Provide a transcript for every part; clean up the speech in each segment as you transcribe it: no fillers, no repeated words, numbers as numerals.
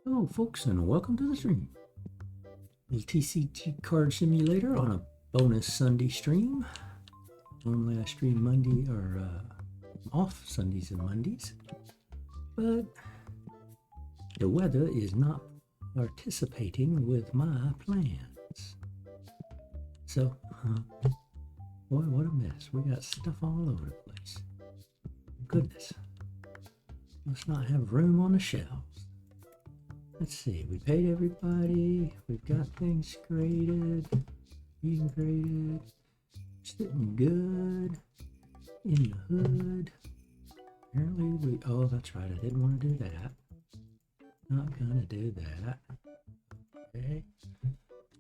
Hello folks and welcome to the stream. The TCG Card Simulator on a bonus Sunday stream. Normally I stream Monday or off Sundays and Mondays, but the weather is not participating with my plans. So, boy, what a mess. We got stuff all over the place. Goodness. Must not have room on the shelves. Let's see, we paid everybody, we've got things graded, being graded, sitting good, in the hood. Apparently oh that's right, I didn't want to do that. Not gonna do that. Okay,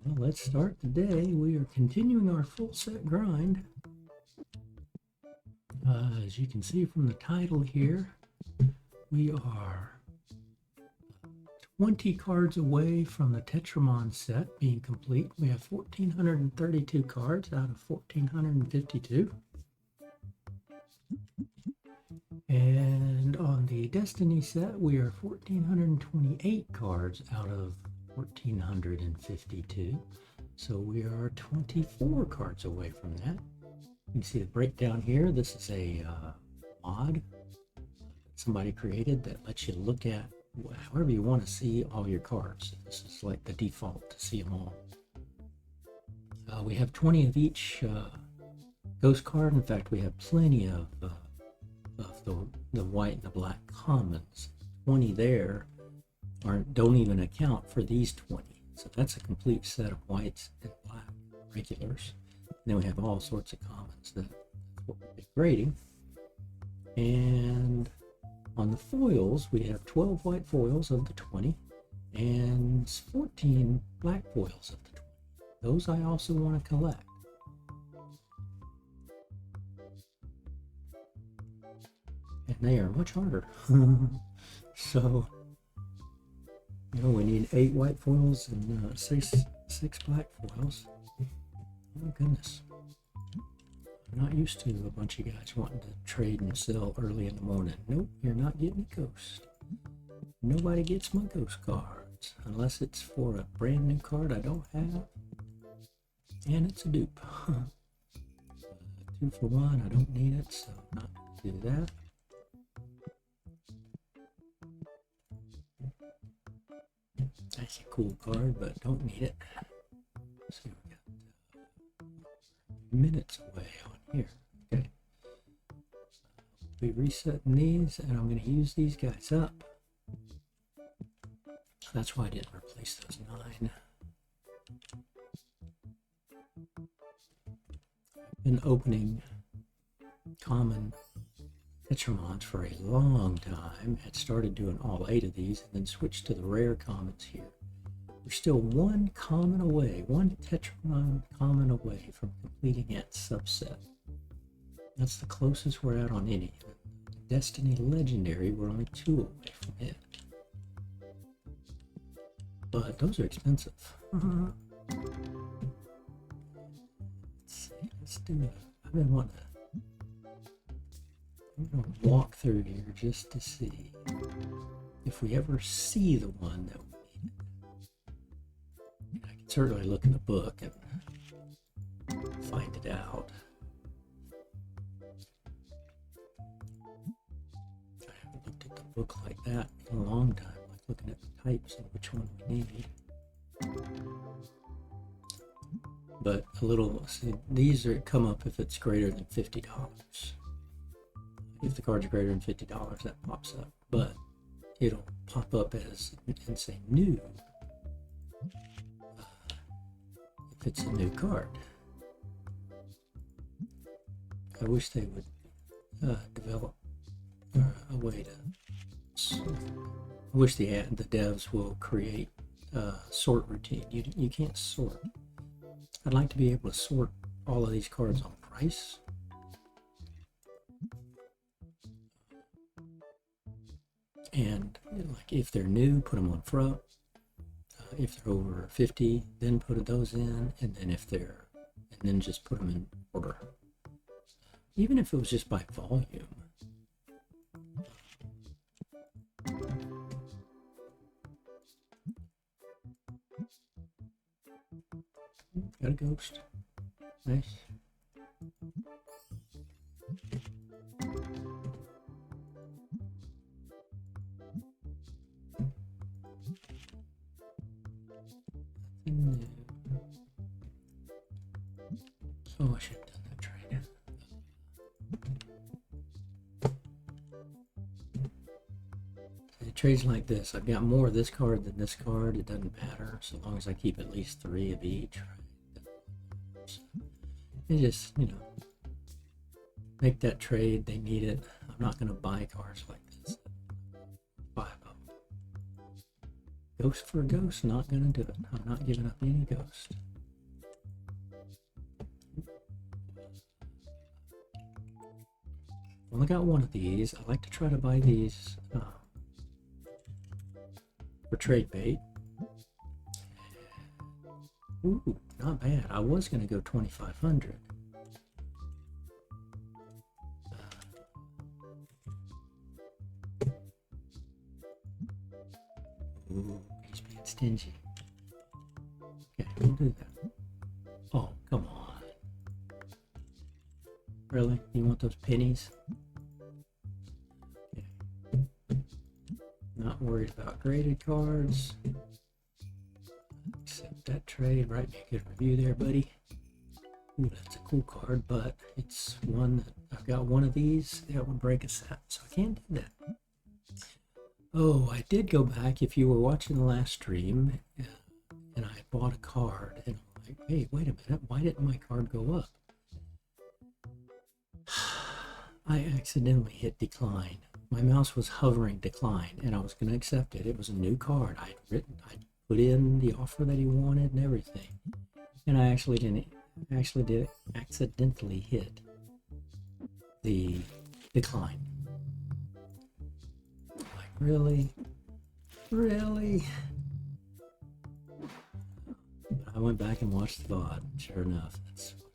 well let's start the day. We are continuing our full set grind. As you can see from the title here, we are 20 cards away from the Tetramon set being complete. We have 1,432 cards out of 1,452. And on the Destiny set, we are 1,428 cards out of 1,452. So we are 24 cards away from that. You can see the breakdown here. This is a mod somebody created that lets you look at however you want to see all your cards. This is like the default to see them all. We have 20 of each ghost card. In fact, we have plenty of the white and the black commons. 20 there don't even account for these 20. So that's a complete set of whites and black regulars. And then we have all sorts of commons. That's what we've been grading. And on the foils, we have 12 white foils of the 20 and 14 black foils of the 20. Those I also want to collect. And they are much harder. So, you know, we need 8 white foils and 6 black foils. Oh goodness. I'm not used to a bunch of guys wanting to trade and sell early in the morning. Nope, you're not getting a ghost. Nobody gets my ghost cards unless it's for a brand new card I don't have, and it's a dupe. 2 for 1, I don't need it, so I'm not going to do that. That's a cool card, but don't need it. So we got minutes away on here. Okay, we resetting these, and I'm going to use these guys up. That's why I didn't replace those 9. I've been opening common Tetramons for a long time. Had started doing all 8 of these, and then switched to the rare commons here. We're still 1 common away, 1 Tetramon common away from completing that subset. That's the closest we're at on any. Destiny Legendary, we're only 2 away from it. But those are expensive. Let's see, let's do it. I've been wanting to. I'm going to walk through here just to see if we ever see the one that I can certainly look in the book and find it out. I haven't looked at the book like that in a long time, like looking at the types and which one we need. But a little, see, these are come up if it's greater than $50. If the card's greater than $50, that pops up. But it'll pop up as and say new. If it's a new card. I wish they would develop a way to. I wish the devs will create a sort routine. You can't sort. I'd like to be able to sort all of these cards on price. And like if they're new, put them on front. If they're over 50, then put those in, and then if they're, and then just put them in order. Even if it was just by volume. Got a ghost. Nice. So I should have done that trade. Trades like this, I've got more of this card than this card. It doesn't matter so long as I keep at least 3 of each. So it just, you know, make that trade. They need it. I'm not going to buy cards like this. 5 of them. Ghost for a ghost, not going to do it. I'm not giving up any ghost. Only got one of these. I like to try to buy these for trade bait. Ooh, not bad. I was going to go 2,500. Ooh, he's being stingy. Okay, we'll do that. Oh, come on. Really? You want those pennies? Okay. Not worried about graded cards. Accept that trade. Write me a good review there, buddy. Ooh, that's a cool card, but it's one that I've got one of these that would break a set, so I can't do that. Oh, I did go back. If you were watching the last stream, and I bought a card, and I'm like, hey, wait a minute, why didn't my card go up? I accidentally hit decline. My mouse was hovering decline, and I was going to accept it. It was a new card. I'd put in the offer that he wanted and everything, and I accidentally hit the decline. Like, really? I went back and watched the VOD. Sure enough, that's what happened.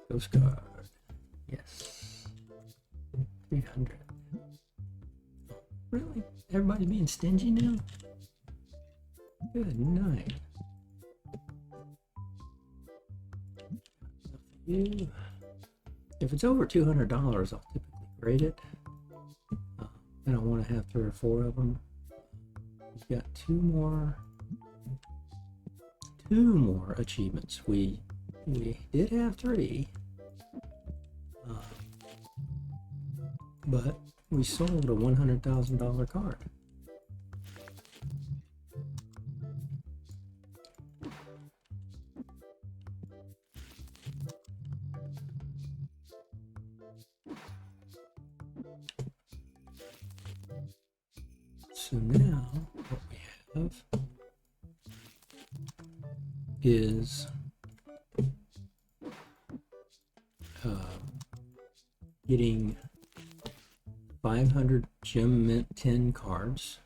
Ghost card. Yes. 300. Really? Everybody being stingy now? Good night. You. If it's over $200, I'll typically grade it. I don't want to have 3 or 4 of them. We've got two more achievements. We did have 3, but we sold a $100,000 card. So now what we have is getting 500 gem mint 10 cards.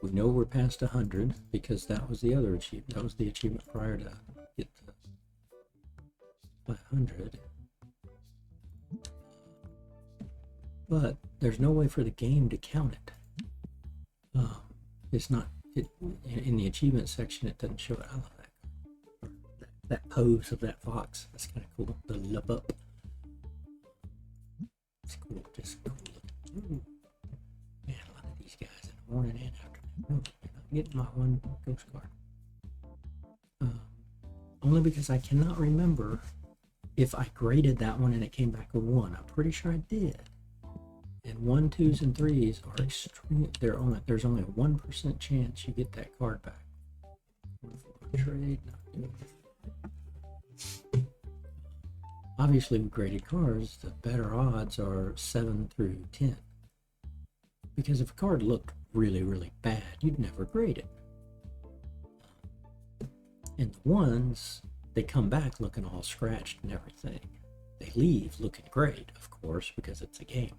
We know we're past 100 because that was the other achievement. That was the achievement prior to get to 500. But there's no way for the game to count it. It's not in the achievement section. It doesn't show it. I love that pose of that fox. That's kind of cool. The lip up. It's cool. Just cool. Ooh. Man, a lot of these guys in the morning and afternoon. No, you're not getting my one ghost card. Only because I cannot remember if I graded that one and it came back a 1. I'm pretty sure I did. And 1, 2s, and 3s are extreme. There's only a 1% chance you get that card back. Trade. Obviously, with graded cards, the better odds are 7 through 10. Because if a card looked really, really bad, you'd never grade it. And the ones, they come back looking all scratched and everything. They leave looking great, of course, because it's a game.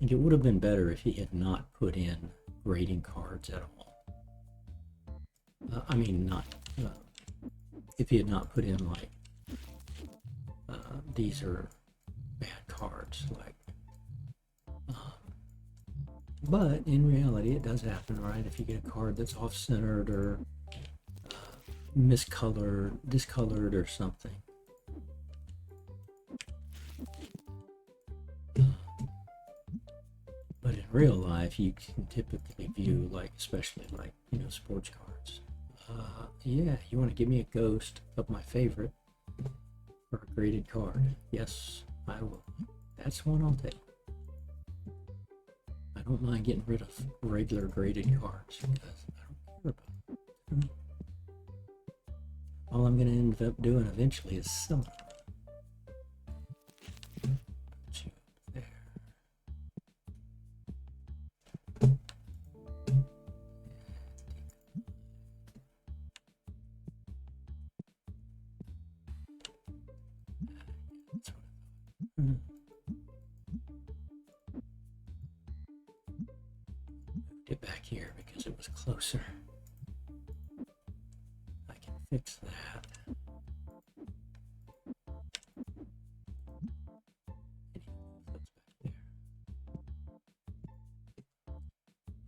think it would have been better if he had not put in grading cards at all. I mean, not if he had not put in like these are bad cards, like. But in reality, it does happen, right? If you get a card that's off-centered or miscolored, discolored, or something. But in real life, you can typically view, like, especially like, you know, sports cards. Yeah, you want to give me a ghost of my favorite for a graded card? Yes, I will. That's one I'll take. I don't mind getting rid of regular graded cards because I don't care about them. All I'm going to end up doing eventually is selling them. Put you up there. That's what I thought. Moved it back here because it was closer. I can fix that.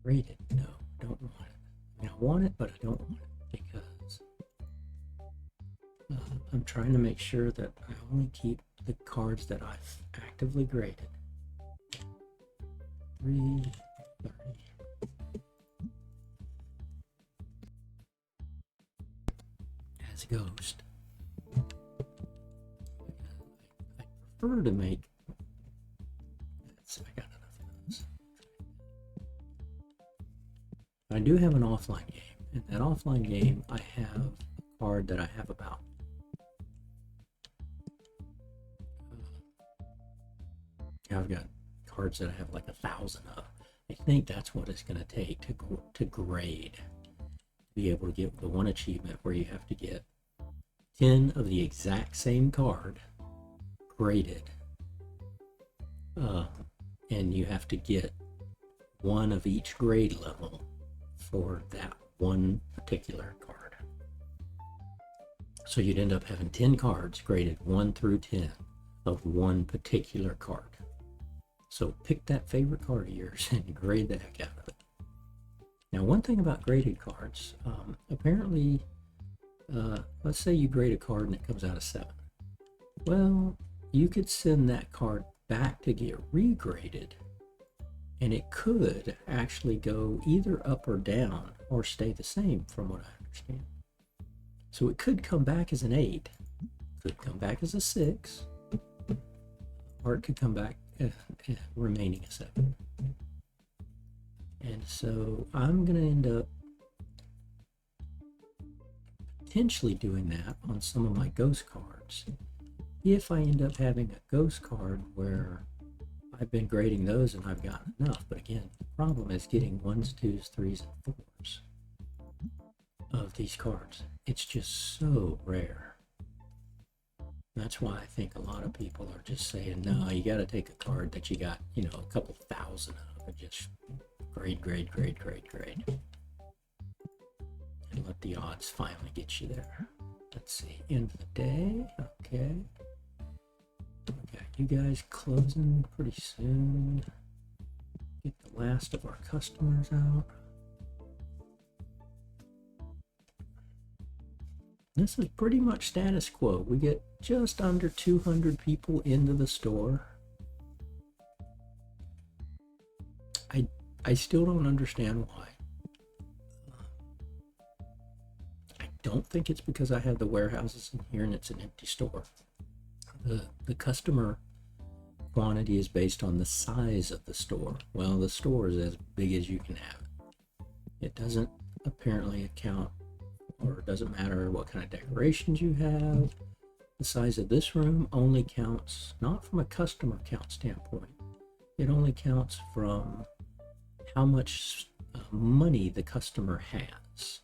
Rated? No, don't want it. I mean, I want it, but I don't want it because I'm trying to make sure that I only keep the cards that I've actively graded. 330. As Ghost. I prefer to make. I got enough of those. I do have an offline game. In that offline game, I have a card that I have about. I've got cards that I have like 1,000 of. I think that's what it's going to take to grade. To be able to get the one achievement where you have to get 10 of the exact same card graded. And you have to get one of each grade level for that one particular card. So you'd end up having 10 cards graded 1 through 10 of one particular card. So pick that favorite card of yours and grade the heck out of it. Now, one thing about graded cards, apparently, let's say you grade a card and it comes out a 7. Well, you could send that card back to get regraded, and it could actually go either up or down or stay the same from what I understand. So it could come back as an 8, could come back as a 6, or it could come back remaining a 7. And so I'm going to end up potentially doing that on some of my ghost cards. If I end up having a ghost card where I've been grading those and I've gotten enough, but again, the problem is getting 1s, 2s, 3s, and 4s of these cards. It's just so rare. That's why I think a lot of people are just saying, no, you got to take a card that you got, you know, a couple 1,000 of and just grade. And let the odds finally get you there. Let's see, end of the day, okay. We got you guys closing pretty soon. Get the last of our customers out. This is pretty much status quo. We get just under 200 people into the store. I still don't understand why. I don't think it's because I have the warehouses in here and it's an empty store. The customer quantity is based on the size of the store. Well, the store is as big as you can have it. It doesn't apparently account, or it doesn't matter what kind of decorations you have. The size of this room only counts, not from a customer count standpoint, it only counts from how much money the customer has.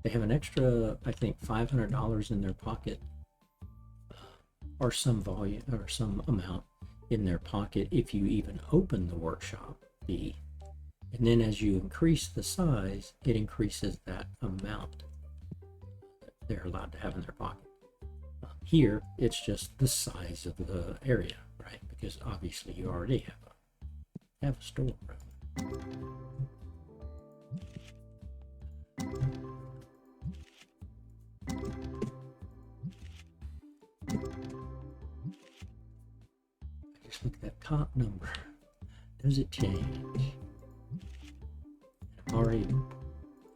They have an extra, I think, $500 in their pocket, or some volume, or some amount, in their pocket if you even open the workshop fee. And then as you increase the size, it increases that amount that they're allowed to have in their pocket. Here, it's just the size of the area, right? Because obviously you already have a store. Just look at that top number. Does it change? I'm already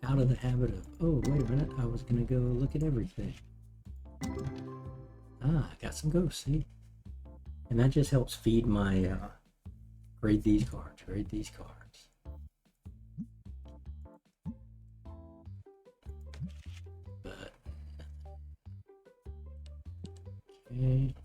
out of the habit of, oh, wait a minute, I was going to go look at everything. Ah, I got some ghosts, see? And that just helps feed my grade these cards, grade these cards. But, okay.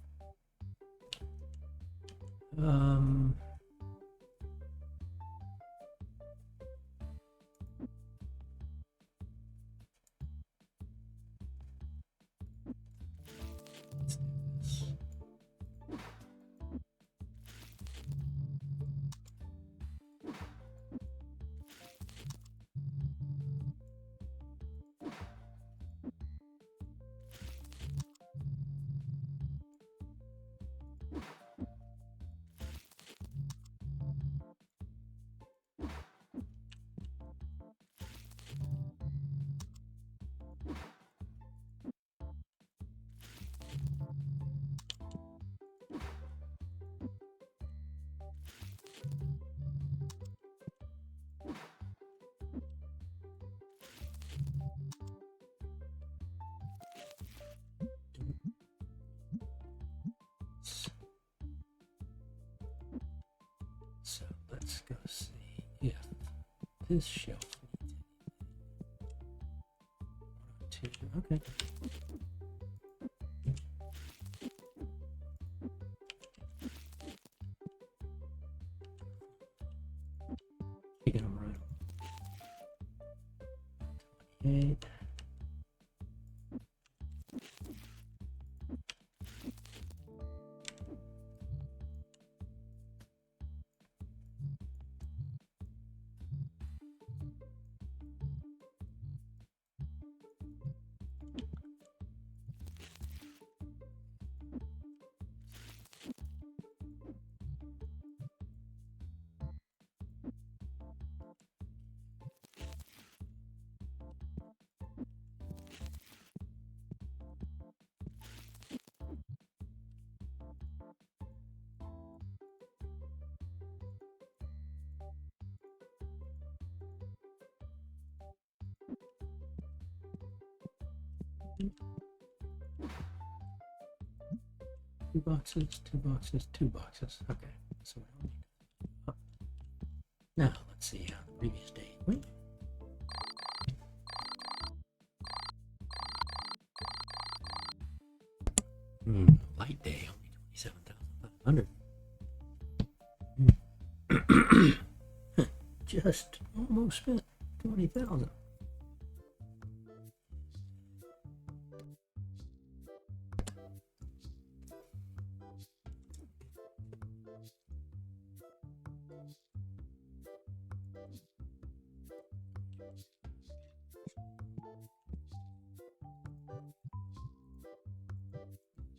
So let's go see if this shelf needs anything. 1 or 2, okay. Taking them right. 28. Two boxes, 2 boxes, 2 boxes. Okay, so we don't need it. Oh. Now let's see how the previous day went. Light day, only 27,500. Just almost spent 20,000.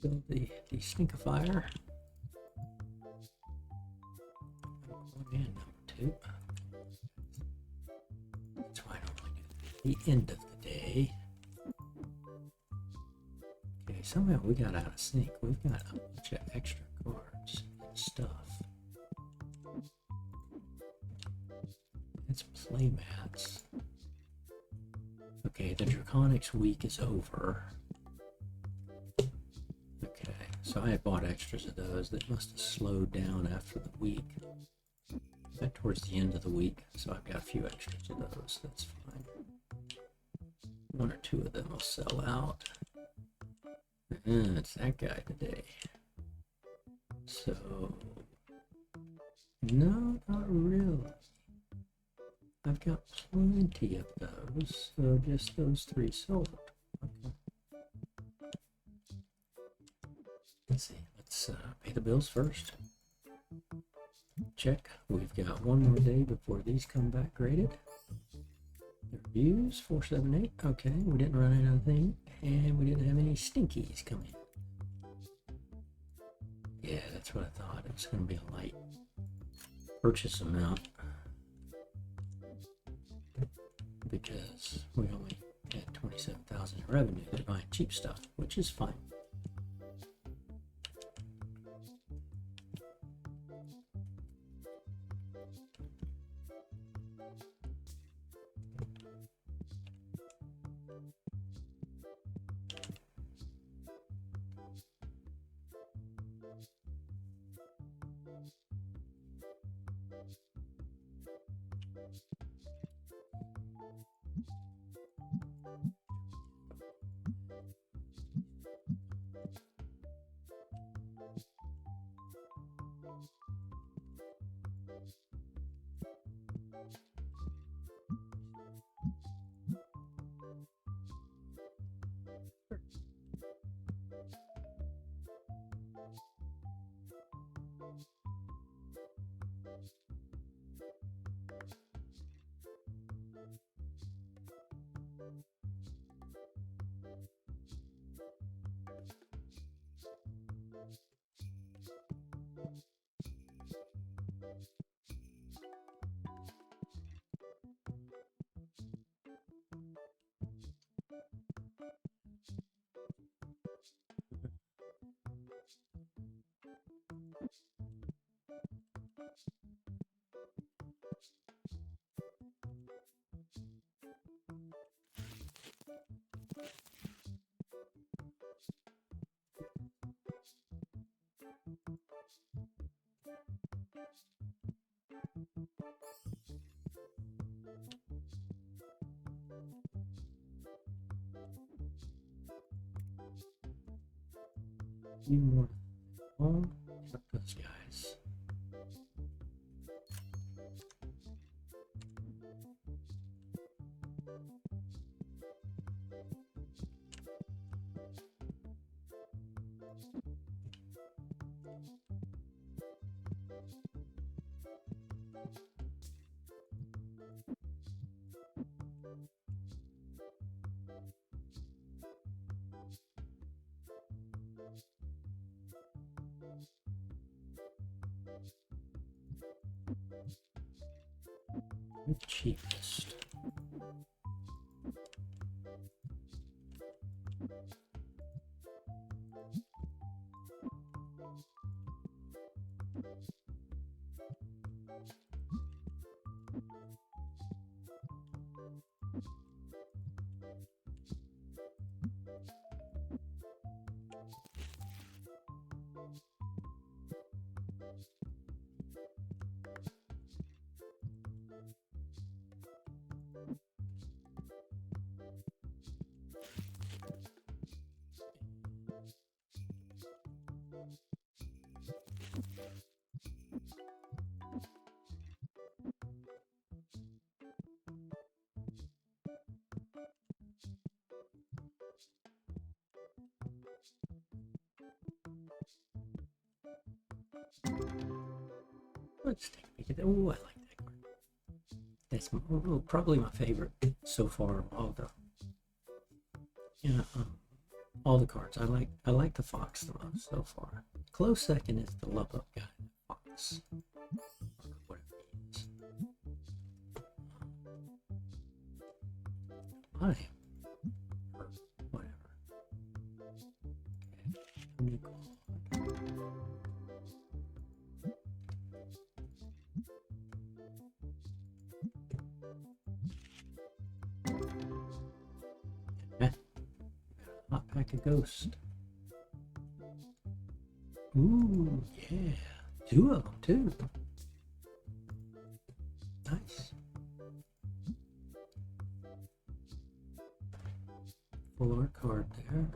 Build the stinkifier. And number 2. That's why I don't really do the end of the day. Okay, somehow we got out of sync. We've got a bunch of extra cards and stuff. It's play mats. Okay, the Draconics week is over. Okay, so I bought extras of those. That must have slowed down after the week. Got towards the end of the week, so I've got a few extras of those. That's fine. 1 or 2 of them will sell out. It's that guy today. So, no, not really. I've got plenty of those, so just those 3 sold. Okay. Let's see, let's pay the bills first. check. We've got one more day before these come back graded. The reviews 478. Okay, we didn't run anything, and we didn't have any stinkies come in. Yeah, that's what I thought. It was going to be a light purchase amount because we only had 27,000 in revenue. They're buying cheap stuff, which is fine. You more long those guys. The cheapest. Let's take a peek at that. Oh, I like that card. That's probably my favorite so far of all the all the cards. I like the Fox the most so far. Close second is the Love Up guy, Fox. Or whatever he is. Whatever. Okay. Hot pack of Ghost. Ooh, yeah. 2 of them, too. Nice. Full art card there.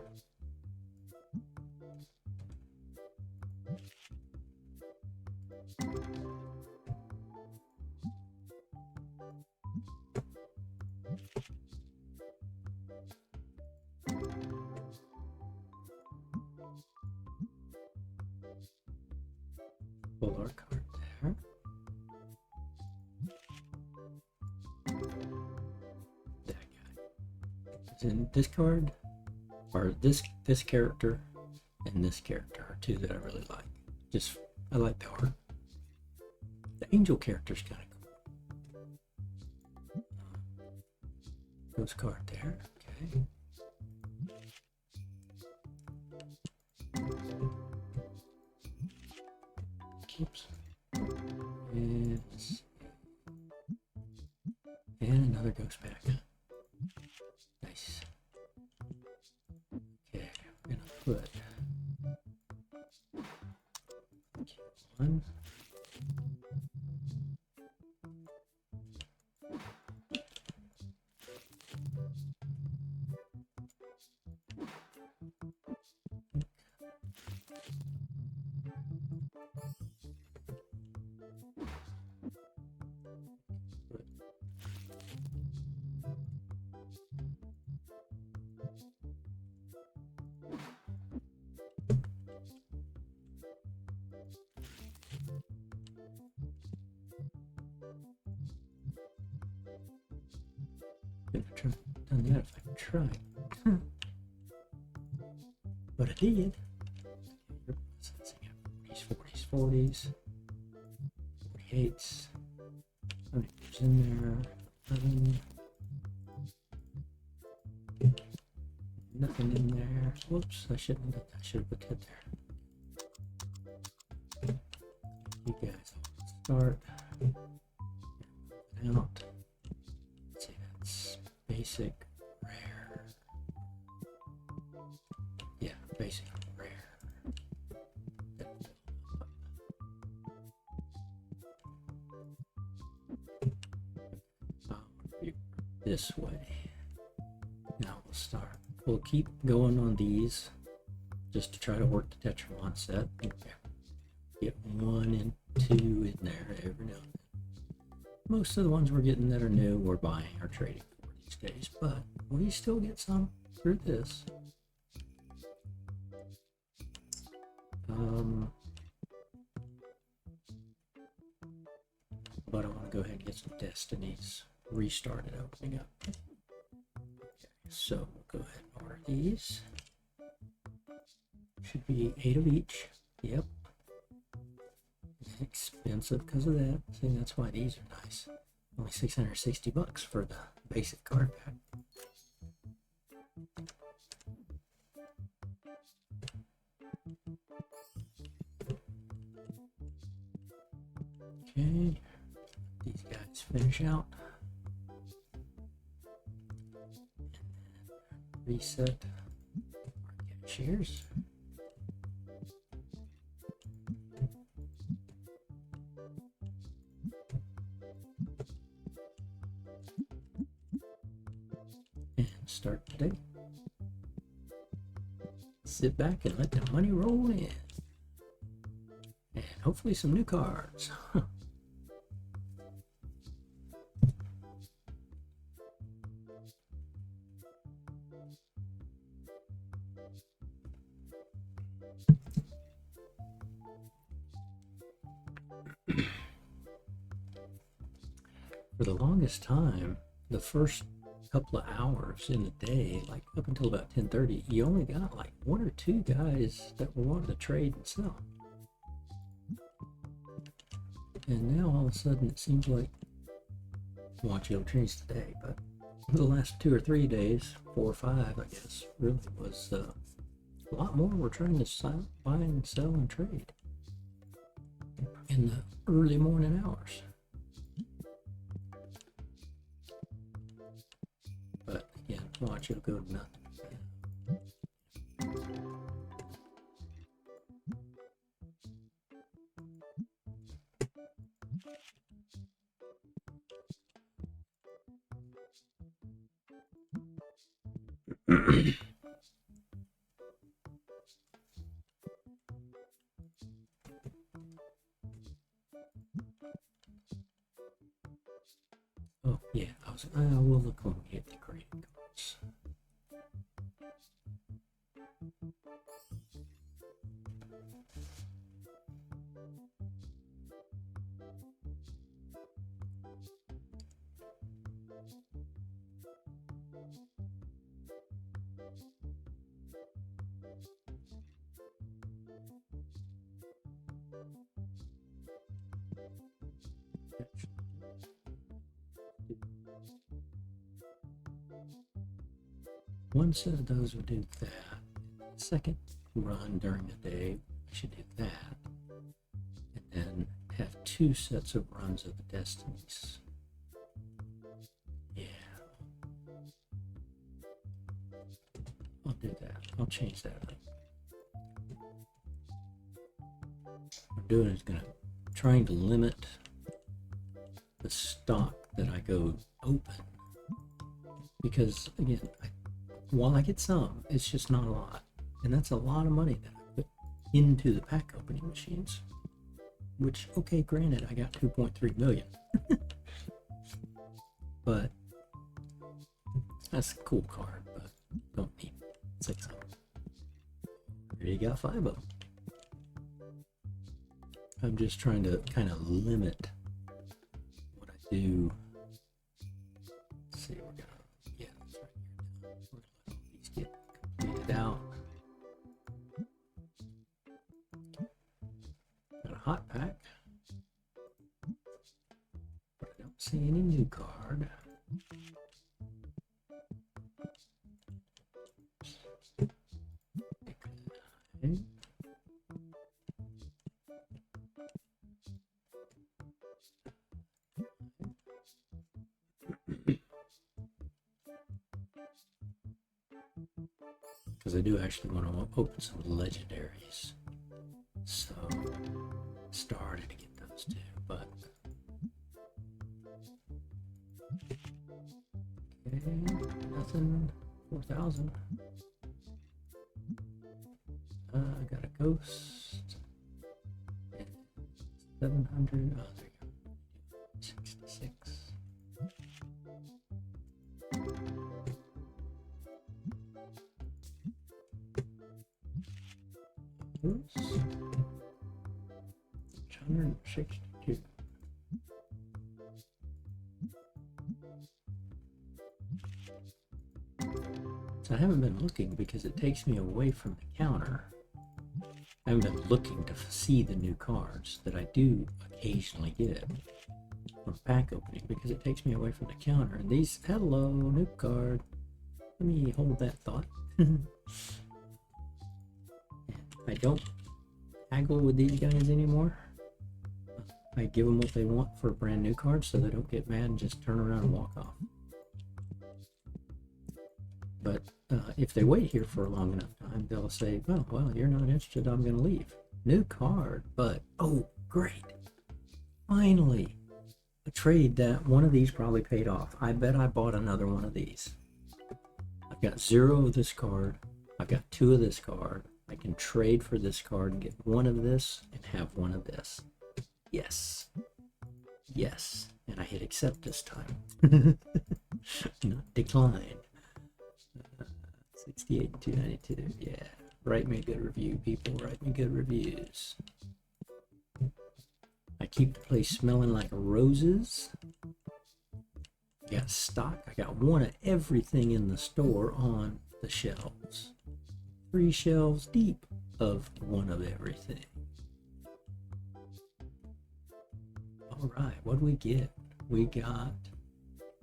Full art card there. in this card, or this character, and this character are two that I really like. Just, I like the art. The angel character's kind of cool. Ghost card there. Okay. Oops. And another ghost pack. Nice. Okay, I'm gonna put one. Couldn't have done that if I tried. But I did. 40s, 40s, 48s. How many was in there? 11. Nothing in there. Whoops, I shouldn't have done that. I should have put that there. You guys start out. Let's see, that's basic, rare. Yeah, basic, rare. This way. Now we'll start. We'll keep going on these just to try to work the Tetramon set. Okay. Get 1 and 2 in there every now and then. Most of the ones we're getting that are new, we're buying or trading for these days, but we still get some through this. But I want to go ahead and get some Destinies restarted opening up. Okay, so we'll go ahead and order these. Should be 8 of each. Yep. Expensive because of that. See, that's why these are nice. Only 660 bucks for the basic card pack. Okay, these guys finish out. Reset our cashiers. And start the day. Sit back and let the money roll in. And hopefully some new cards. For the longest time, the first couple of hours in the day, like up until about 10:30, you only got like 1 or 2 guys that were wanting to trade and sell. And now all of a sudden it seems like, watch it'll change today, but the last 2 or 3 days, 4 or 5, I guess, really was a lot more were trying to buy and sell and trade in the early morning hours. But again, watch it'll go to nothing. Oh yeah, we'll look when we get the credit cards. one set of those would do that. Second run during the day, I should do that. And then have 2 sets of runs of the Destinies. Yeah. I'll do that. I'll change that up. What I'm doing is trying to limit the stock that I go open. Because again, while I get some, it's just not a lot. And that's a lot of money that I put into the pack opening machines. Which, okay, granted, I got 2.3 million. But that's a cool card, but don't need 6 of them. Already got 5 of them. I'm just trying to kind of limit what I do. Let's see, we're gonna, yeah, that's right here. We're gonna let all these get completed out. Got a hot pack, but I don't see any new card. Okay. Because I do actually want to open some legendaries, so started to get those too, but okay, nothing. 4,000. I got a ghost. And 700. Oh, there you go. 66. Oops. 162. So I haven't been looking because it takes me away from the counter. I haven't been looking to see the new cards that I do occasionally get from pack opening because it takes me away from the counter. And these, hello, new card. Let me hold that thought. I don't haggle with these guys anymore. I give them what they want for a brand new card so they don't get mad and just turn around and walk off. But if they wait here for a long enough time, they'll say, well, you're not interested, I'm going to leave. New card, but, oh, great. Finally, a trade that one of these probably paid off. I bet I bought another one of these. I've got 0 of this card. I've got 2 of this card. I can trade for this card and get 1 of this and have 1 of this. Yes. Yes. And I hit accept this time. Not decline. 68, 292. Yeah. Write me a good review, people. Write me good reviews. I keep the place smelling like roses. I got stock. I got 1 of everything in the store on the shelves. 3 shelves deep of 1 of everything. All right, what do we get? We got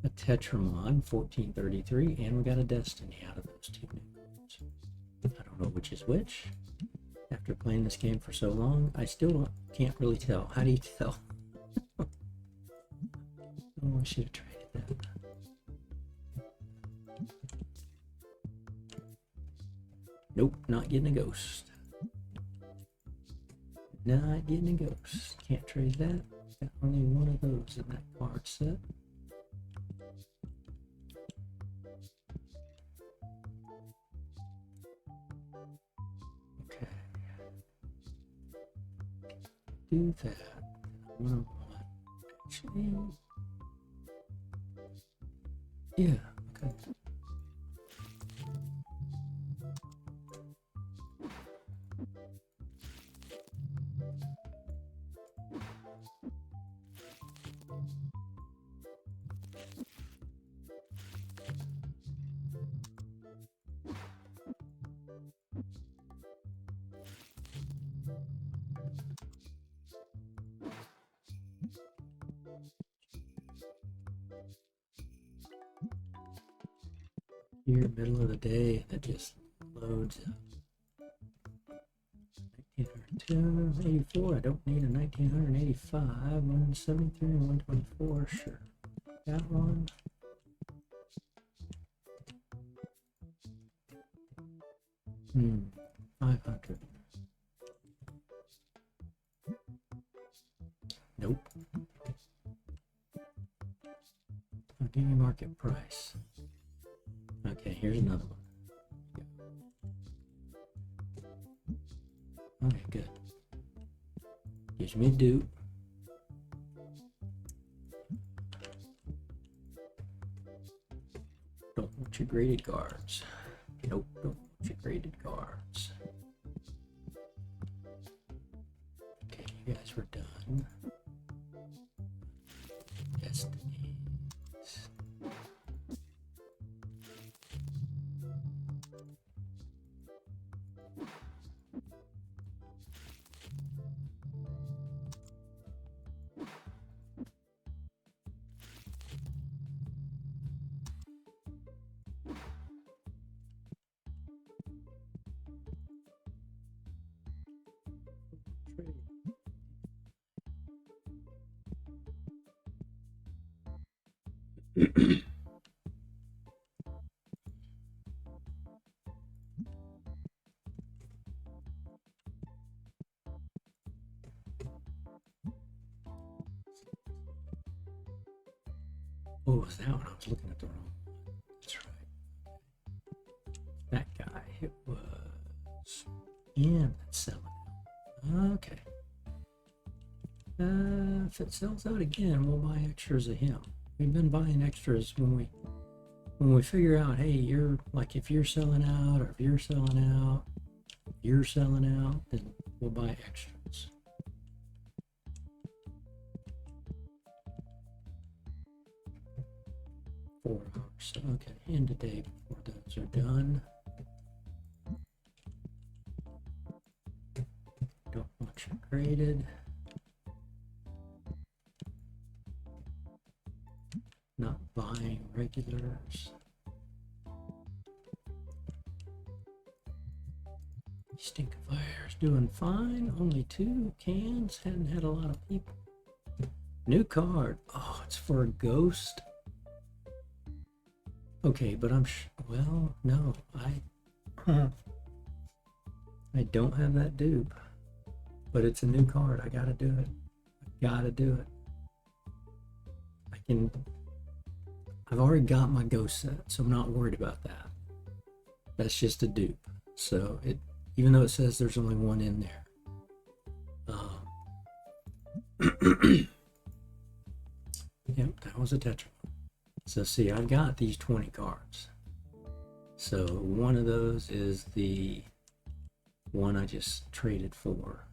a Tetramon 1433, and we got a Destiny out of those 2 new cards. I don't know which is which. After playing this game for so long, I still can't really tell. How do you tell? Oh, I should have traded that. Nope, not getting a ghost. Not getting a ghost. Can't trade that. Got only 1 of those in that card set. Okay. Do that. I'm gonna want actually. Yeah, okay. here, middle of the day, and it just loads up. 1984, I don't need a 1985, 173 and 124, sure. That one. Hmm, 500. Nope. I'll give you market price. Okay, here's another one. Okay, good. Gives me a dupe. Don't want your graded cards. Nope, don't want your graded cards. Okay, you guys were done. Destinies. Oh, was that one? I was looking at the wrong one. That's right. That guy, it was him that's selling. Okay. If it sells out again, we'll buy extras of him. We've been buying extras when we figure out, hey, you're like, if you're selling out, or if you're selling out, then we'll buy extras. So, okay, end of day before those are done. Don't want you graded. Not buying regulars. Stinkifiers doing fine. Only 2 cans. Hadn't had a lot of people. New card. Oh, it's for a ghost. Okay, but well, no, I don't have that dupe, but it's a new card. I gotta do it. I've already got my ghost set, so I'm not worried about that. That's just a dupe. So even though it says there's only one in there. Yep, that was a Tetra. So see, I've got these 20 cards. So one of those is the one I just traded for,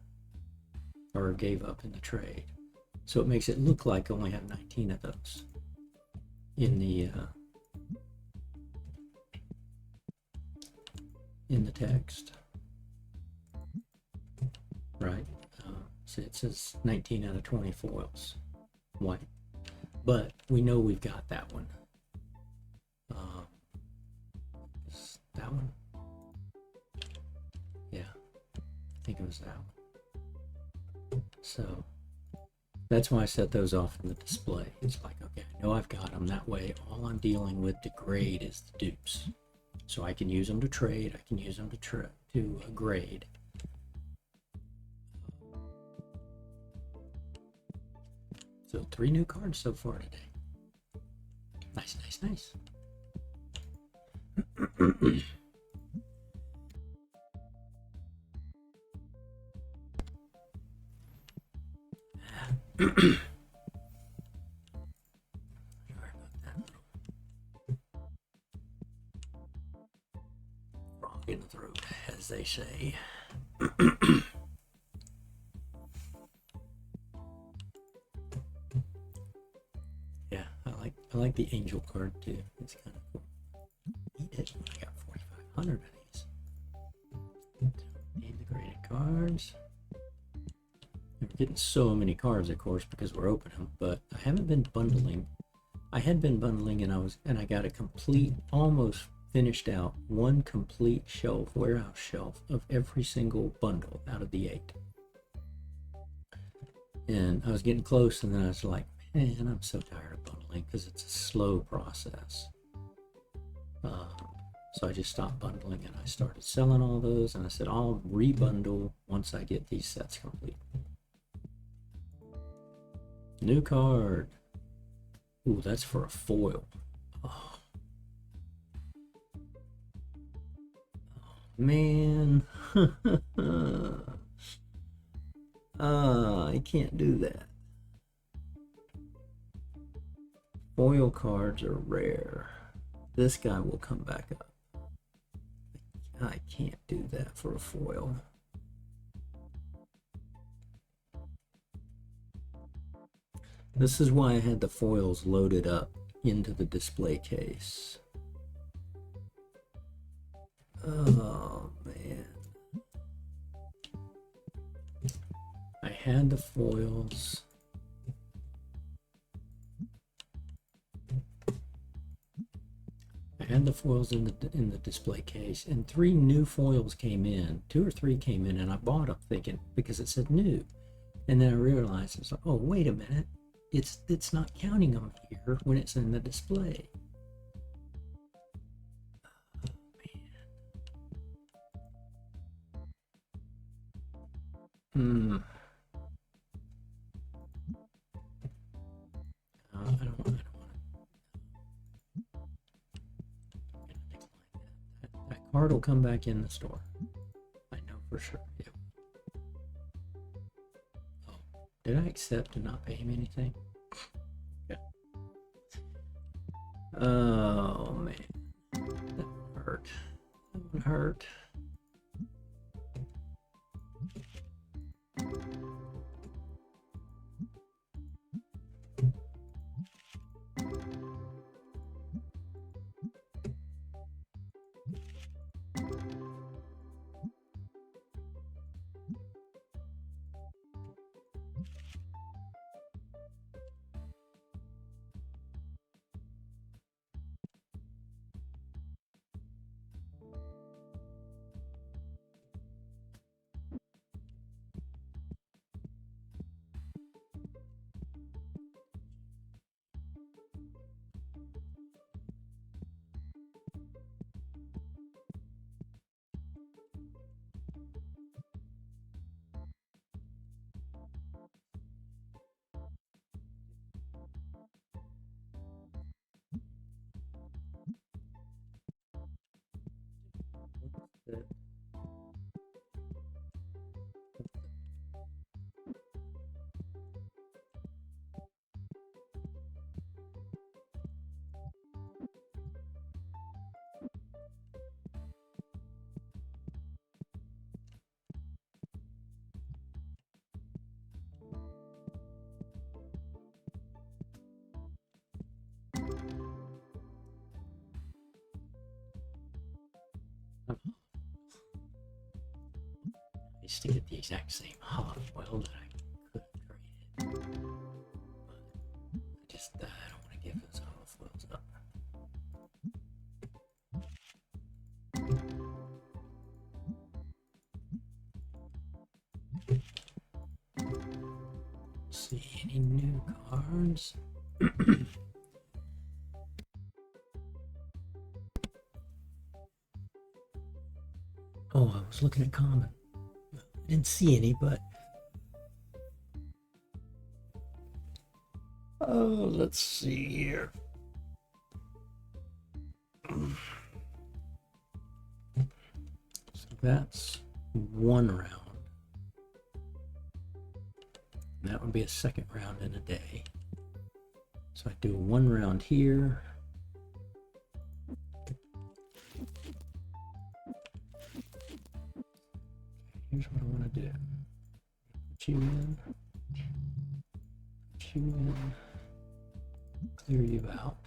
or gave up in the trade. So it makes it look like I only have 19 of those in the text, right? So it says 19 out of 20 foils, white. But we know we've got that one. That one? Yeah, I think it was that one. So that's why I set those off in the display. It's like, okay, I know I've got them. That way, all I'm dealing with to grade is the dupes. So I can use them to trade. I can use them to grade. So 3 new cards so far today. Nice, nice, nice. Sorry about that. Frog in the throat, as they say. Yeah, I like the angel card too. It's kind of cool. Eat it. I got 4,500 of these. Need the graded cards. And we're getting so many cards, of course, because we're opening them. But I haven't been bundling. I had been bundling, and I got a complete, almost finished out one complete shelf, warehouse shelf, of every single bundle out of the 8. And I was getting close, and then I was like, man, I'm so tired of bundling because it's a slow process. So I just stopped bundling and I started selling all those, and I said I'll rebundle once I get these sets complete. New card. Ooh, that's for a foil. Oh, man. I can't do that. Foil cards are rare. This guy will come back up. I can't do that for a foil. This is why I had the foils loaded up into the display case. Oh, man. I had the foils. I had the foils in the display case, and 3 new foils came in. 2 or 3 came in, and I bought them thinking, because it said new. And then I realized, it's like, oh, wait a minute. It's not counting them here when it's in the display. Oh, man. I don't want that card will come back in the store. I know for sure. Yeah. Oh, did I accept and not pay him anything? Yeah. Oh man, that one hurt. That one hurt. I used to get the exact same hot foil that I could have created, but I don't want to give those hollow foils up. See any new cards? Oh, I was looking at common. I didn't see any, but oh, let's see here. So that's 1 round. That would be a 2nd round in a day. So I do 1 round here. Here's what I want to do. Put you in. Put you in. Clear you out.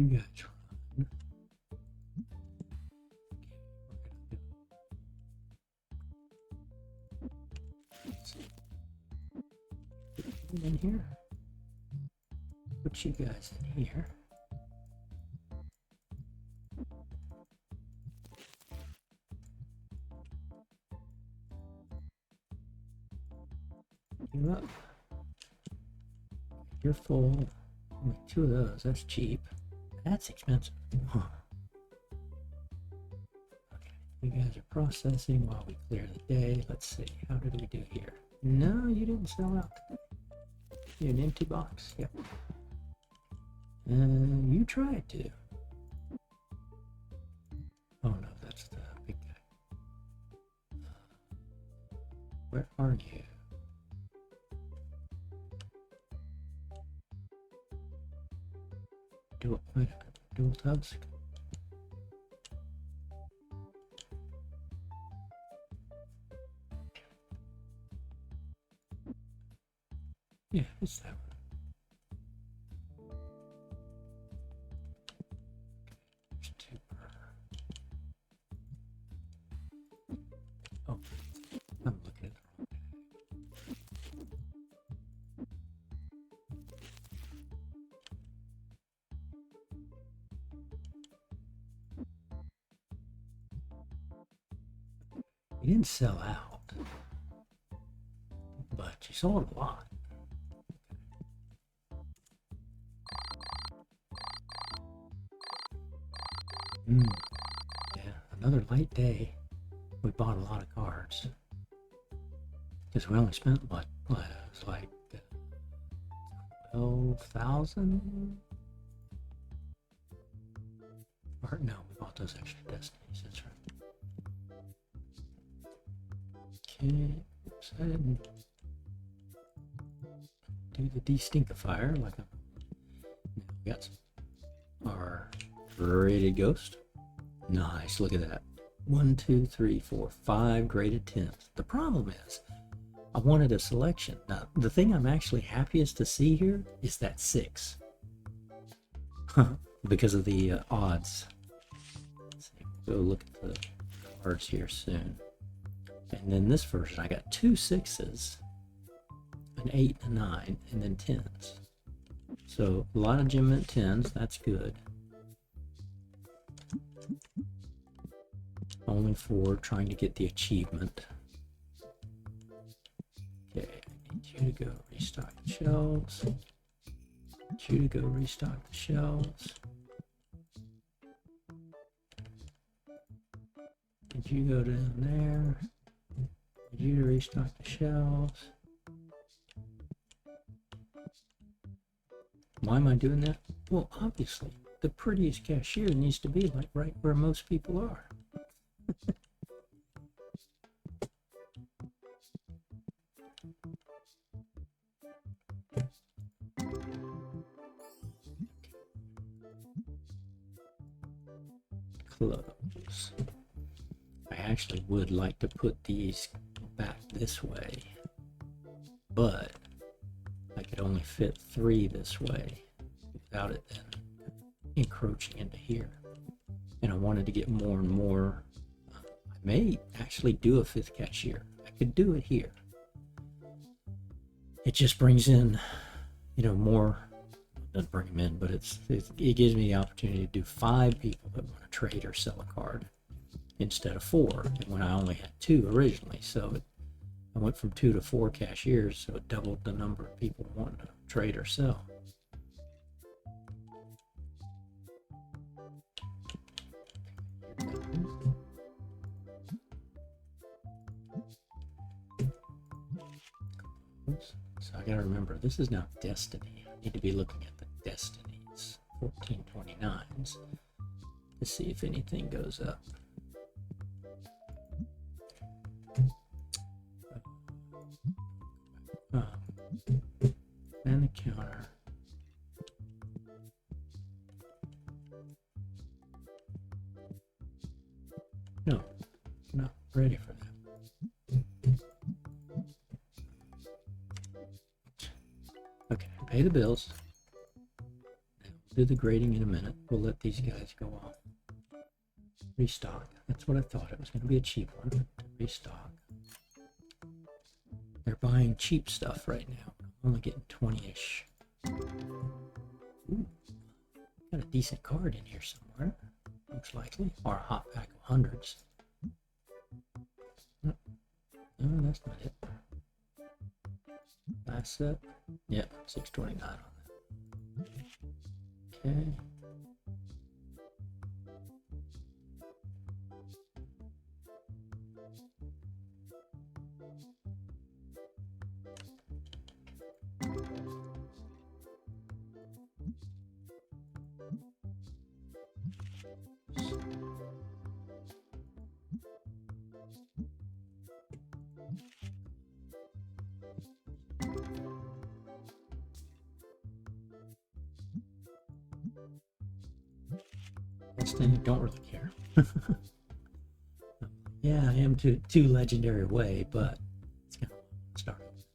You guys run. In here. Put you guys in here. You up. You're full. Only 2 of those. That's cheap. That's expensive. Huh. Okay. You guys are processing while we clear the day. Let's see. How did we do here? No, you didn't sell out. You're an empty box. Yep. You tried to. Oh no, that's the big guy. Where are you? Dual tusk. Yeah, it's that one. There's 2 per. Oh, I'm looking at the wrong tag. You didn't sell out, but you sold a lot. Yeah, another light day. We bought a lot of cards because we only spent what it was like 12,000. Or no, we bought those extra destinies. That's right. Okay, oops, I didn't do the destinkifier like a. We got our graded ghost. Nice, look at that. 1, 2, 3, 4, 5 graded 10s. The problem is, I wanted a selection. Now, the thing I'm actually happiest to see here is that 6. Because of the odds. Let's see, go look at the cards here soon. And then this version, I got 2 6s, an 8, a 9, and then 10s. So a lot of gem mint 10s, that's good. Only for trying to get the achievement. Okay, I need you to go restock the shelves. I need you to go restock the shelves. Did you go down there? Did you to restock the shelves? Why am I doing that? Well, obviously, the prettiest cashier needs to be like right where most people are. Close. I actually would like to put these back this way, but I could only fit 3 this way without it then encroaching into here. And I wanted to get more and more. I may actually do a 5th cashier. I could do it here. It just brings in, more. Doesn't bring them in, but it gives me the opportunity to do 5 people that want to trade or sell a card instead of 4. And when I only had 2 originally, so I went from 2 to 4 cashiers, so it doubled the number of people wanting to trade or sell. So I gotta remember, this is now Destiny. I need to be looking at the Destinies, 1429s, to see if anything goes up. And the counter. No, not ready for that. Okay, pay the bills. do the grading in a minute. We'll let these guys go off. Restock. That's what I thought. It was going to be a cheap one. To restock. They're buying cheap stuff right now. I'm only getting 20-ish. Ooh, got a decent card in here somewhere, most likely, or a hot pack of hundreds. No, that's not it. Last set, yeah, 629 on that. Okay. This thing, don't really care. Yeah, I am too legendary away, but it's kind of starting with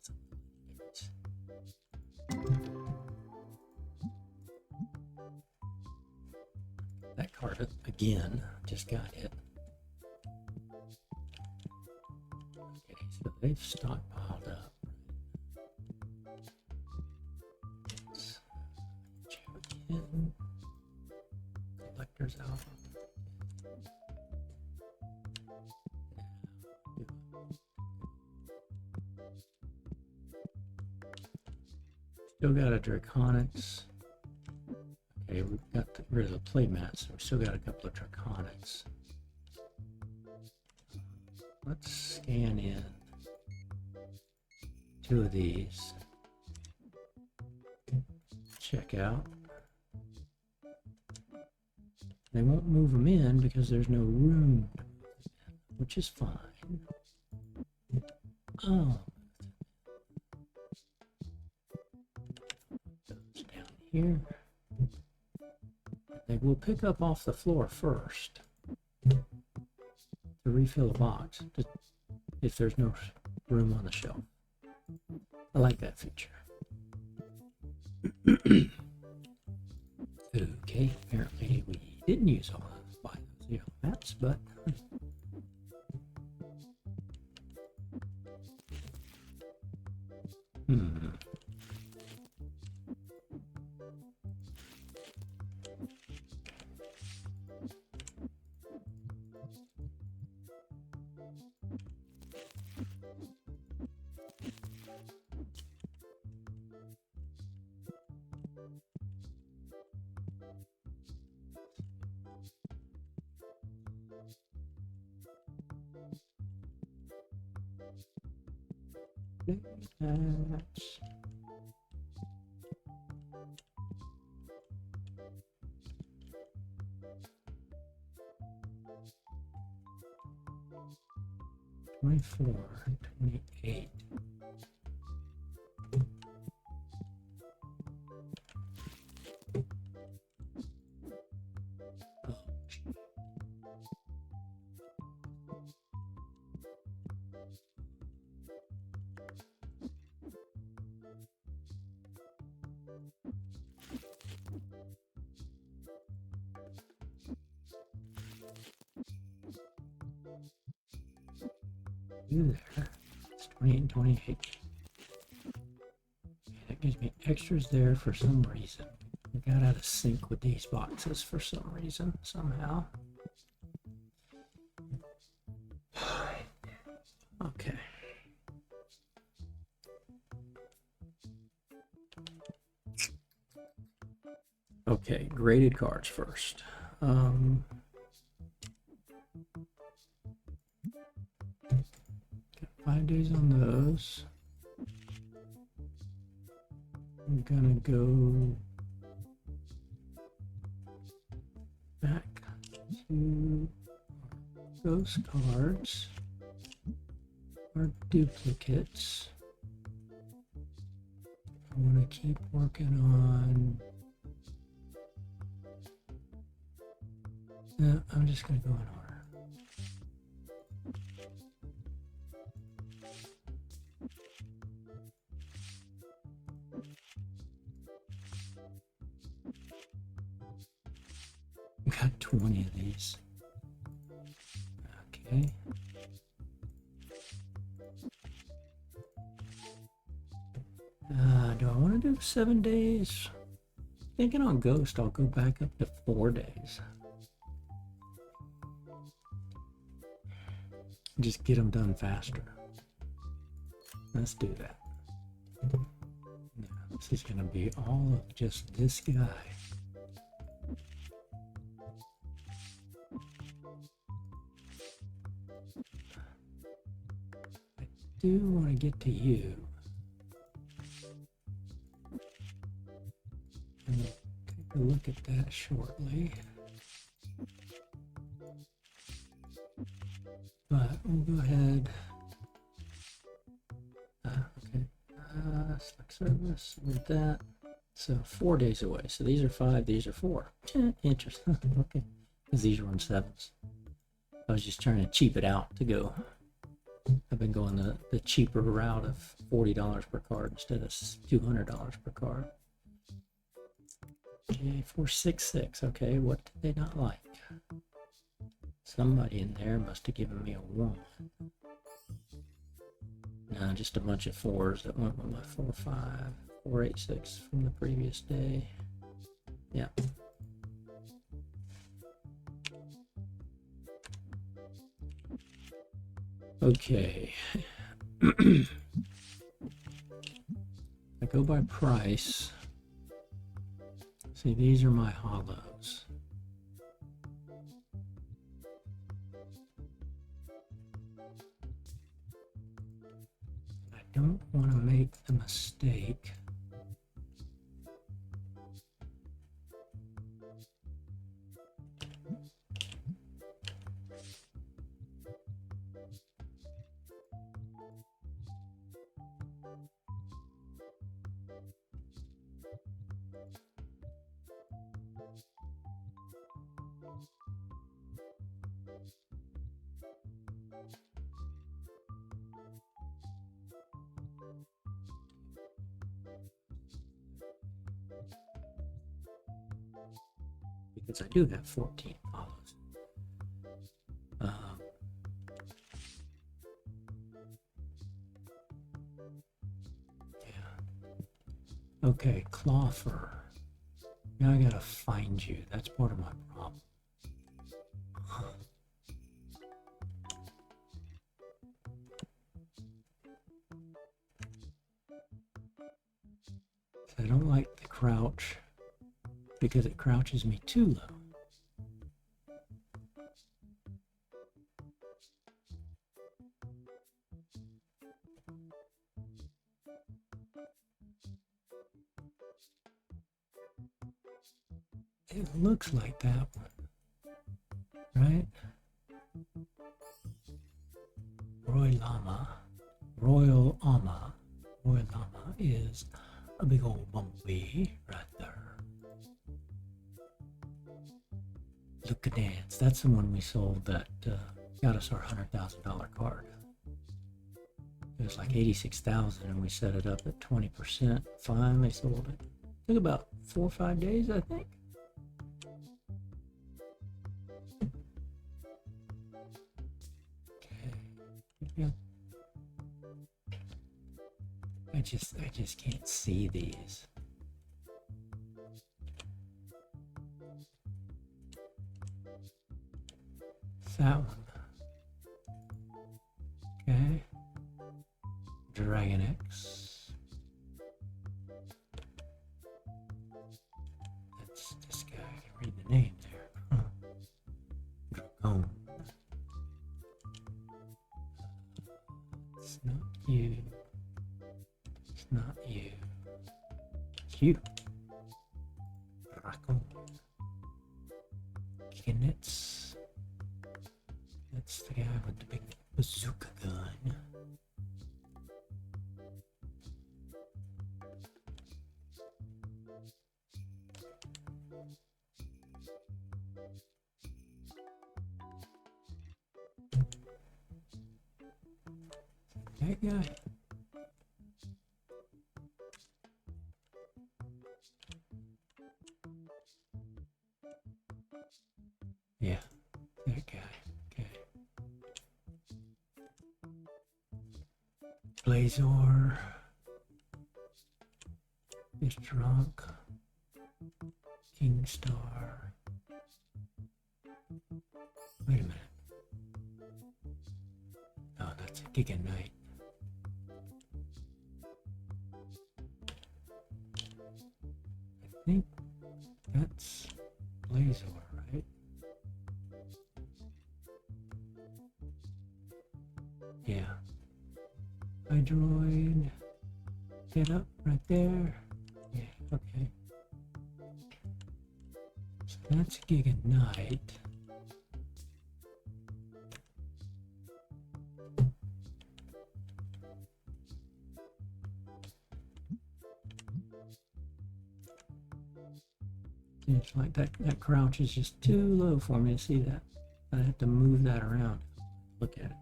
that card again. Just got it. Okay, so they've stockpiled up. Let's check in. Collector's album. Still got a Draconics. Okay, we've got rid of the play mats, so we still got a couple of Draconics. Let's scan in 2 of these. Check out. They won't move them in because there's no room, which is fine. Oh. Those down here. They will pick up off the floor first to refill the box if there's no room on the shelf. I like that feature. Okay, apparently we didn't use all those by those yellow mats, but that's 24, 28. There. It's 28 and 28. That gives me extras there for some reason. I got out of sync with these boxes for some reason, somehow. Okay. Okay, graded cards first. Got 5 days on those. I'm gonna go back to those cards, our duplicates. I want to keep working on. No, I'm just gonna go in order. Got 20 of these. Okay. Do I want to do 7 days? Thinking on Ghost, I'll go back up to 4 days. Just get them done faster. Let's do that. Now, this is going to be all of just this guy. I do want to get to you. And we'll take a look at that shortly. But we'll go ahead. Okay. Select service with that. So 4 days away. So these are 5, these are 4. Interesting. Okay. Because these run 7s. I was just trying to cheap it out to go. I've been going the cheaper route of $40 per card instead of $200 per card. Okay, 466. Okay, what did they not like? Somebody in there must have given me a 1. No, just a bunch of 4s that went with my 4-5, 486 from the previous day. Yeah. Okay. I go by price. See, these are my hollows. I don't want to make the mistake because I do have 14 follows. Yeah. Okay, Clawfur. Now I gotta find you. That's part of my problem. I don't like the crouch because it crouches me too low. It looks like that one, right? Royal Llama is a big old bumblebee right there. Luca Dance, that's the one we sold that got us our $100,000 card. It was like 86,000 and we set it up at 20%. Finally sold it. Took about 4 or 5 days, I think. Yeah. I just can't see these. That one. Okay. Dragon X. That's this guy. I can read the name there. Dragon. It's not you. It's not you. It's you. Dragon. Kinetz. That's the guy with the big bazooka gun. That guy. Yeah, that guy. Okay. Blazor. Fish Drunk. King Star. Wait a minute. Oh, that's a Giga Knight. I think that's Blazor, right? Yeah. Hydroid. Get up right there. Yeah, okay. So that's Giga Knight. It's like that crouch is just too low for me to see that. I have to move that around. Look at it.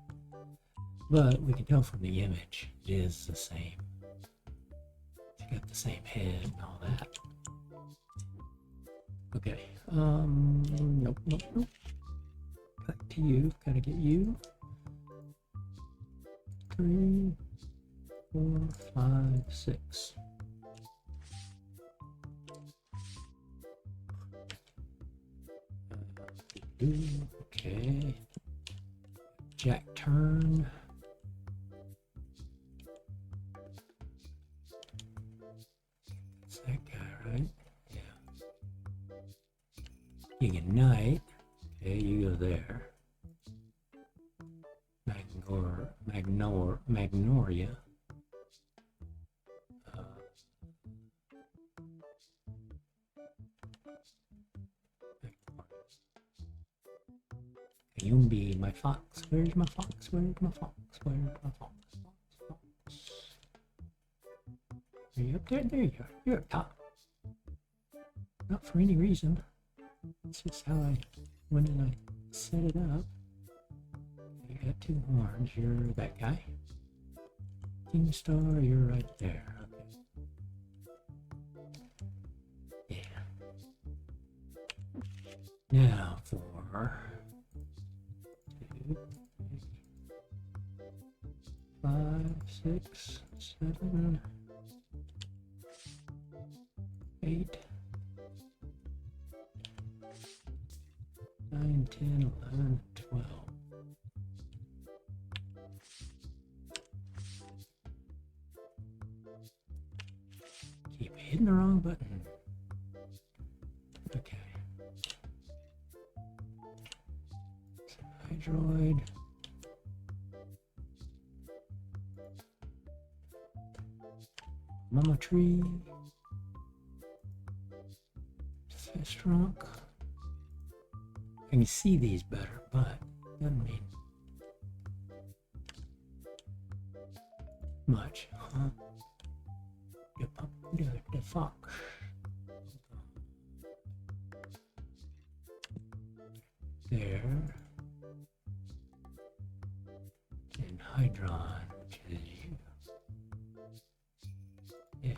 But we can tell from the image, it is the same. It's got the same head and all that. Okay. Nope. Back to you. Gotta get you. 3, 4, 5, 6. Okay. Jack turn. That's that guy, right? Yeah. Giga Knight. Okay, you go there. Magnoria. Yumbi, my fox. Where's my fox? Where's my fox? Where's my fox? Fox. Are you up there? There you are. You're up top. Not for any reason. It's just how when I set it up. You got 2 horns. You're that guy. King Star, you're right there. Okay. Yeah. Now for 2, 3, 5, 6, 7, 8, 9, 10, 11, 12. Keep hitting the wrong button. Okay. Hydroid. Mama Tree. Fish Drunk. I can see these better, but doesn't mean much, huh? The fox. There. And Hydron, which is you. Yeah.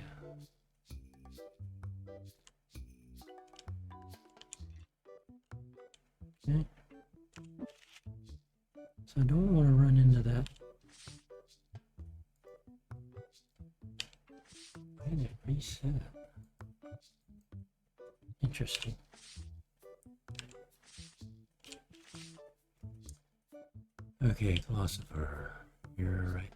Okay. So I don't want to run into that. Why did it reset? Interesting. Okay, Philosopher, you're right.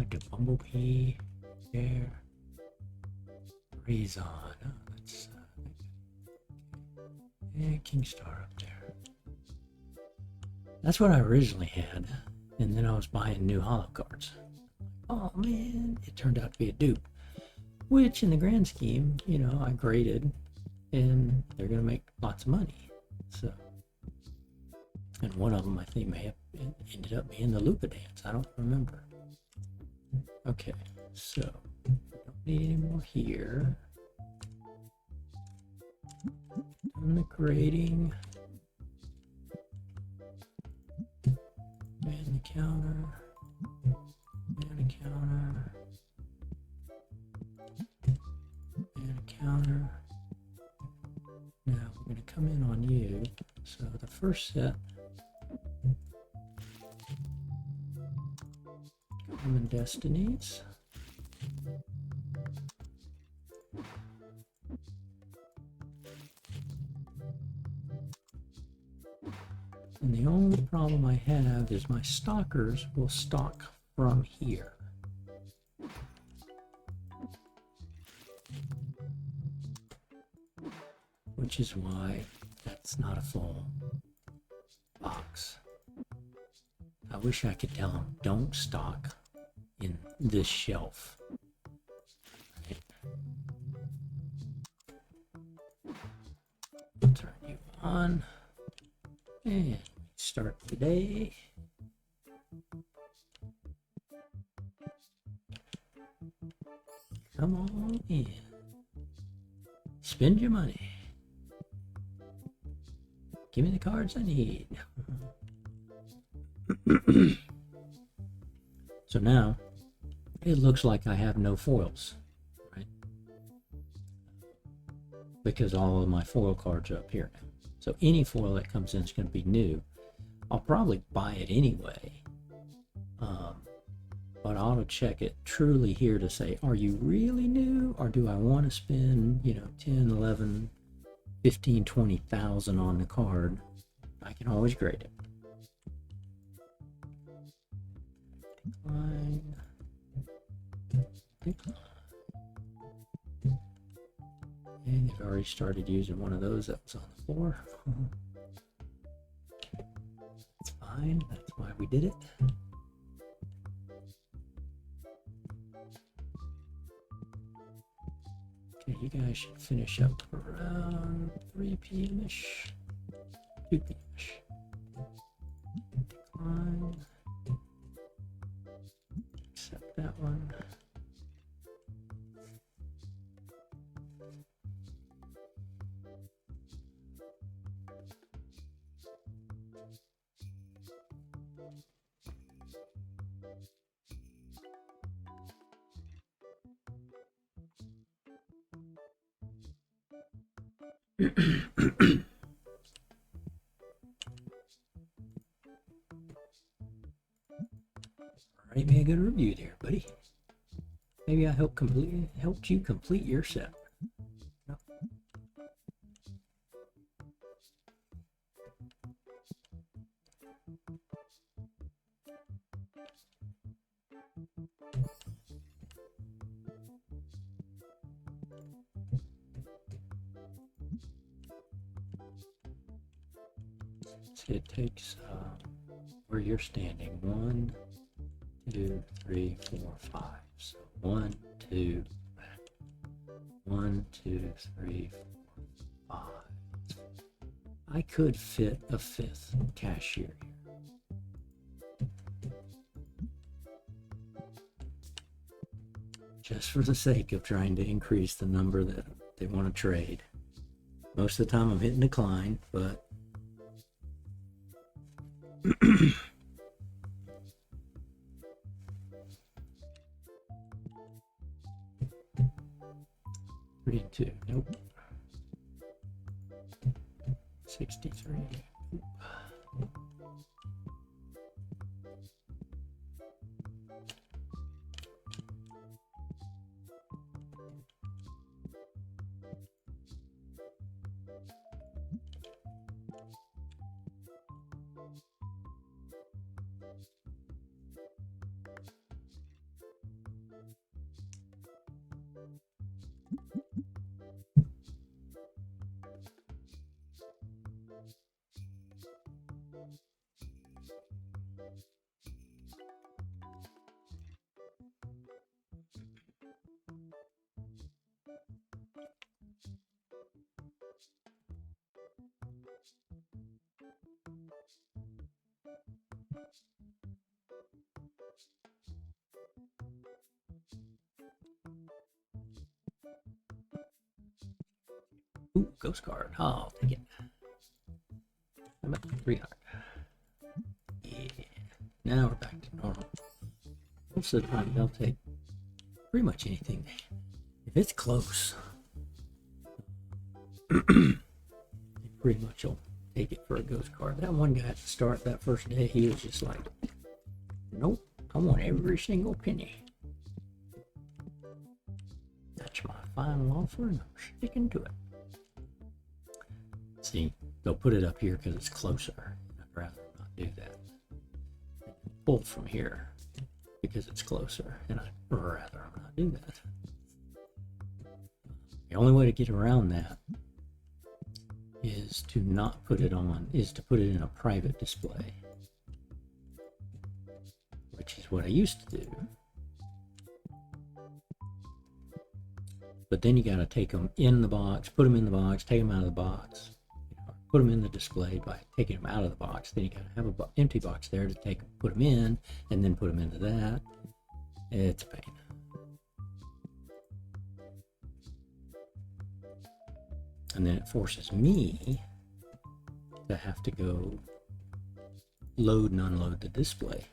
The Bumblebee there. Raison. Oh, that's yeah, King Star up there. That's what I originally had, and then I was buying new holo cards. Oh man, it turned out to be a dupe. Which, in the grand scheme, you know, I graded, and they're gonna make lots of money. So, and one of them I think may have ended up being the Lupa Dance. I don't remember. Okay, so don't need any more here. And the grading. And the counter. And a counter. And a counter. Now we're going to come in on you. So the first set. Common Destinies. And the only problem I have is my stalkers will stock from here. Which is why that's not a full box. I wish I could tell them, don't stock in this shelf. Right. Turn you on. And start today. Come on in. Spend your money. Give me the cards I need. So now it looks like I have no foils, right? Because all of my foil cards are up here now. So any foil that comes in is going to be new. I'll probably buy it anyway. But I ought to check it truly here to say, are you really new? Or do I want to spend, 10, 11, 15, 20,000 on the card? I can always grade it. Decline. Decline. And they've already started using one of those that was on the floor. That's fine. That's why we did it. Okay, you guys should finish up around 3 p.m.-ish. 2 p.m.-ish. Decline. Accept that one. Write me a good review there, buddy. Maybe I helped you complete your set. No. So it takes where you're standing 1, 2, 3, 4, 5. So 1, 2, 1, 2, 3, 4, 5. I could fit a 5th cashier here. Just for the sake of trying to increase the number that they want to trade. Most of the time I'm hitting decline, but three and 2. Nope. 63. Oop. Ooh, ghost card. Oh, I'll take it. I'm at 300. Yeah. Now we're back to normal. Most of the time, they'll take pretty much anything. If it's close, they pretty much will take it for a ghost card. That one guy at the start, that first day, he was just like, nope, I want every single penny. That's my final offer, and I'm sticking to it. See, they'll put it up here because it's closer. I'd rather not do that. Pull from here because it's closer, and I'd rather not do that. The only way to get around that is to not put it on, is to put it in a private display, which is what I used to do. But then you got to take them in the box, put them in the box, take them out of the box, put them in the display by taking them out of the box. Then you got to have an empty box there to take, put them in, and then put them into that. It's a pain. And then it forces me to have to go load and unload the display,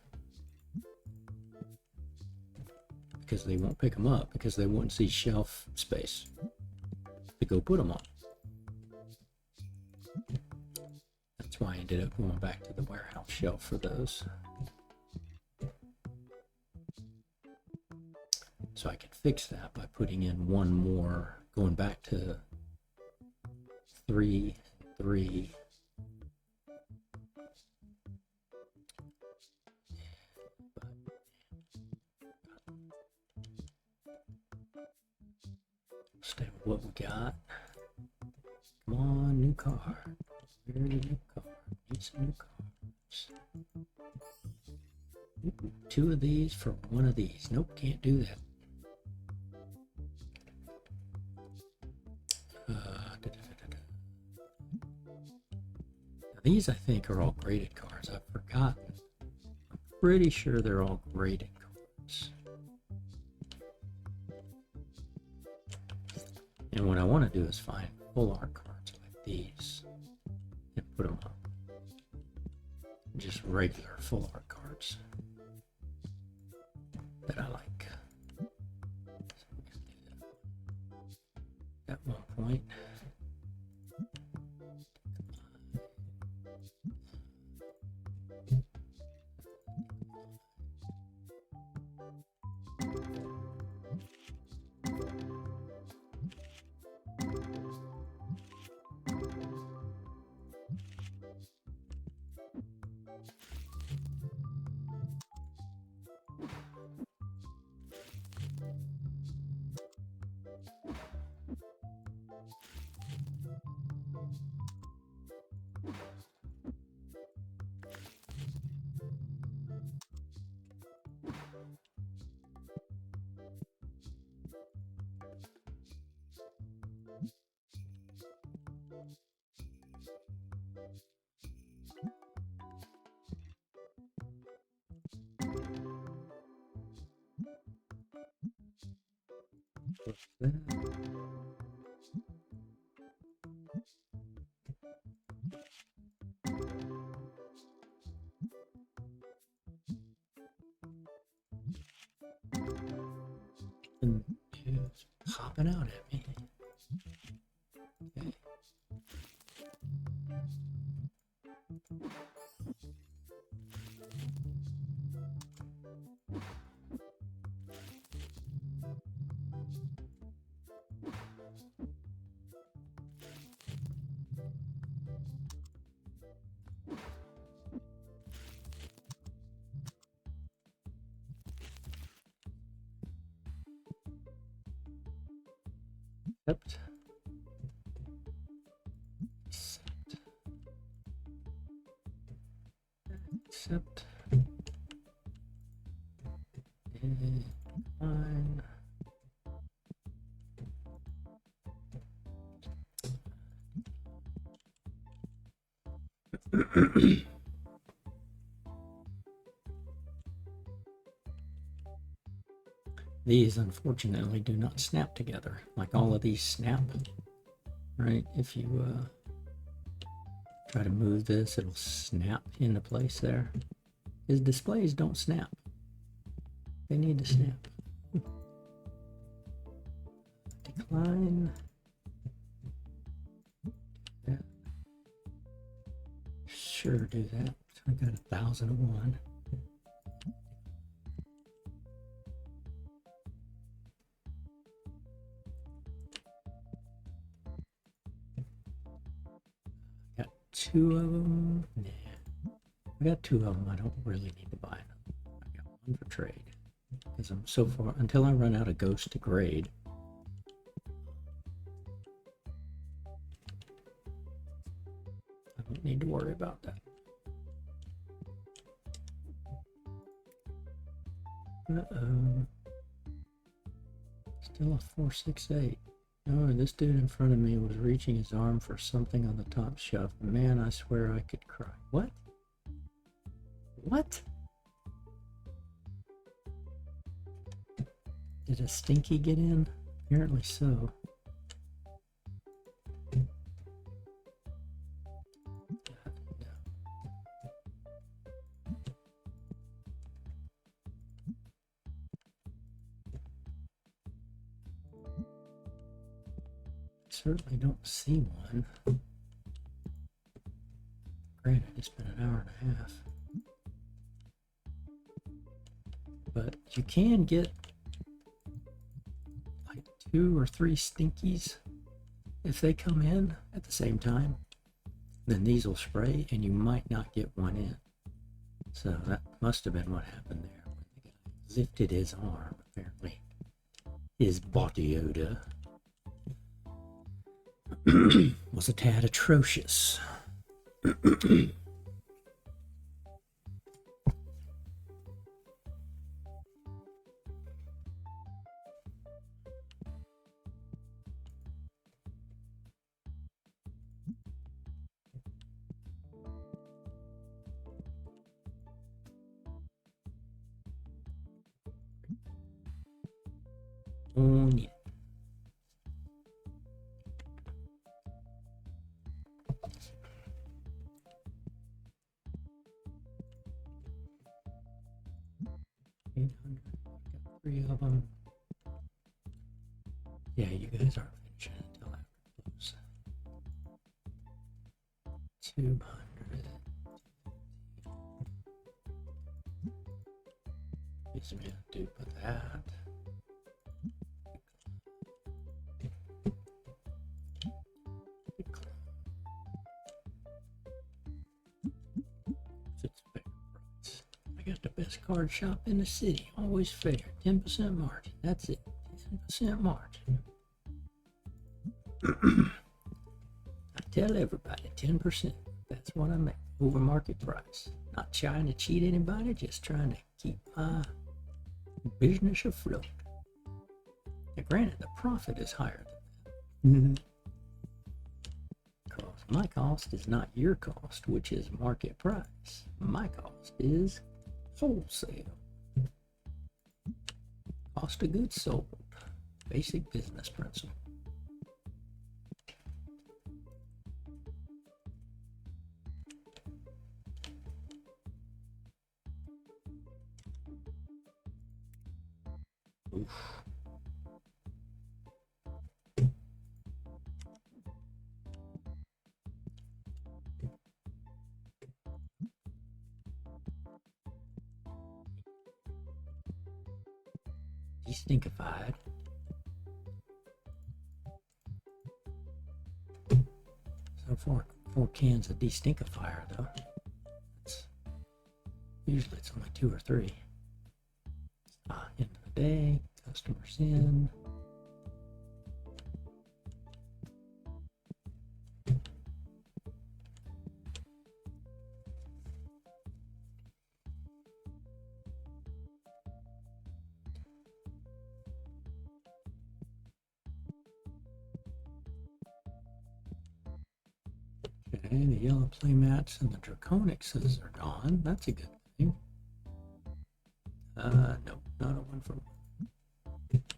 because they won't pick them up because they won't see shelf space to go put them on. That's why I ended up going back to the warehouse shelf for those. So I could fix that by putting in one more, going back to 3, 3. Stay with what we got. Come on, new card. Where's the new card? Need some new cards. Ooh, 2 of these for 1 of these. Nope, can't do that. Now these I think are all graded cards. I've forgotten. I'm pretty sure they're all graded cards. And what I want to do is find full art cards like these and put them on. Just regular full art cards that I like. So we're gonna do that at one point. And it's hopping out at me. Okay. Accept. Accept. And fine. These unfortunately do not snap together like all of these snap. right? If you try to move this, it'll snap into place there. His displays don't snap. They need to snap. Decline. Yeah. Sure, do that. So I got 1,001. Got 2 of them. Nah. I got 2 of them. I don't really need to buy them. I got 1 for trade. Because I'm so far, until I run out of ghost to grade, I don't need to worry about that. Uh-oh. Still a 468. Oh, this dude in front of me was reaching his arm for something on the top shelf. Man, I swear I could cry. What? What? Did a stinky get in? Apparently so. Certainly don't see one. Granted, it's been an hour and a half. But you can get like 2 or 3 stinkies if they come in at the same time. Then these will spray and you might not get one in. So that must have been what happened there. When the guy lifted his arm, apparently. His body odor was a tad atrocious. Oh, yeah. $800. Got 3 of them. Yeah, you guys aren't finishing until after close. 200. Gives me a dupe of that. It's fair price. I got the best card shop in the city. Always fair. 10% margin. That's it. 10% margin. I tell everybody 10%. That's what I make. Over market price. Not trying to cheat anybody, just trying to keep my business afloat. Now, granted, the profit is higher than that. Because my cost is not your cost, which is market price. My cost is wholesale. Cost of goods sold. Basic business principle. Oof. Destinkified. So 4 cans of destinkifier though. Usually it's only 2 or 3. End of the day, customers in. Okay, the yellow playmats and the draconixes are gone. That's a good thing. Nope, not a 1 for 1. Can't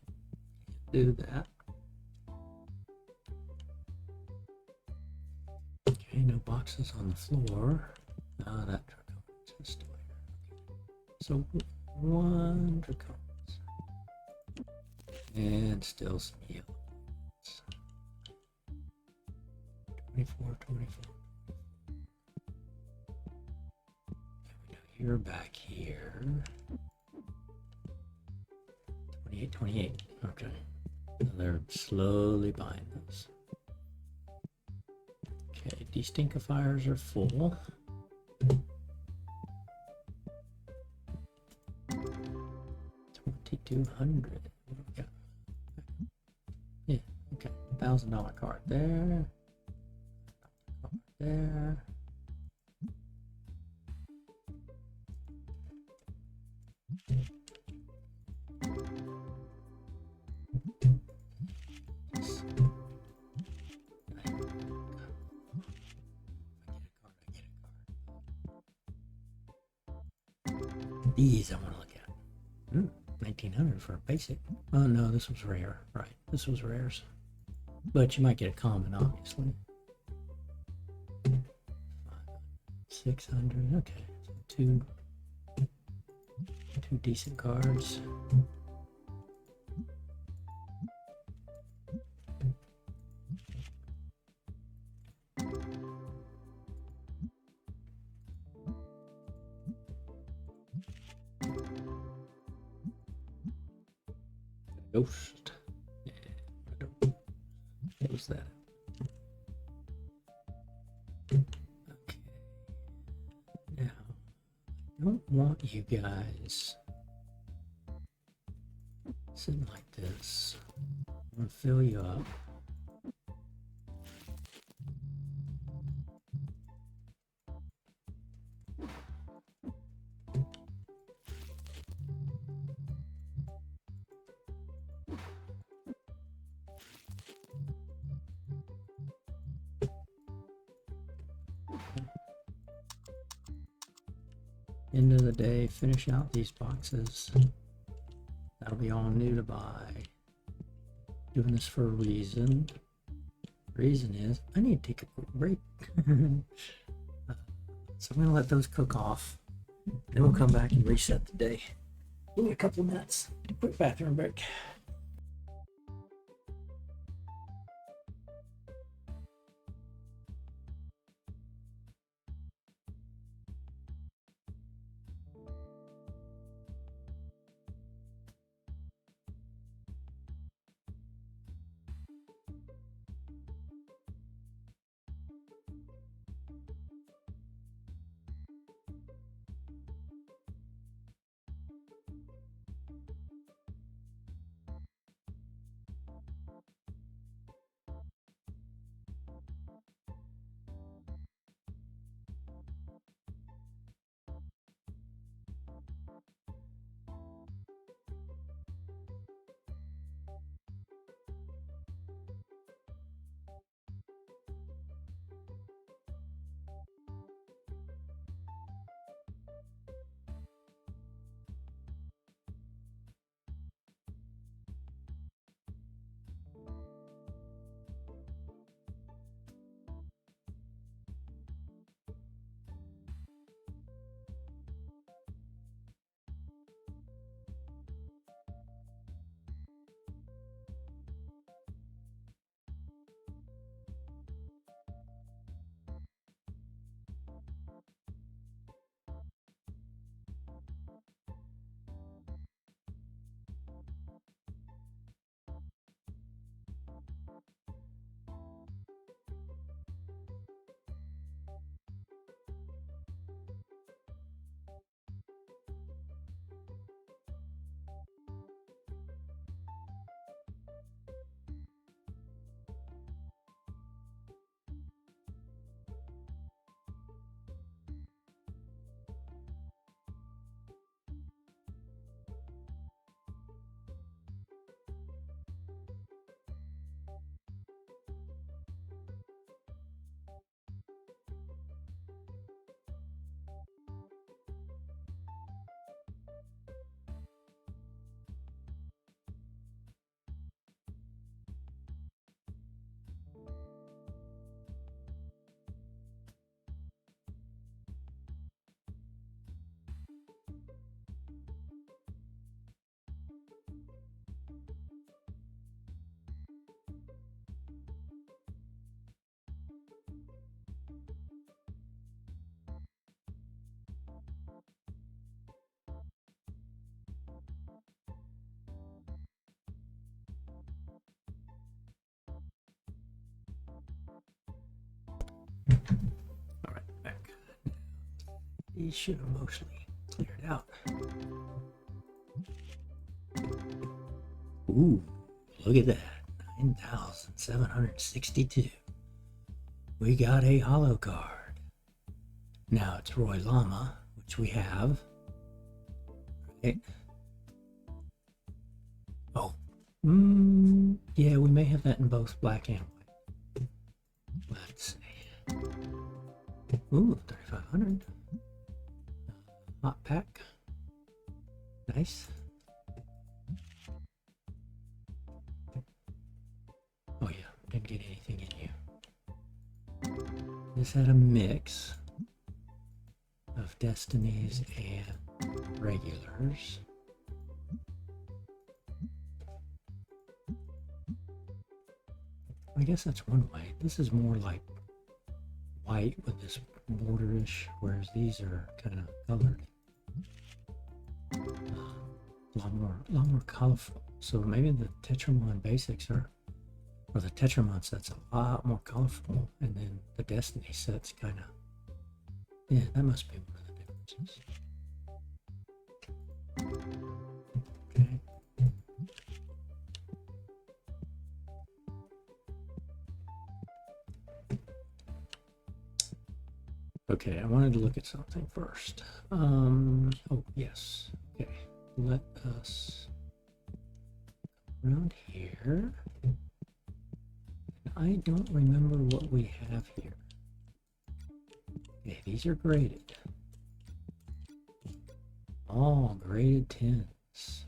do that. boxes on the floor. Ah, that Draconis is still here. So one Draconis. And still some yellows. 24, 24. You're back here. 28, 28. Okay. So they're slowly buying those. Okay, destinkifiers are full. 2,200. What do we got? Yeah, okay. $1,000 card there. There. These I want to look at. 1900 for a basic. Oh no, this was rare. Right, this was rares. But you might get a common, obviously. 600. Okay, so two decent cards. Ghost. Yeah, close that. Okay. Now, I don't want you guys sitting like this. I'm gonna fill you up. End of the day, finish out these boxes. That'll be all new to buy. Doing this for a reason. Reason is I need to take a quick break. So I'm gonna let those cook off. Then we'll come back and reset the day. Give me a couple of minutes. Quick bathroom break. These should have mostly cleared out. Ooh, look at that. 9,762. We got a holo card. Now it's Roy Llama, which we have. Right? Oh. Yeah, we may have that in both black and white. Let's see. Ooh, 3,500. Hot pack. Nice. Oh yeah, didn't get anything in you. This had a mix of destinies and regulars. I guess that's one way. This is more like white with this borderish, whereas these are kind of colored. A lot more colorful. So maybe the Tetramon basics are, or the Tetramon set's a lot more colorful, and then the Destiny set's kind of, yeah, that must be one of the differences. Okay. Okay, I wanted to look at something first. Oh, yes. Okay, let us around here. I don't remember what we have here. Okay, these are graded. All graded 10s.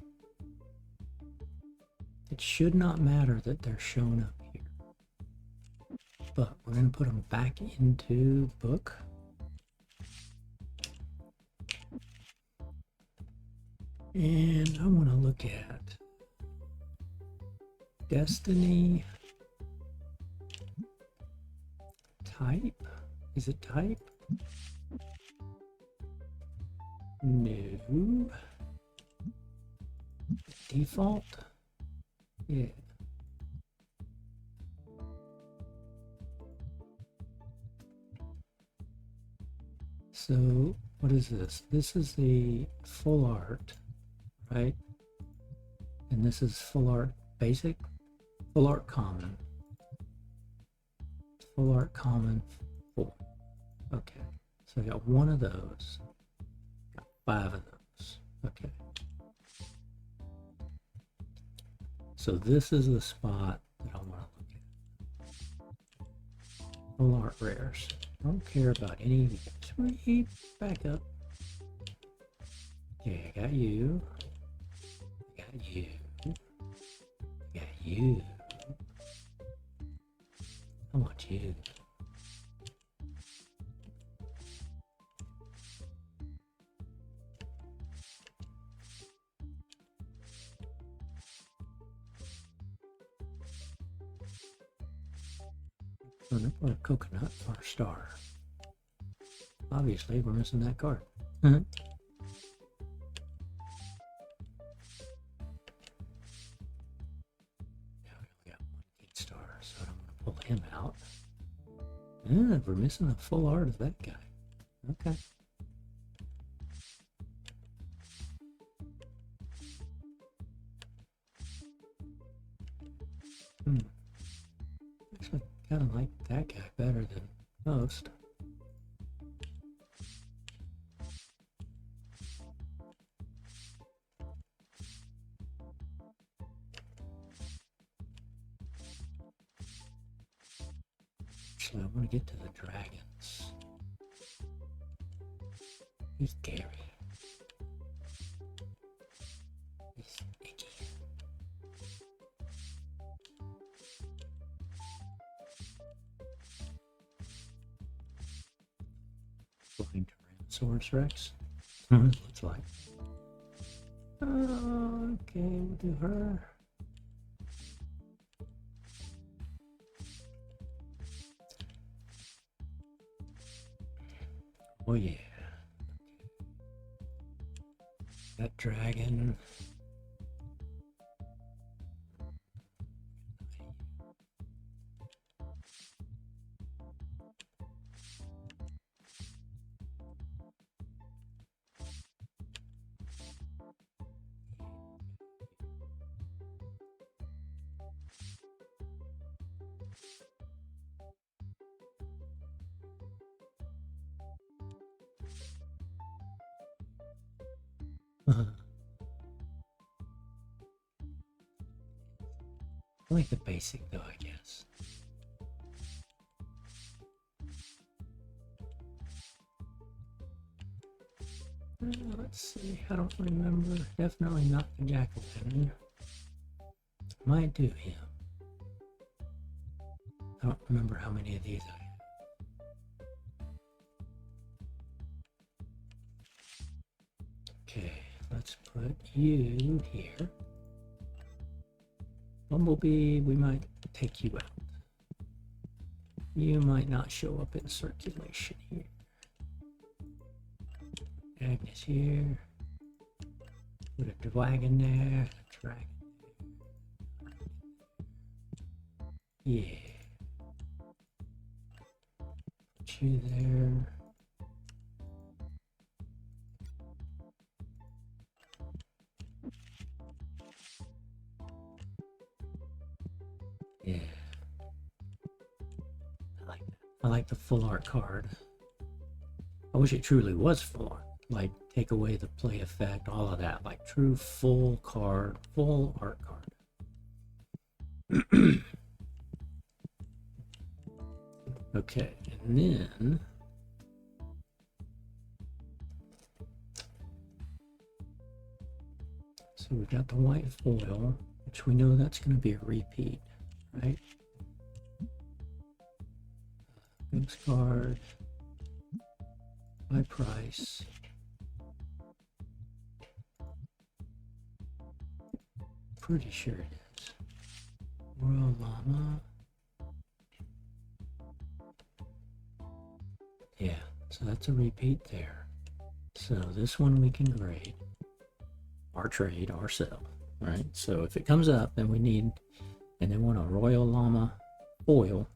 It should not matter that they're shown up here. But we're going to put them back into the book. And I want to look at Destiny type. Is it type? No. Default? Yeah. So what is this? This is the full art, right? And this is full art basic, full art common, full art common, full. Okay, so I got one of those, got 5 of those. Okay. So this is the spot that I want to look at. Full art rares. I don't care about any. Sweet, back up. Okay, I got you. I got you. I got you. I want you. Or a coconut or a star. Obviously, we're missing that card. Yeah, we only got 1 King Star, so I'm going to pull him out. Yeah, we're missing a full art of that guy. Okay. Actually, kind of like that guy better than most. Actually, I want to get to the dragons. He's scary. He's icky. Flying Tyrannosaurus Rex. Looks like. Okay, we'll do her. Oh yeah. That dragon. I like the basic though, I guess. Let's see, I don't remember. Definitely not the jack-o'-lantern. Might do him. I don't remember how many of these I have. Okay, let's put you here. Bumblebee, we might take you out. You might not show up in circulation here. Agnes here. Put a dragon there. A dragon there. Yeah. Put you there. Yeah. I like that. I like the full art card. I wish it truly was full art. Like, take away the play effect, all of that. Like, true full card, full art card. Okay, and then so we've got the white foil, which we know that's going to be a repeat, right? Ghost card, by price. Pretty sure it is. Royal Llama. Yeah, so that's a repeat there. So this one we can grade or trade or sell, right? So if it comes up and we need, and they want a Royal Llama foil,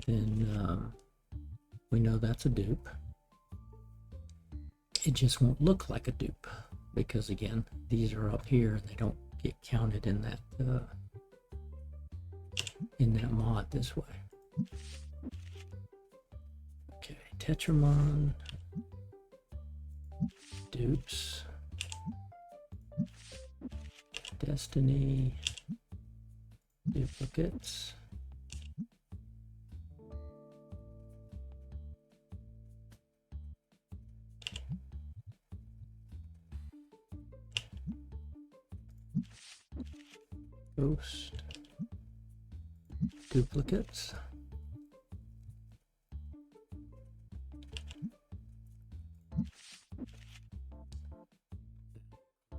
then we know that's a dupe. It just won't look like a dupe because again, these are up here and they don't get counted in that mod this way. Okay, Tetramon, dupes, Destiny, duplicates, Ghost, duplicates,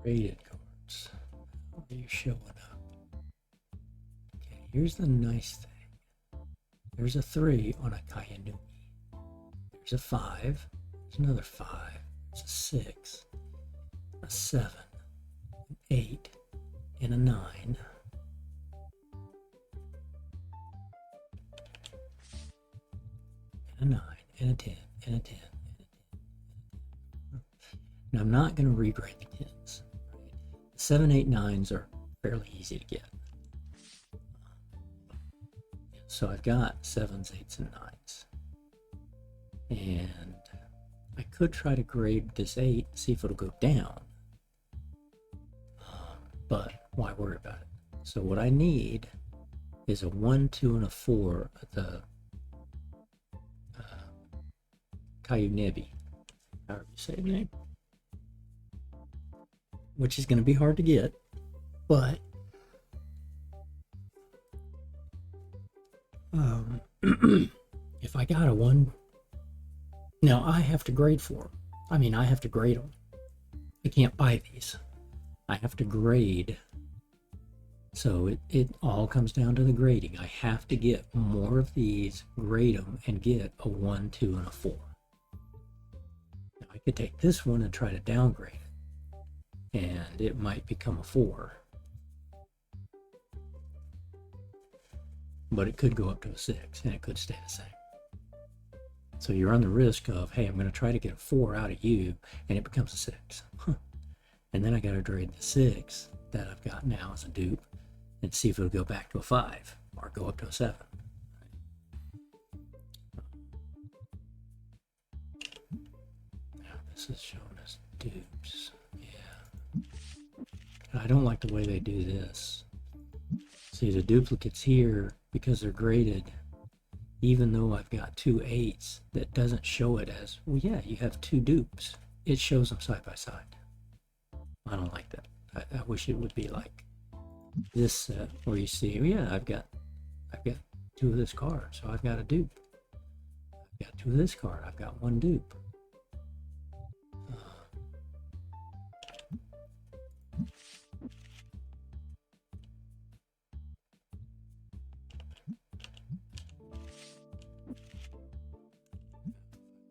graded cards. How are you showing up? Okay, here's the nice thing. There's a 3 on a Kayanui. There's a 5. There's another 5. There's a 6. A 7. An 8. And a 9. And a 9. And a 10. And a 10. Now I'm not going to regrade the 10s. Right? The 7, 8, 9s are fairly easy to get. So I've got 7s, 8s, and 9s. And I could try to grade this 8, see if it'll go down. But why worry about it? So what I need is a 1, 2, and a 4 at the Kayunebi, however you say the name. Which is going to be hard to get, but if I got a 1, now I have to grade for them. I mean, I have to grade them. I can't buy these. I have to grade. So it all comes down to the grading. I have to get more of these, grade them, and get a 1, 2, and a 4. Now I could take this one and try to downgrade it. And it might become a 4. But it could go up to a 6, and it could stay the same. So you run the risk of, hey, I'm going to try to get a 4 out of you, and it becomes a 6. And then I got to grade the 6 that I've got now as a dupe, and see if it'll go back to a 5, or go up to a 7. Now this is showing us dupes. Yeah. I don't like the way they do this. See, the duplicates here, because they're graded, even though I've got 2 8s, that doesn't show it as, well, yeah, you have 2 dupes. It shows them side by side. I don't like that. I wish it would be like this set where you see, oh, yeah, I've got 2 of this card, so I've got a dupe. I've got 2 of this card, I've got 1 dupe.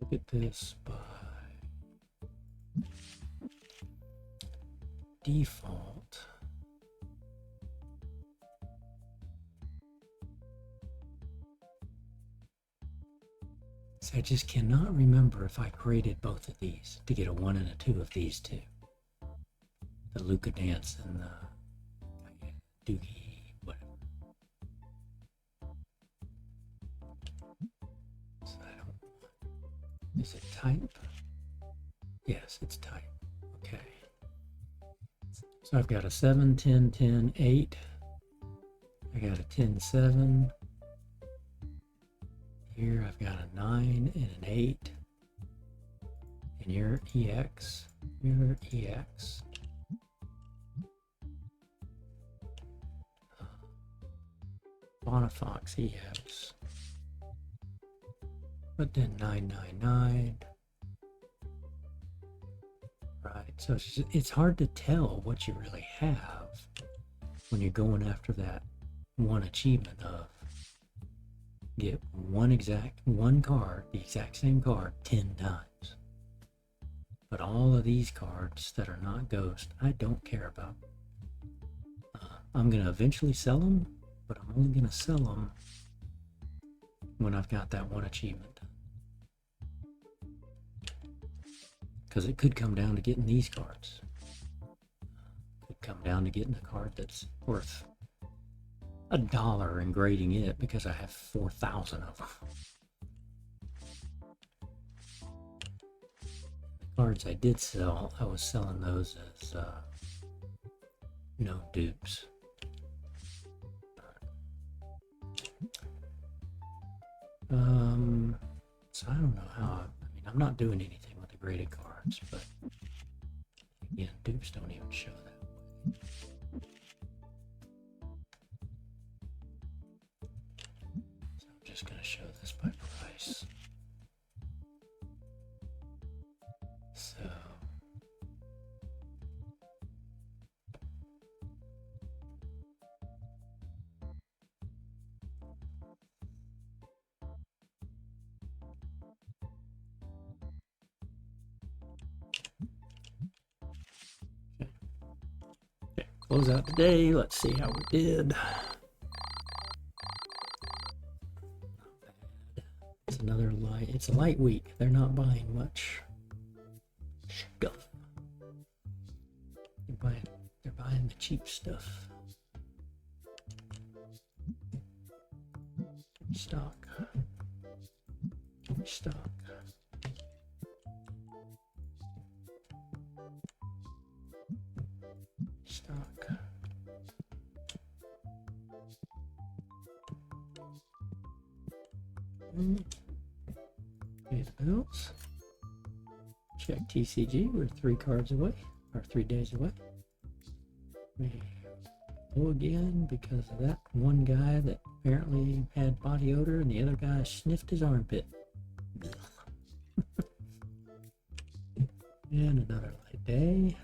Look at this by default. So I just cannot remember if I graded both of these to get a 1 and a 2 of these two. The Luca Dance and the Doogie, whatever. So I don't. Is it type? Yes, it's type. Okay. So I've got a 7, 10, 10, 8. I got a 10, 7. Here I've got a 9 and an 8. And your EX. Your EX. Bonafox EX. But then 999. Right, so it's hard to tell what you really have when you're going after that one achievement of get one card, the exact same card, 10 times. But all of these cards that are not ghost, I don't care about. I'm going to eventually sell them, but I'm only going to sell them when I've got that one achievement. Because it could come down to getting these cards. It could come down to getting a card that's worth $1 and grading it because I have 4,000 of them. The cards I did sell, I was selling those as no dupes. So I don't know how. I mean, I'm not doing anything with the graded cards, but again, dupes don't even show that. So I'm just going to show this by price. So close out today. Let's see how we did. Not bad. It's another light. It's a light week. They're not buying much stuff. They're buying the cheap stuff. Stock. Stock. Stock. Pay the bills. Check TCG. We're 3 cards away, or 3 days away. We go again because of that one guy that apparently had body odor and the other guy sniffed his armpit. And another light day.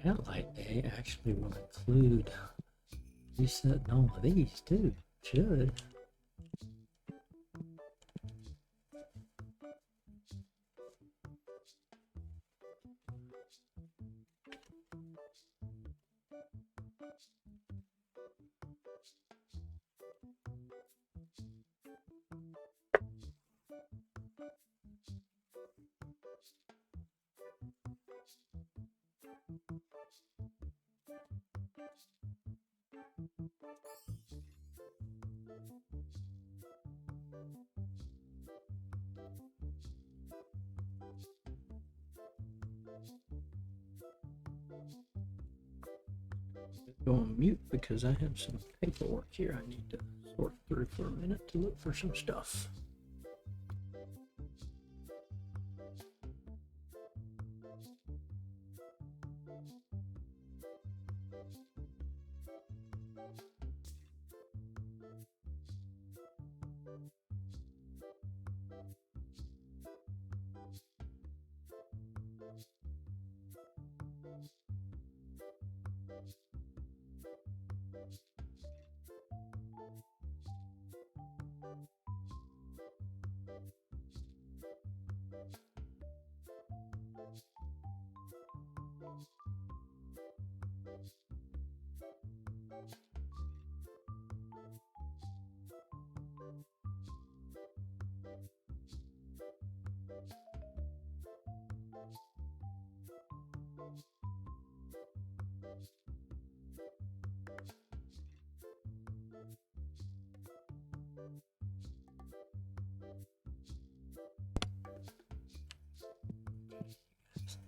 That light day actually will include resetting all of these too. Should. go on mute because I have some paperwork here I need to sort through for a minute to look for some stuff.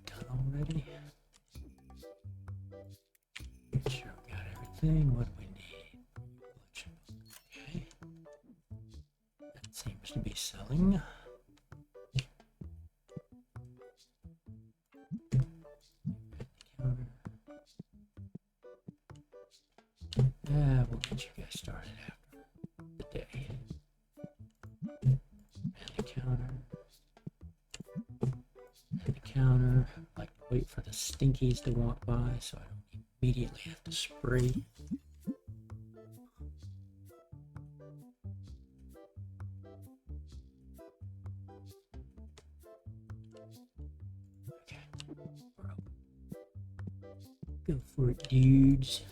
Done already. Make sure we got everything. What do we need? Okay. That seems to be selling. We'll get you guys started after the day. And the counter. And the counter. I like to wait for the stinkies to walk by so I don't immediately have to spray. Okay. We're up. Go for it, dudes.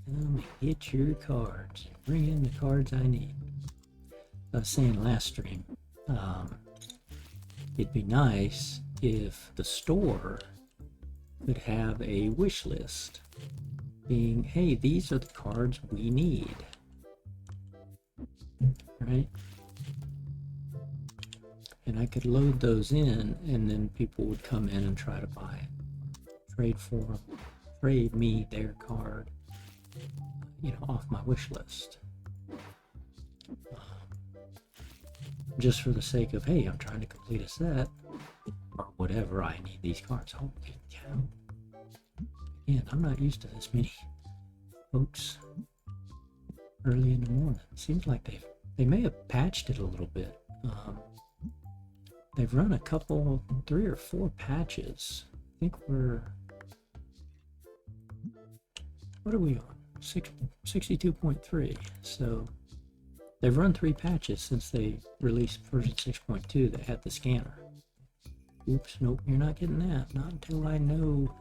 Come and get your cards. Bring in the cards I need. I was saying last stream, it'd be nice if the store could have a wish list being, hey, these are the cards we need. Right? And I could load those in, and then people would come in and try to buy it. Trade for them. Trade me their card. Off my wish list. Just for the sake of, hey, I'm trying to complete a set, or whatever, I need these cards. Holy cow. Again, I'm not used to this many folks early in the morning. It seems like they may have patched it a little bit. They've run a couple, 3 or 4 patches. I think what are we on? 62.3. So they've run 3 patches since they released version 6.2 that had the scanner. Oops, nope, you're not getting that. Not until I know.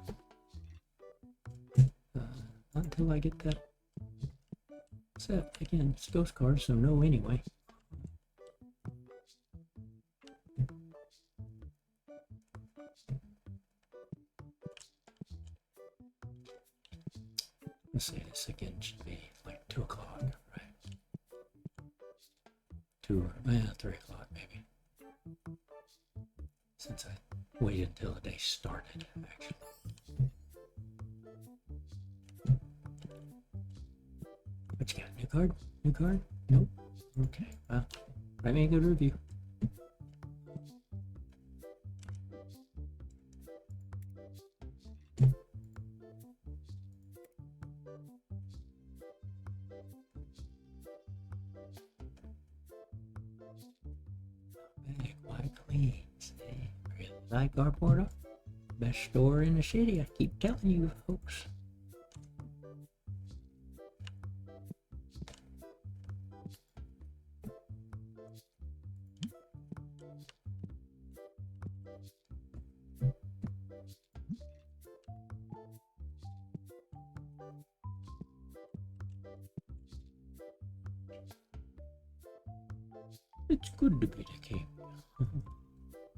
Not until I get that set. Again, it's ghost card, so no anyway. Let's say this again should be like 2 o'clock, right? 3 o'clock maybe. Since I waited until the day started, actually. What you got? New card? New card? Nope. Okay, well, write me a good review. Like our portal, best store in the city. I keep telling you folks. It's good to be the king.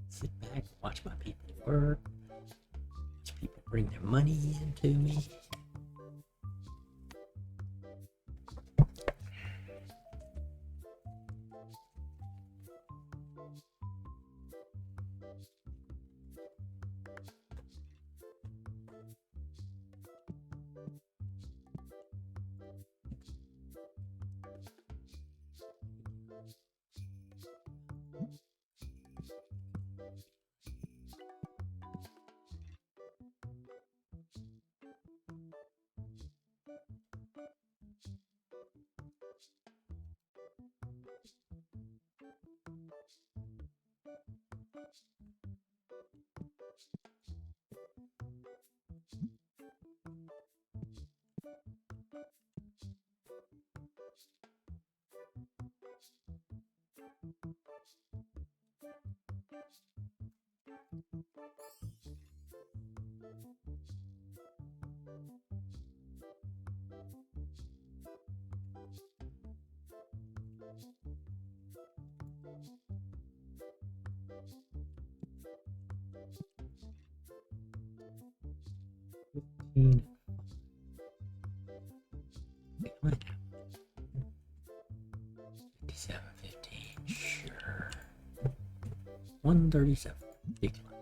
Sit back and watch my people work. Watch people bring their money into me. 15. 57, 15, sure. 137. Big one.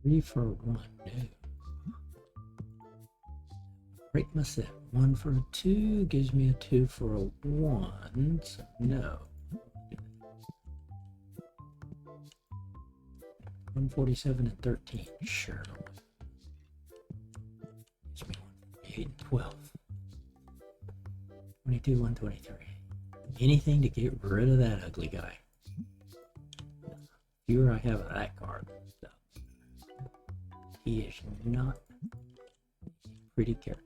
Three for one. No. Break my set. 1 for a 2 gives me a 2 for a 1. So no. 147 and 13. Sure. Gives me 148 and 12. 22, 123. Anything to get rid of that ugly guy. The fewer I have of that card. So he is not a pretty character.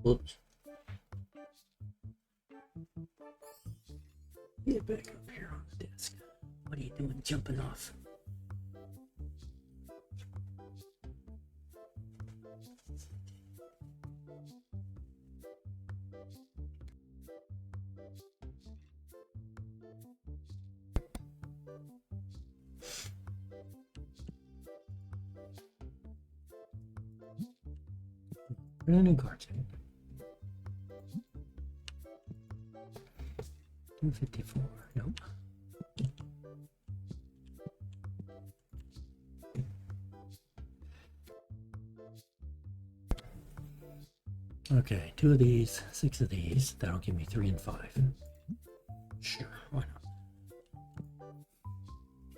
Whoops. Get back up here on the desk. What are you doing jumping off? Running cards. 254. Nope. Okay, 2 of these, 6 of these. That'll give me 3 and 5. Sure, why not?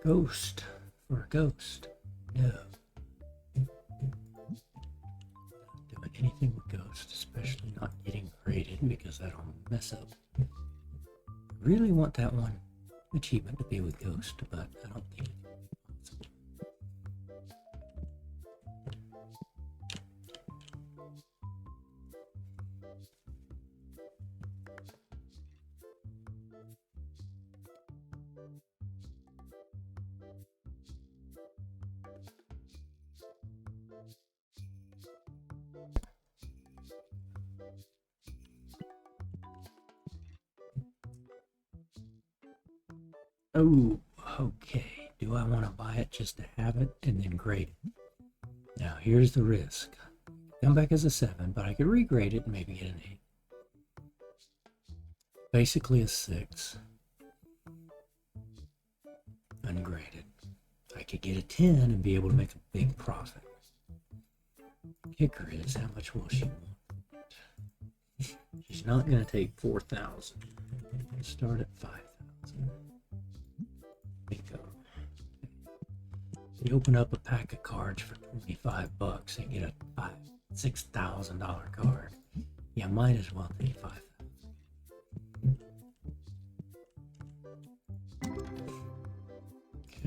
Ghost for a ghost. No. Not doing anything with ghost, especially not getting graded because that'll mess up. I really want that one achievement to be with ghost, but I don't think it's possible. Oh, okay. Do I want to buy it just to have it and then grade it? Now, here's the risk. Come back as a 7, but I could regrade it and maybe get an 8. Basically a 6. Ungraded. I could get a 10 and be able to make a big profit. Kicker is, how much will she want? She's not going to take 4,000. Start at 5,000. Bingo. You open up a pack of cards for 25 bucks and get a $6,000 card. You might as well take 5,000.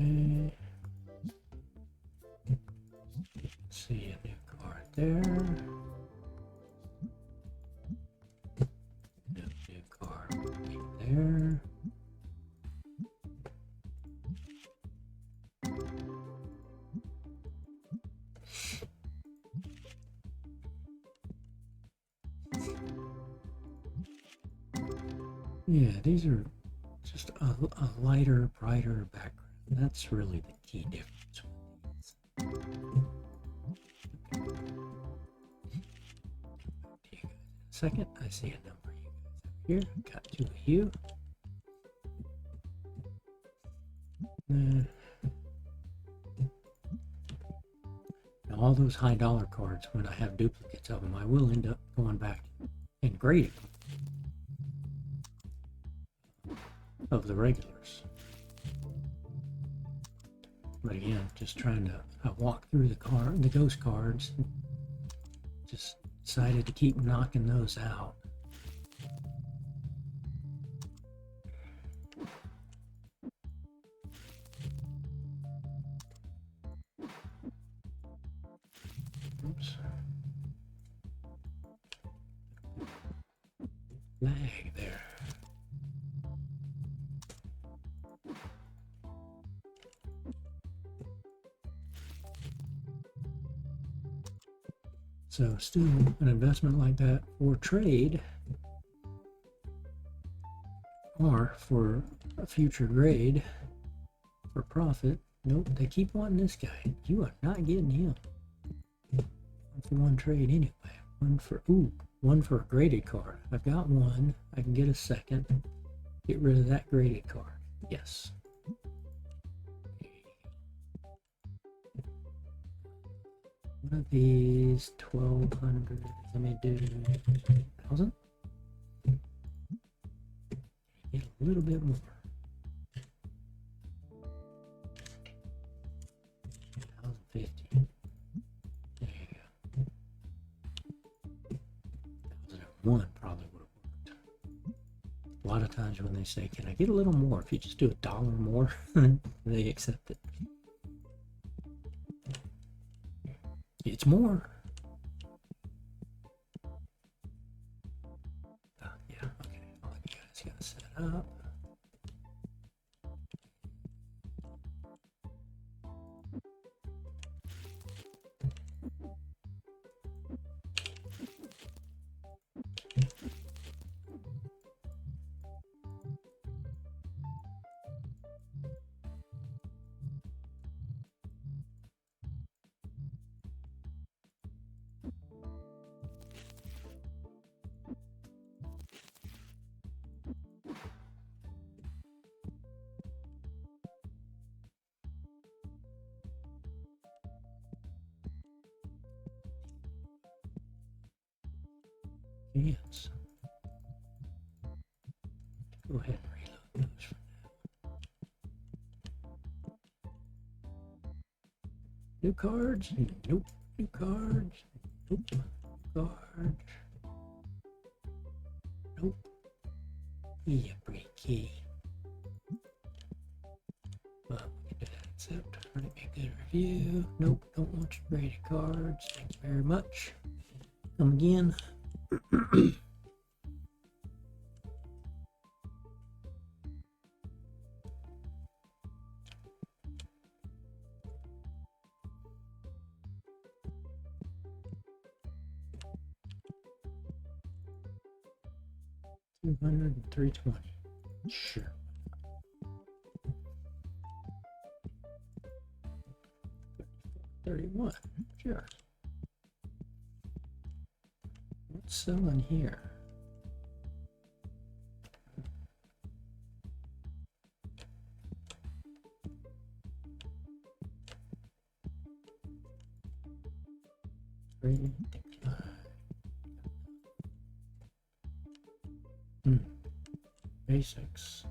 Okay. See a new card there. New card right there. Yeah, these are just a lighter, brighter background. That's really the key difference with these. Second, I see a number of you guys here. Got 2 of you. Now all those high dollar cards, when I have duplicates of them, I will end up going back and grading them of the regulars. But again, just trying to walk through the ghost cards. Just decided to keep knocking those out. Oops. Lag there. So still an investment like that for trade or for a future grade for profit. Nope, they keep wanting this guy. You are not getting him. One for one trade anyway. One for a graded card. I've got one. I can get a second. Get rid of that graded card. Yes. One of these 1200. Let me do 1000. Get a little bit more. 1050. There you go. 1001 probably would have worked. A lot of times when they say, "Can I get a little more?" If you just do $1 more, they accept it. It's more. Yeah, okay. All you guys got set up. Yes. Go ahead and reload those for now. New cards? Nope. New cards? Nope. Cards? Nope. Yeah, pretty key. Well, we can do that. Accept. Make a good review. Nope. Don't want your graded cards. Thank you very much. Come again. 200 and 320. Sure. $31. Sure. What's selling here? Basics.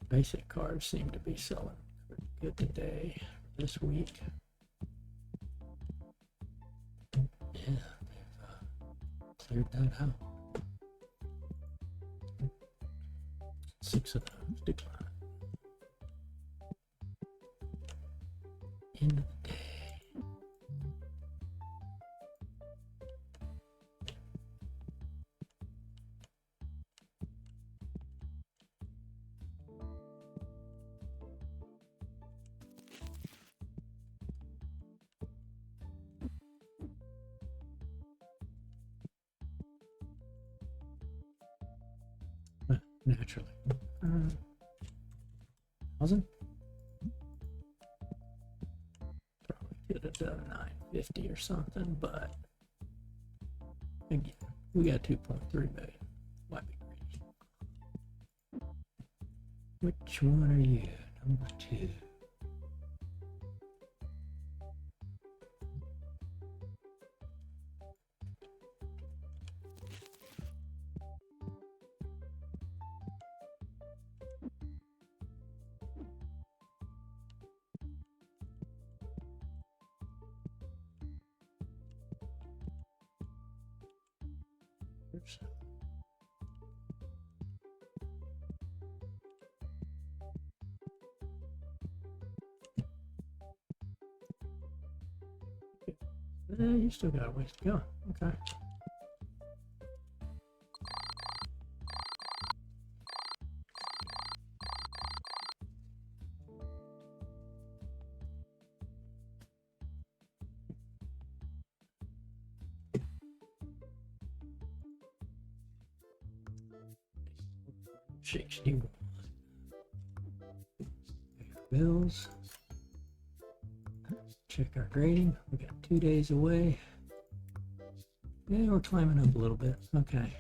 Basic cards seem to be selling pretty good today, this week. Yeah, they've cleared that out. 6 of those decline. End of the day. Naturally. 1000? Probably could have done 950 or something, but again, we got 2.3 million. Might be greedy. Which one are you? Number 2. cards. You still got a ways to go. Okay. Bills. Check our grading. We got 2 days away. Yeah, we're climbing up a little bit. Okay.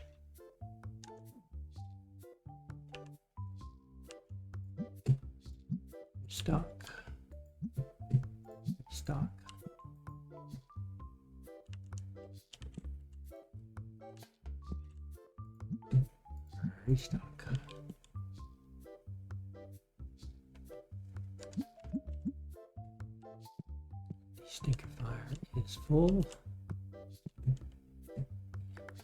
Stock. Stock. Restock. Stinker fire is full.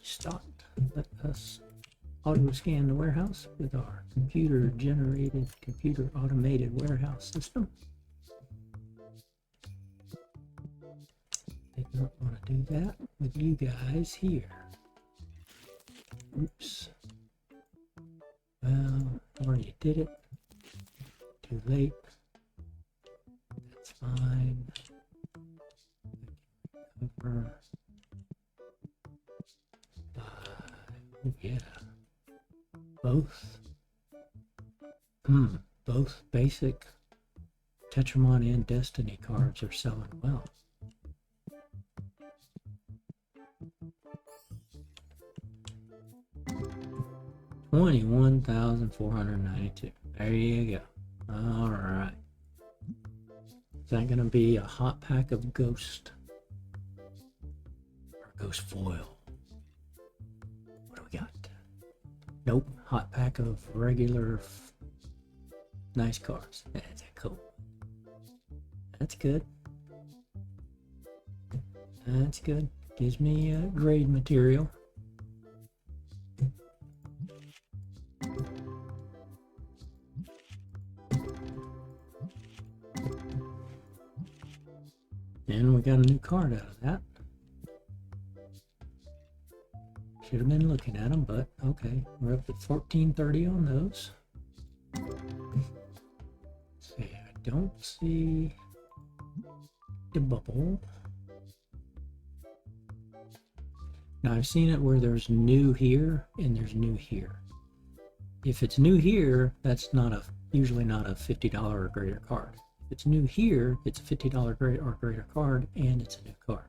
Stocked. Let us auto scan the warehouse with our computer automated warehouse system. Did not want to do that with you guys here. Oops. Well, I already did it. Too late. That's fine. Cover. Oh yeah. Both. Both basic Tetramon and Destiny cards are selling well. $21,492. There you go. All right. Is that going to be a hot pack of Ghost or Ghost foil? What do we got? Nope. Hot pack of regular nice cards. That's cool. That's good. That's good. Gives me grade material. And we got a new card out of that. Should have been looking at them, but okay. We're up at 1430 on those. Let's see, I don't see the bubble. Now I've seen it where there's new here and there's new here. If it's new here, that's usually not a $50 or greater card. If it's new here, it's a $50 or greater card, and it's a new card.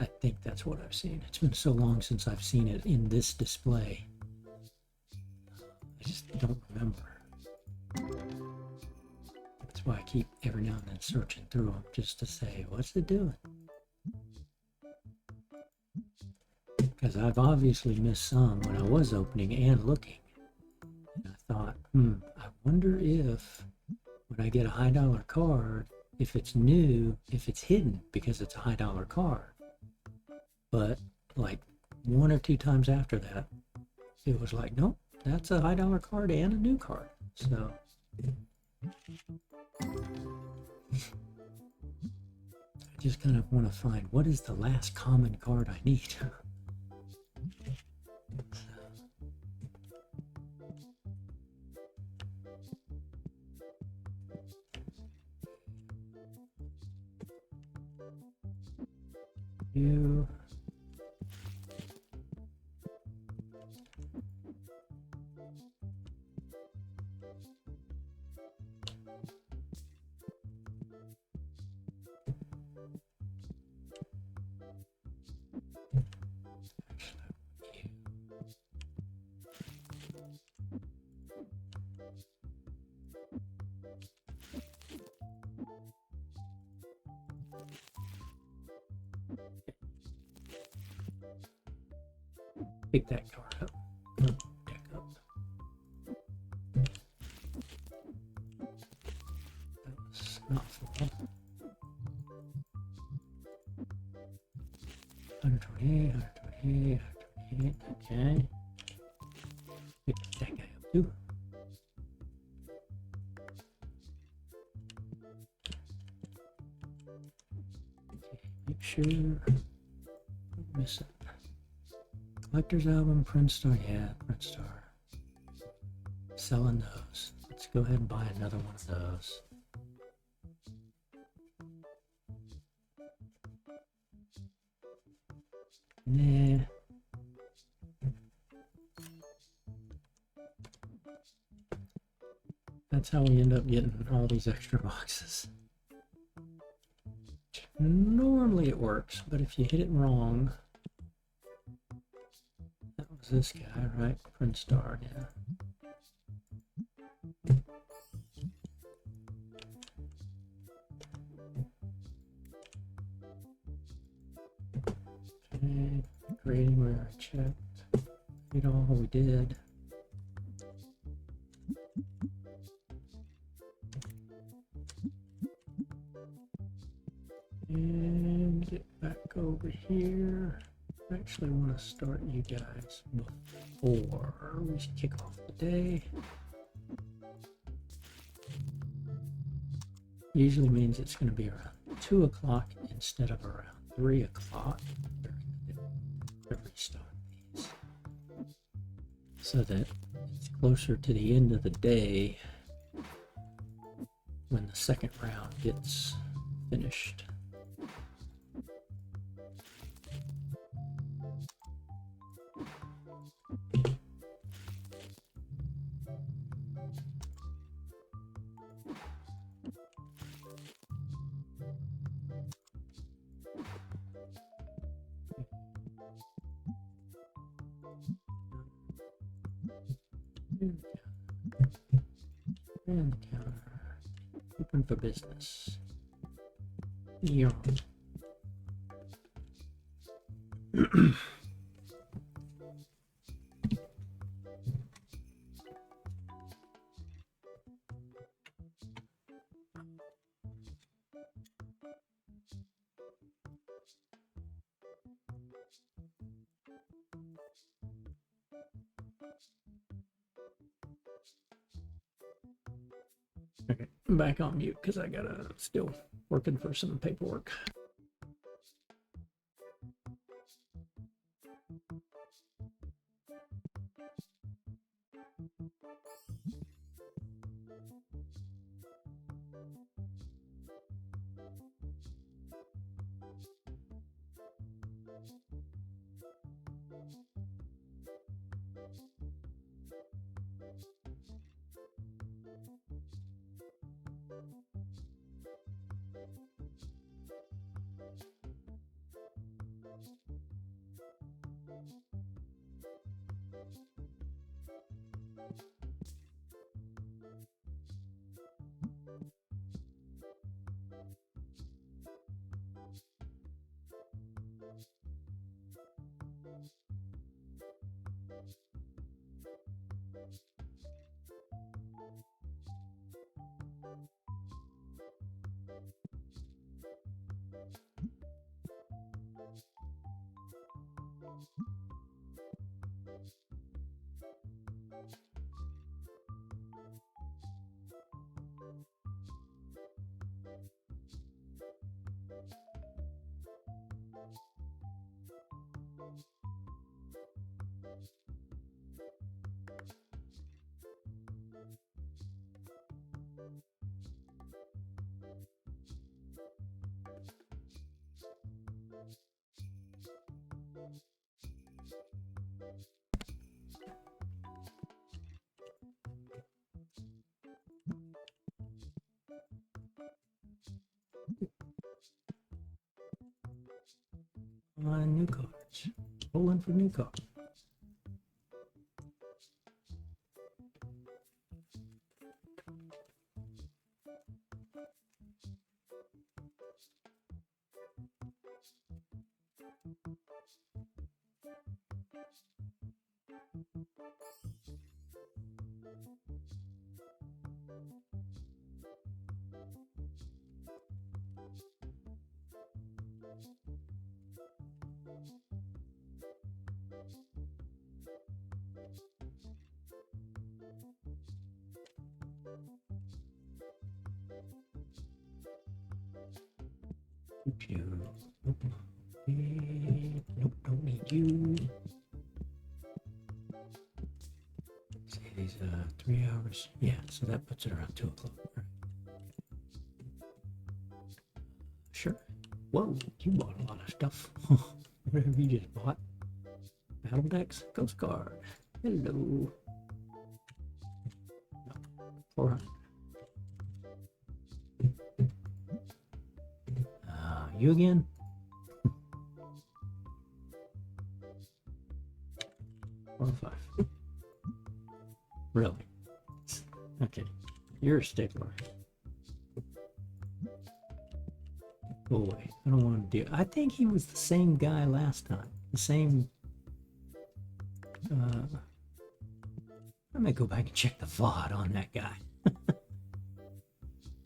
I think that's what I've seen. It's been so long since I've seen it in this display. I just don't remember. That's why I keep every now and then searching through them just to say, what's it doing? Because I've obviously missed some when I was opening and looking. And I thought, I wonder if when I get a high dollar card, if it's new, if it's hidden because it's a high dollar card. But like 1 or 2 times after that, it was like, nope, that's a high dollar card and a new card. So I just kind of want to find what is the last common card I need. You pick that card up. Deck up. That was not full. 128, 128, 128. Okay. Pick that guy up too. Okay, make sure. Miss it. Collector's album, print star. Yeah, print star. Selling those. Let's go ahead and buy another one of those. Nah. That's how we end up getting all these extra boxes. Normally it works, but if you hit it wrong, that was this guy, right? Print star, yeah. Okay, grading where I checked. Read all we did. And get back over here. I actually want to start you guys before we kick off the day. Usually means it's going to be around 2 o'clock instead of around 3 o'clock to restart these. So that it's closer to the end of the day when the second round gets finished. And the counter. Open for business. Yeah. Okay, I'm back on mute because I gotta still working for some paperwork. New cards. Pulling for new cards. Nope. Nope, don't need you. See these 3 hours. Yeah, so that puts it around 2 o'clock. Right. Sure. Whoa, you bought a lot of stuff. Whatever you just bought. Battle decks, Ghost Guard. Hello. 400. You again? Or 5. Really? Okay. You're a stickler. Go away. I don't want to do. I think he was the same guy last time. The same. I may go back and check the VOD on that guy.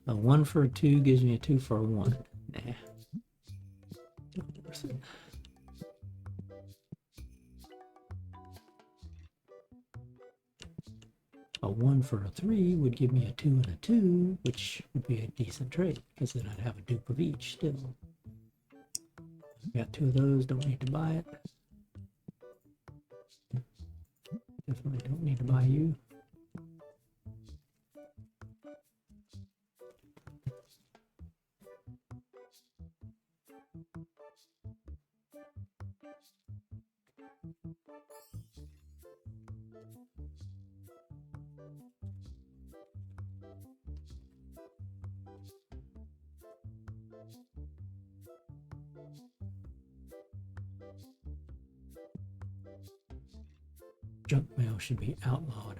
A 1 for a 2 gives me a 2 for a 1. Nah. Not worth it. A 1 for a 3 would give me a 2 and a 2, which would be a decent trade, because then I'd have a dupe of each still. Got 2 of those, don't need to buy it. Definitely don't need to buy you. Junk mail should be outlawed.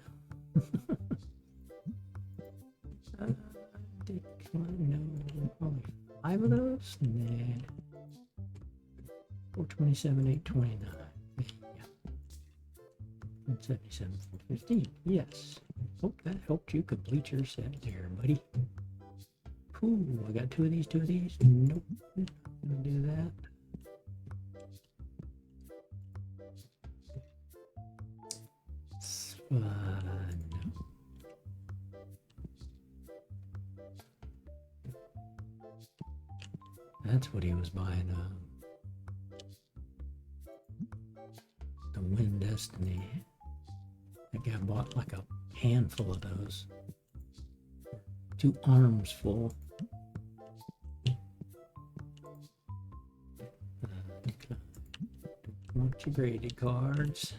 No, probably 5 of those? Nah. 427, 829. Yeah. 177, 415. Yes. Hope that helped you complete your set there, buddy. Cool. I got 2 of these, 2 of these. Nope. Not gonna do that. No. That's what he was buying. The Wind Destiny. That guy bought like a handful of those. 2 arms full. Don't want your graded cards.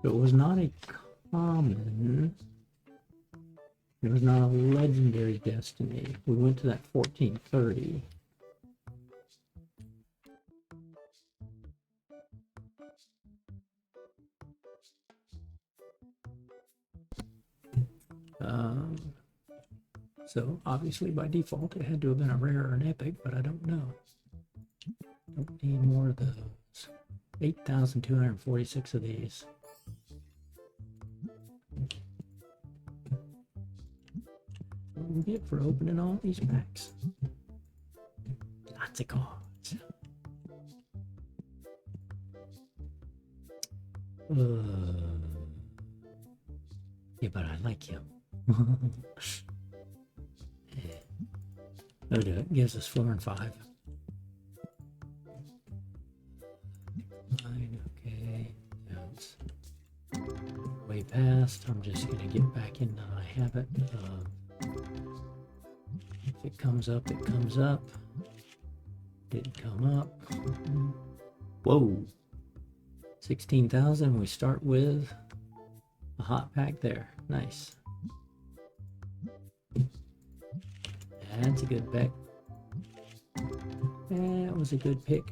It was not a common. It was not a legendary destiny. We went to that 1430. So obviously by default it had to have been a rare or an epic, but I don't know. Don't need more of those. 8,246 of these. What do we get for opening all these packs? Lots of cards. Yeah, but I like him. Oh, it gives us 4 and 5. Fine, okay. That's way past. I'm just gonna get back into my habit. If it comes up, it comes up. Didn't come up. Whoa. 16,000. We start with a hot pack there. Nice. That's a good pick. That was a good pick.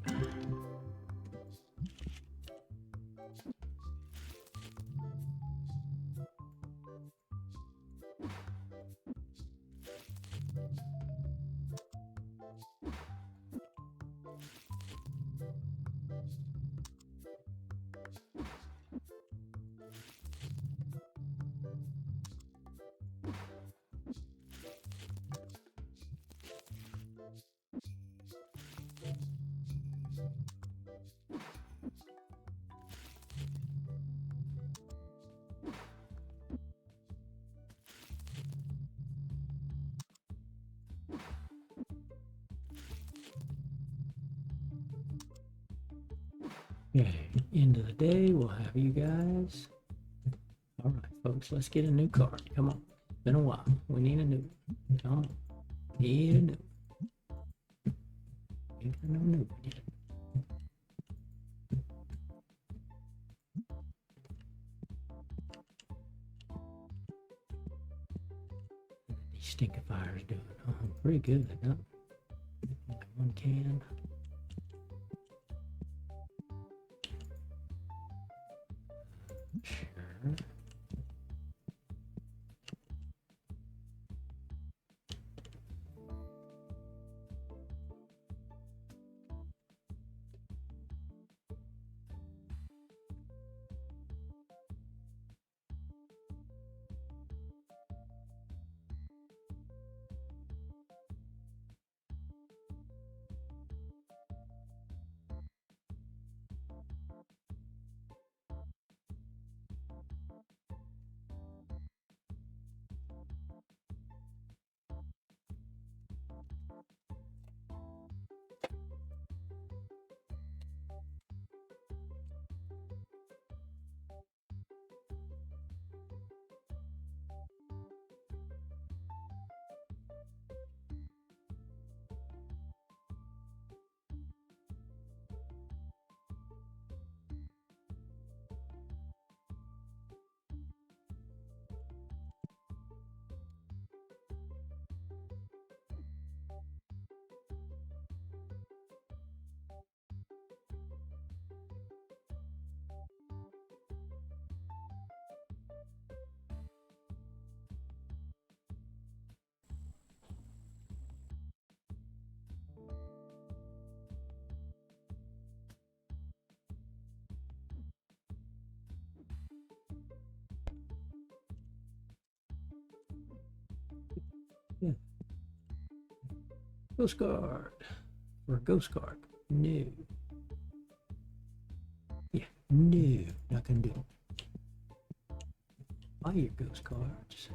Okay, end of the day, we'll have you guys. All right, folks, let's get a new card. Come on. It's been a while. We need a new one. Come on. Need a new one. Ain't got no new one yet. These stinking fires doing pretty good, huh? Only one can. Sure. Yeah. Ghost card. Or a ghost card. No. Yeah, no. Not gonna do it. Buy your ghost cards.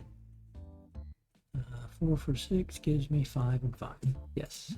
4 for 6 gives me 5 and 5. Yes.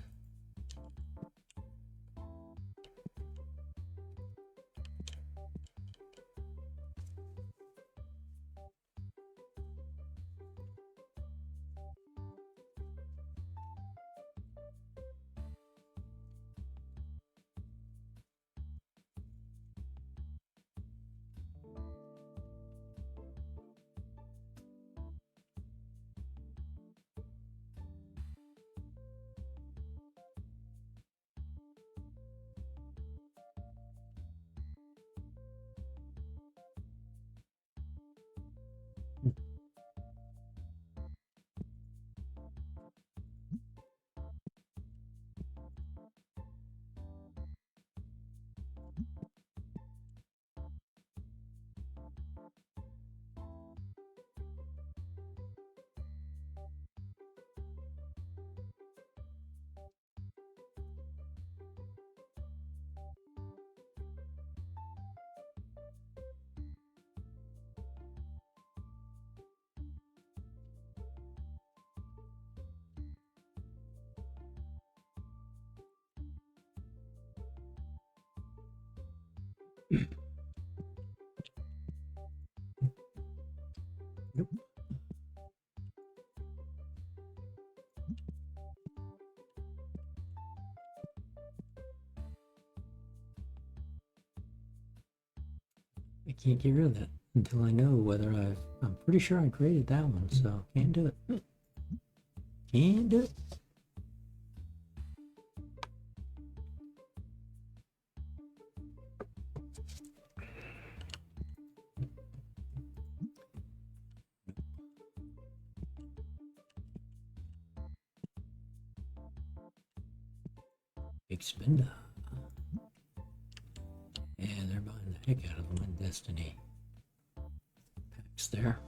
Nope. I can't get rid of that until I know whether I'm pretty sure I created that one, so can't do it. Can't do it. Big spender. Yeah, they're buying the heck out of them in Destiny packs there.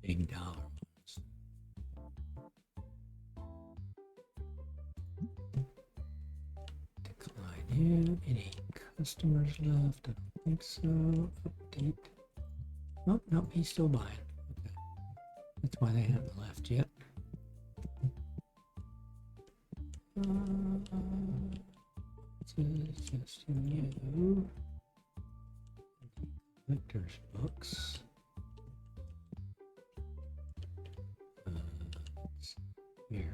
big dollar ones. Decline here. Any customers left? I don't think so. Update. Oh, no, he's still buying. Okay. That's why they haven't left yet. This is just you. Collector's books. Here.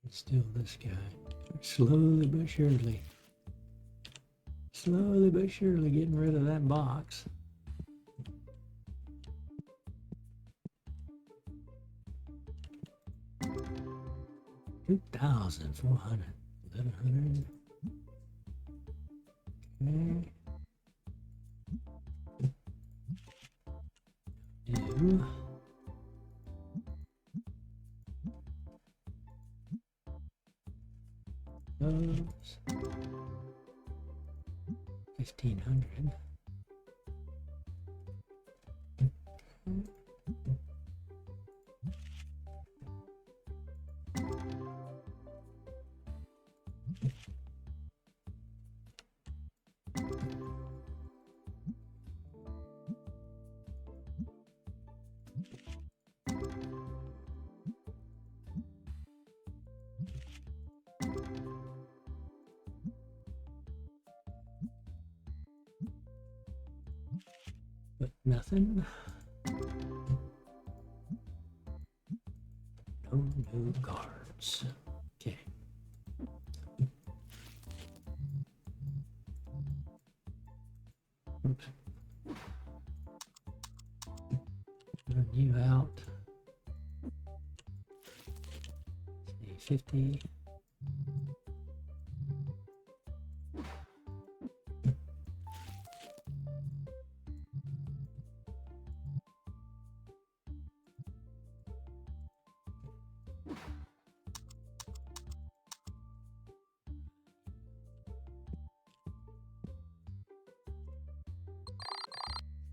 Still this guy. Slowly but surely. Slowly but surely getting rid of that box. $2,400. 1,100. Okay. Do. Those. 1,500. But nothing. No new cards. Okay. Oops. Run you out. See, 50.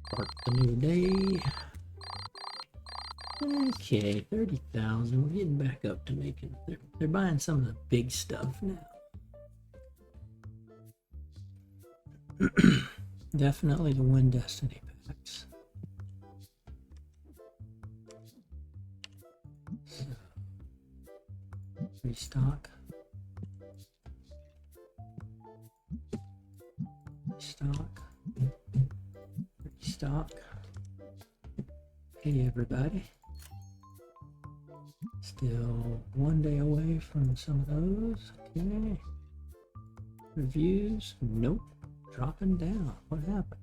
Start the new day. Okay, 30,000. We're getting back up to making. They're buying some of the big stuff now. Definitely the Win Destiny packs. So, restock. Restock. Restock. Hey everybody. Still one day away from some of those. Okay. Reviews. Nope. Dropping down. What happened?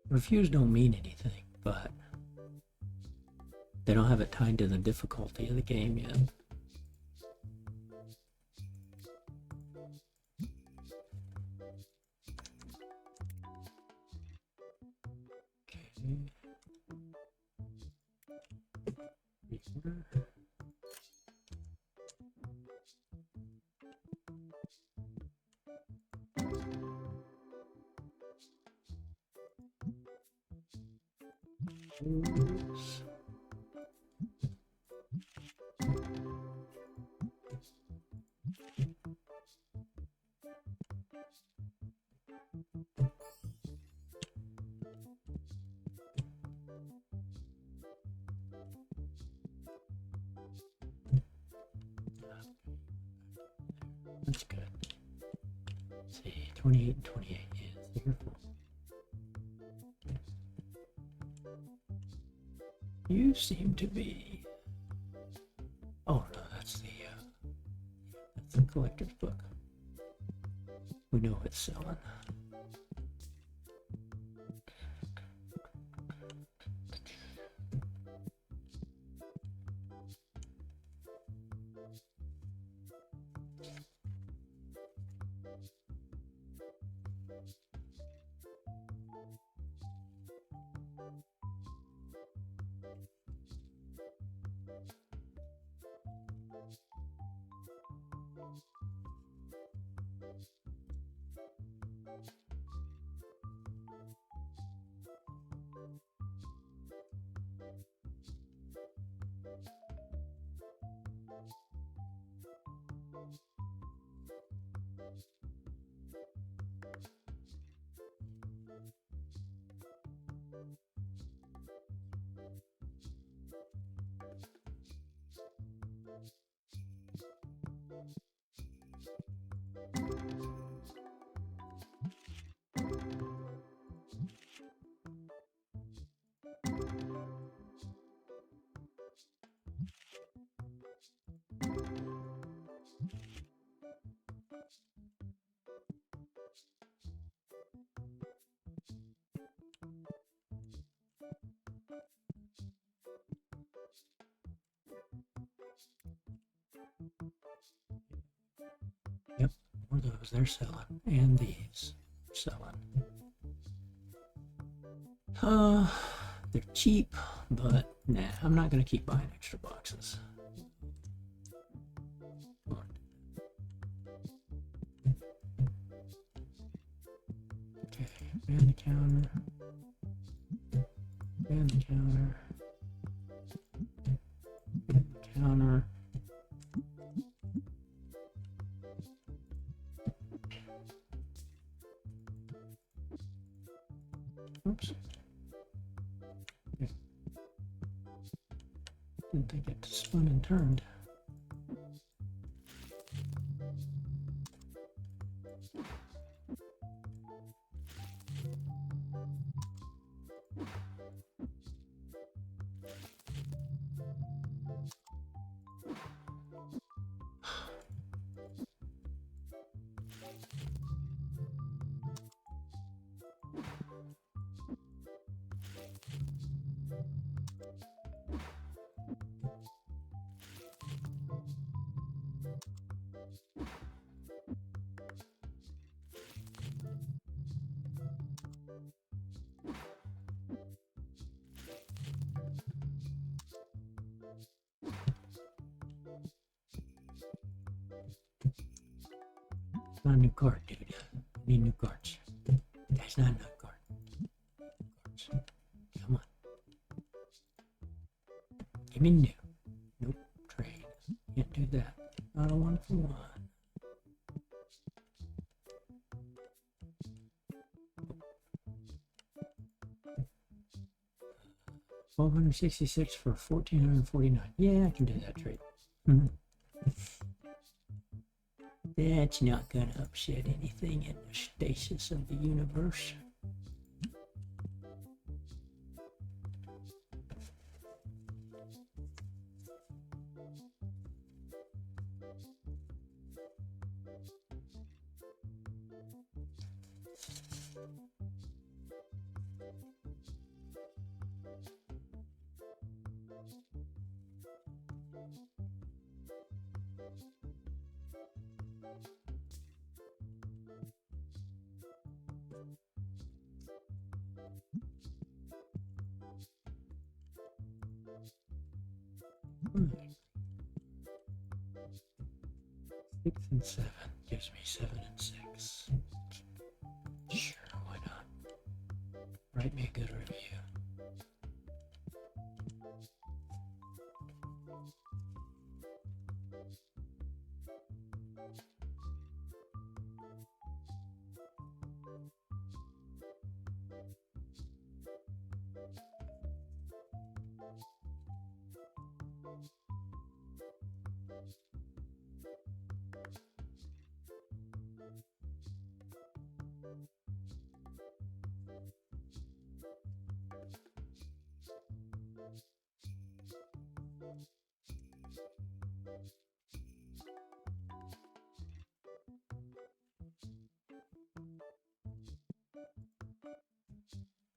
Reviews don't mean anything, but they don't have it tied to the difficulty of the game yet. Oops. That's good. Let's see, 28 and 28. Yeah, beautiful. You seem to be. Oh no, that's the collector's book. We know it's selling. are those? They're selling. And these selling. They're cheap, but nah, I'm not gonna keep buying extra boxes. Okay, man the counter. Man the counter. Man the counter. Oops. Okay. Didn't think it spun and turned. Not a new card, dude. Need new cards. That's not a new card. Cards. Come on. Give me new. Nope. Trade. Can't do that. Not a 1-for-1. $1,266 for $1,449. Yeah, I can do that trade. That's not gonna upset anything in the stasis of the universe. Right. 6 and 7 gives me 7 and 6. Sure, why not? Write me a good review.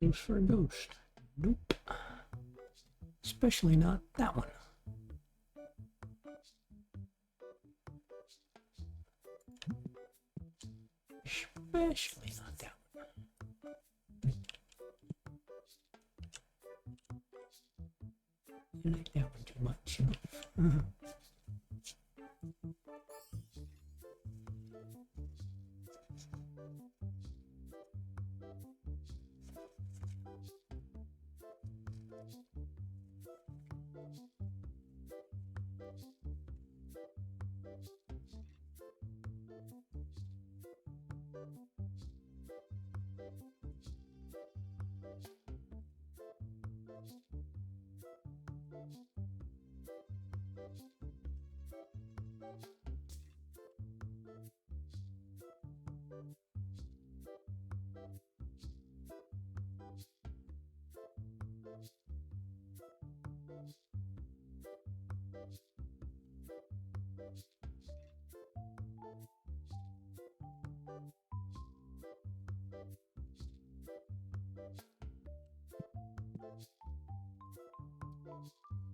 Goes for a ghost. Nope. Especially not that one. Especially not that one. I like that one too much.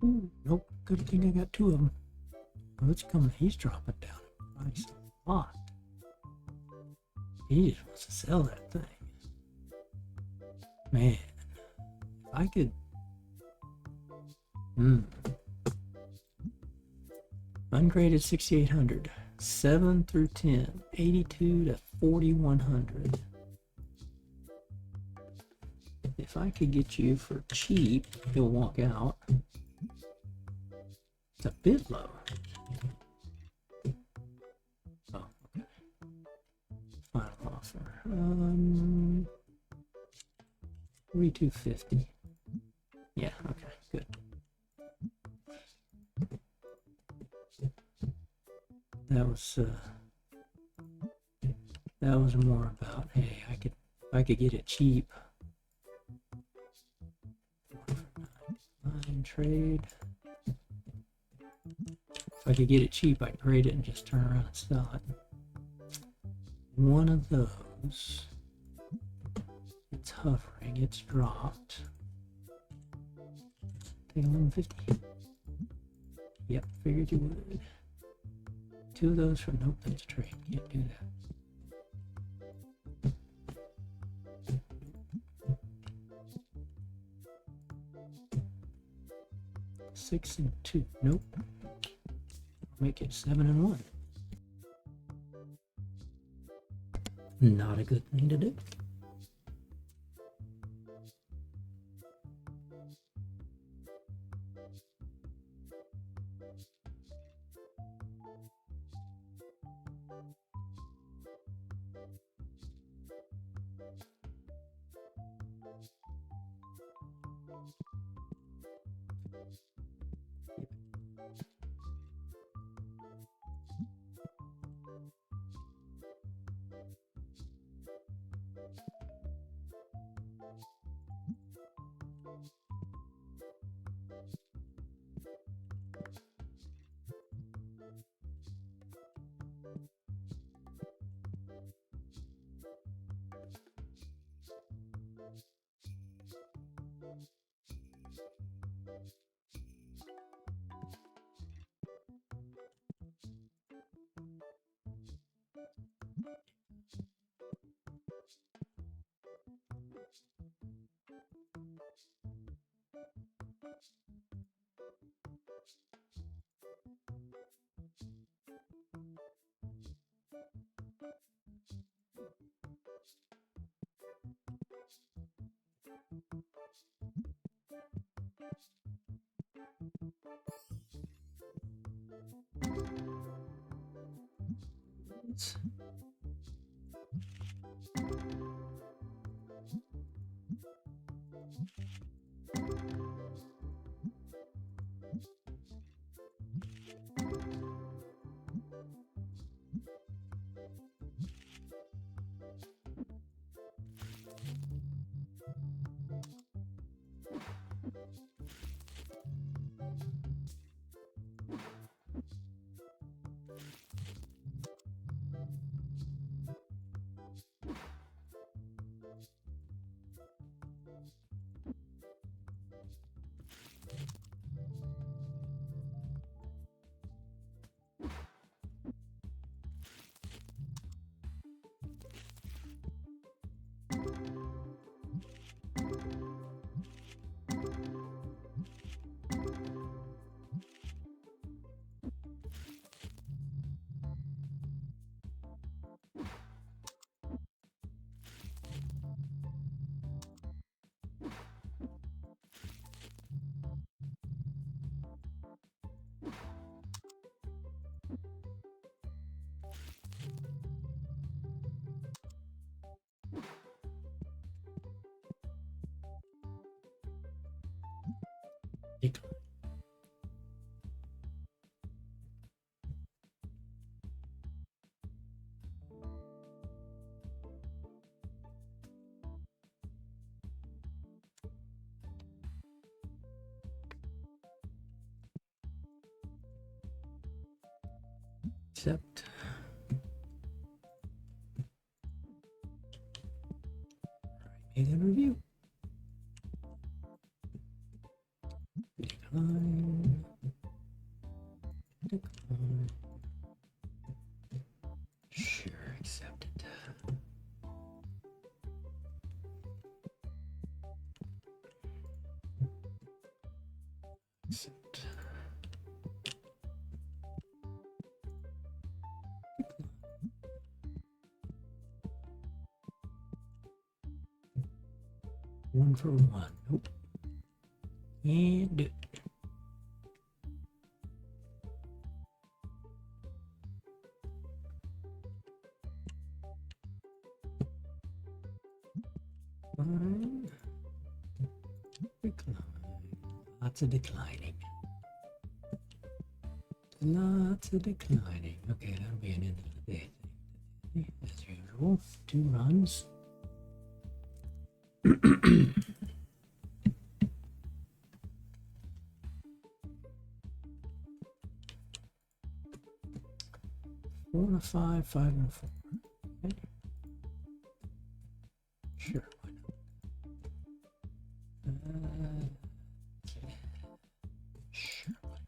Ooh, nope. Good thing I got 2 of them. Oh, it's coming. He's dropping down. Nice. A lot. He just wants to sell that thing. Man, if I could. Ungraded 6,800. 7 through 10. 82 to 4,100. If I could get you for cheap, he'll walk out. It's a bit low. Oh, okay. Final offer. 4,250. Yeah, okay, good. That was more about, hey, if I could get it cheap. Line trade. If I could get it cheap, I'd grade it and just turn around and sell it. One of those. It's hovering, it's dropped. Take 1150. Yep, figured you would. Two of those for nope, that's a trade. Can't do that. Six and 2. Nope. Make it 7 and 1. Not a good thing to do. Decline. Accept. Made a review. Decline. Decline. Sure, accept it. 1 for 1. Nope. Can't do it. Fine. Decline. Lots of declining. Lots of declining. Okay, that'll be an end of the day thing. As usual, 2 runs. Four and a 5, 5 and a 4. Okay. Sure, why not? Sure, why not?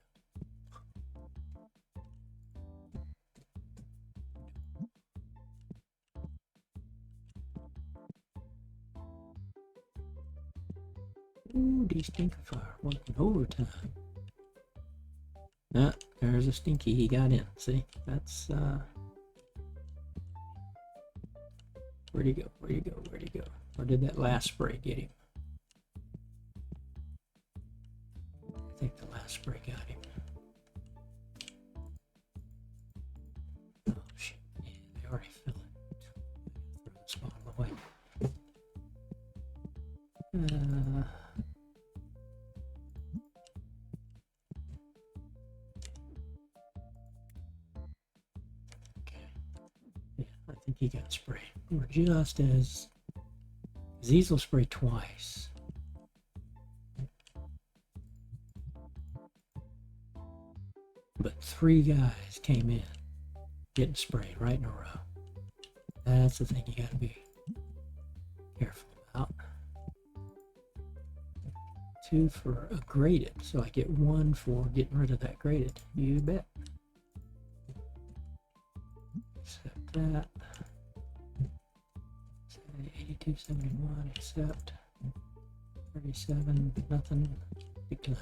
Ooh, these stinker fire working overtime. Ah, there's a stinky. He got in. See, that's where'd he go? Where'd he go? Where'd he go? Or did that last spray get him? I think the last spray got him. Oh shit! Yeah, they already fill it. Throw this bottle away. I think he got sprayed. Or just as these will spray twice. But 3 guys came in getting sprayed right in a row. That's the thing you gotta be careful about. 2 for a graded, so I get 1 for getting rid of that graded. You bet. Accept that. 82.71, accept. 37, nothing, decline.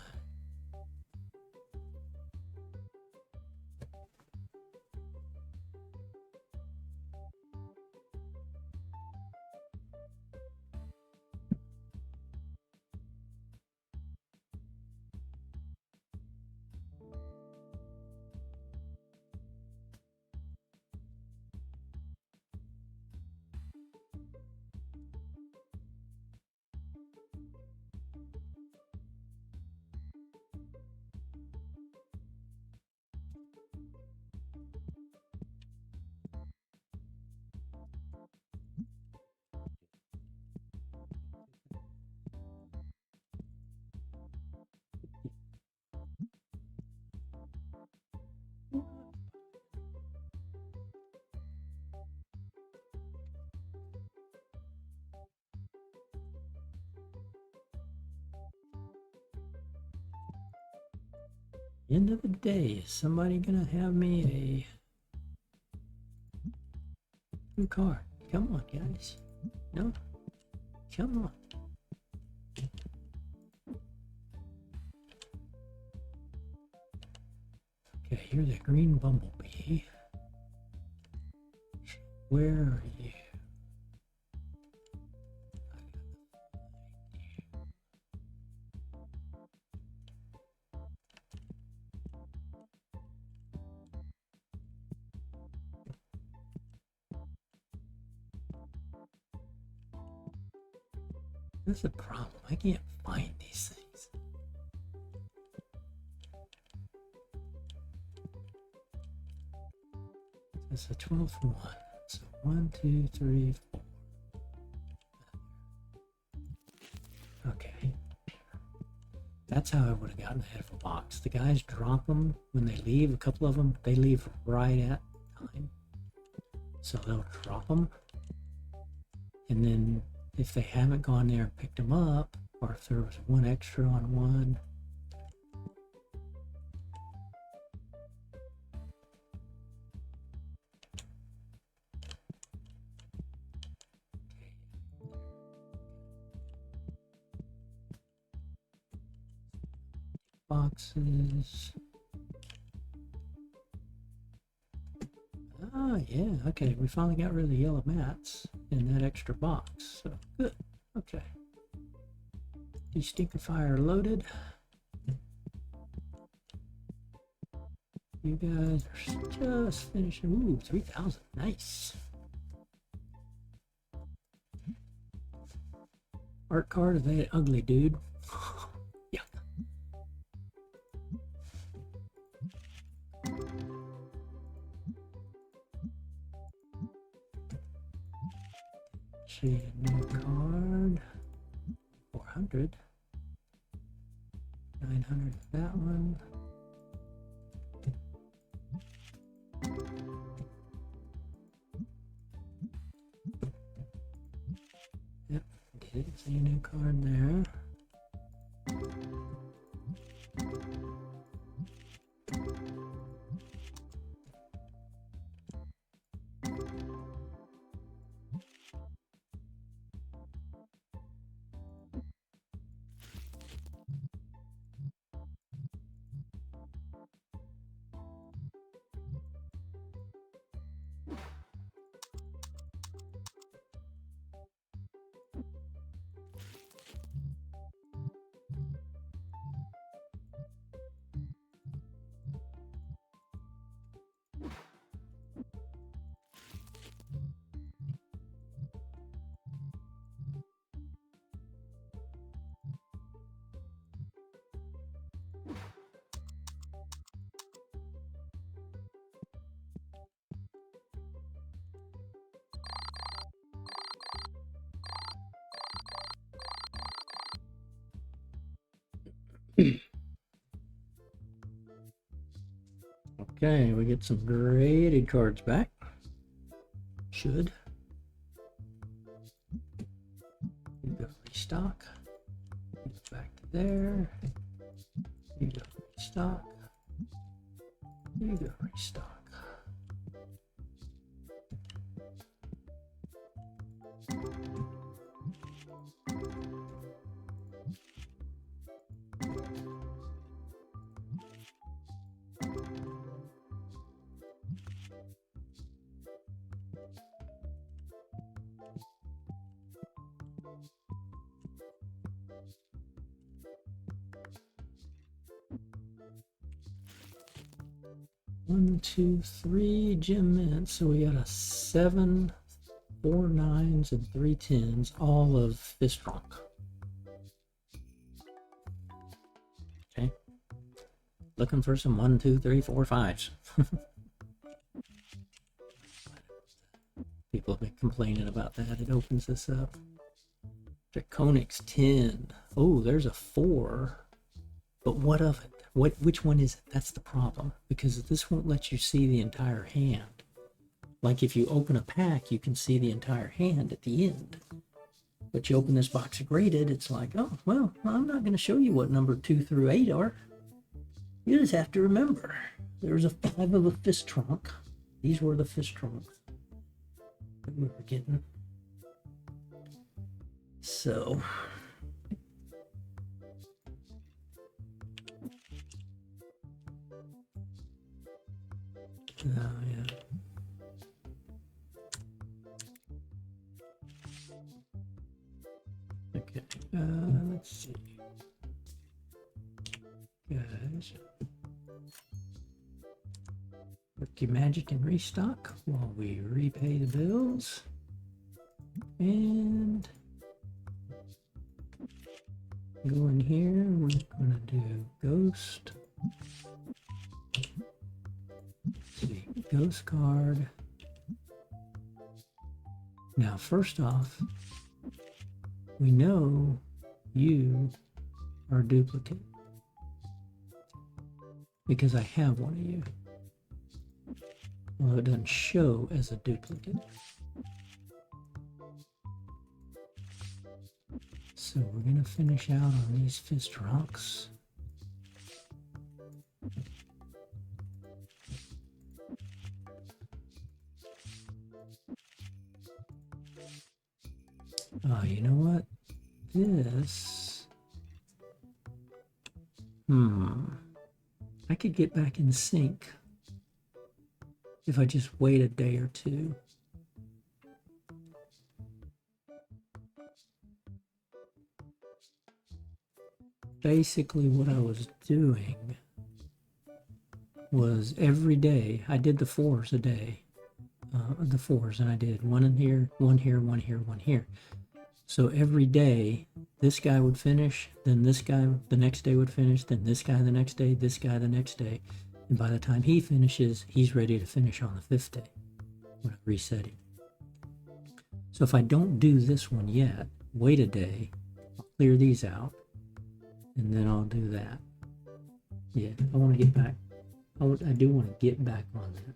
End of the day, is somebody gonna have me a new card? Come on, guys. No? Come on. Okay, you're the green bumblebee. Where are you? That's the problem. I can't find these things. It's a 12 for 1. So 1, 2, 3, 4. Okay. That's how I would have gotten ahead of a box. The guys drop them when they leave. A couple of them, they leave right at time. So they'll drop them. And then if they haven't gone there and picked them up, or if there was 1 extra on 1, boxes. Ah, yeah, okay, we finally got rid of the yellow mats in that extra box, so good, okay. Turkey Stinker Fire loaded. You guys are just finishing. Ooh, 3,000. Nice. Art card of that ugly dude. Yeah. See a new card. 400. 900 for that one. Yep, did see a new card there. Okay, we get some graded cards back. Should. You go restock. You go back to there. You go restock. You go restock. One, two, three gem mints. So we got a 7, 4 9s, and 3 10s, all of fist trunk. Okay. Looking for some 1, 2, 3, 4, 5s. People have been complaining about that. It opens this up. Draconix 10. Oh, there's a 4. But what of it? Which one is it? That's the problem. Because this won't let you see the entire hand. Like if you open a pack, you can see the entire hand at the end. But you open this box of graded, it's like, oh, well, I'm not going to show you what number 2 through 8 are. You just have to remember. There's a 5 of a fist trunk. These were the fist trunks that we were getting. So... oh, yeah. Okay, let's see. Guys. Work your magic and restock while we repay the bills. And go in here, we're gonna do ghost. See, ghost card. Now, first off, we know you are a duplicate because I have one of you. Although it doesn't show as a duplicate. So we're gonna finish out on these fist trunks. Oh, you know what? This... I could get back in sync if I just wait a day or two. basically what I was doing was every day I did the 4s a day, the 4s, and I did one in here, one here, one here, one here. So every day this guy would finish, then this guy the next day would finish, then this guy the next day, this guy the next day, and by the time he finishes, he's ready to finish on the 5th day when I reset him. So if I don't do this one yet, wait a day, I'll clear these out, and then I'll do that. Yeah, I want to get back. I do want to get back on that.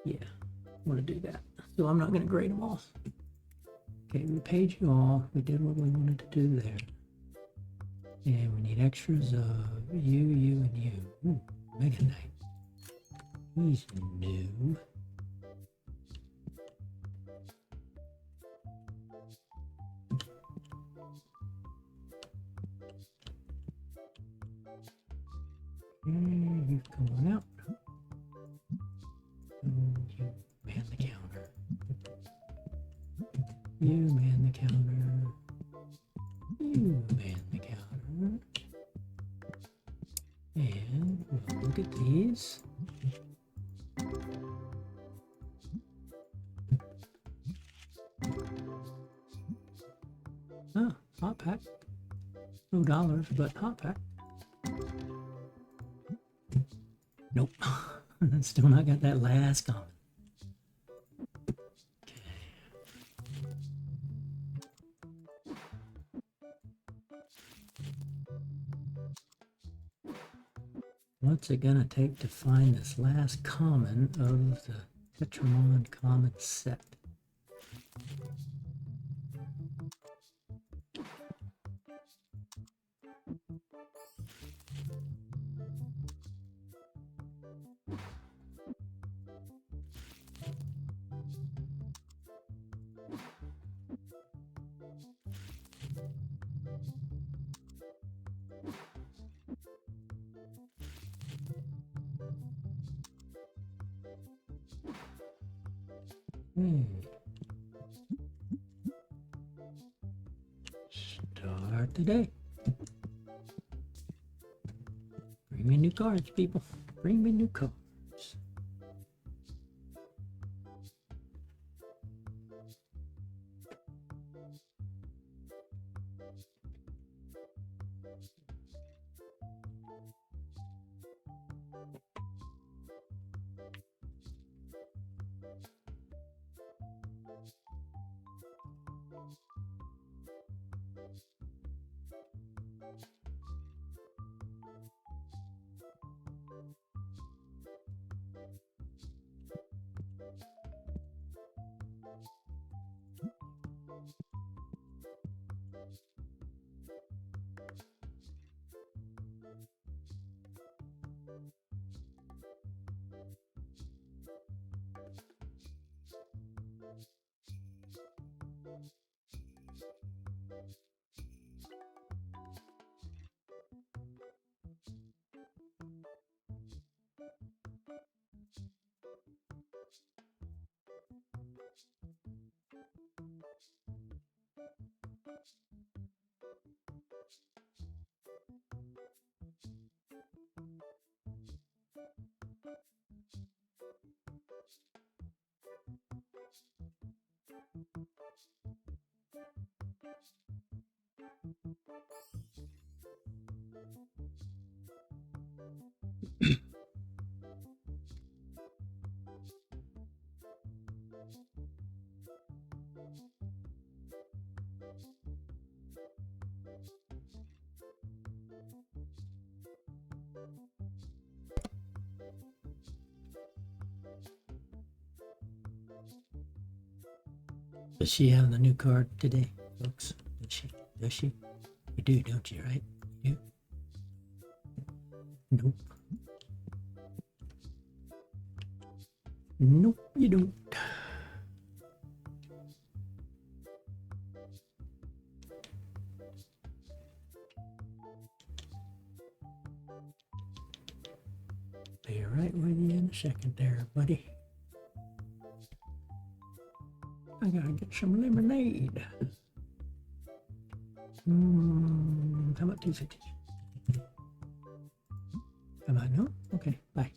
Yeah, I want to do that. So I'm not going to grade them all. Okay, we paid you all. We did what we wanted to do there. And we need extras of you, and you. Ooh, Mega Knight. He's new. You come on out. You man the counter. You man the counter. You man the counter. And we'll look at these. Ah, hot pack. No dollars, but hot pack. Nope. Still not got that last comment. Okay. What's it gonna take to find this last common of the Tetramon common set? Start the day. Bring me new cards, people. Bring me new cards. Does she have the new card today, folks? Does she? Does she? You do, don't you, right? You do? Nope. Nope, you don't. be right with you in a second there, buddy. I gotta get some lemonade. How about 250? How about no? Okay, bye.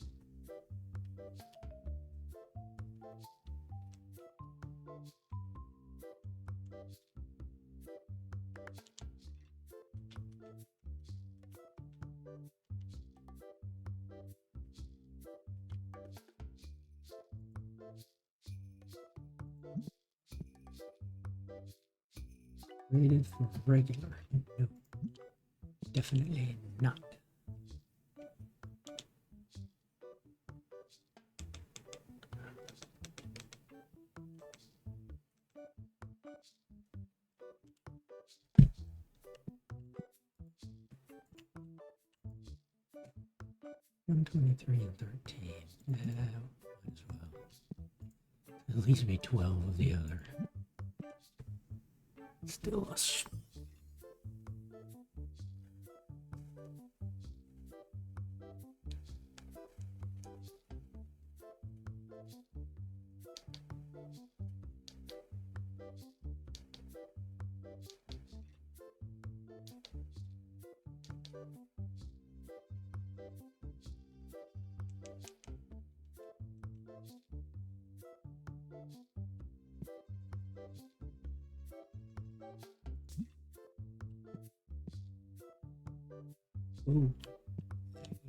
Rated for regular. No, definitely not. $123 and $13. Might as well. At least be 12 of the other. Still a ooh,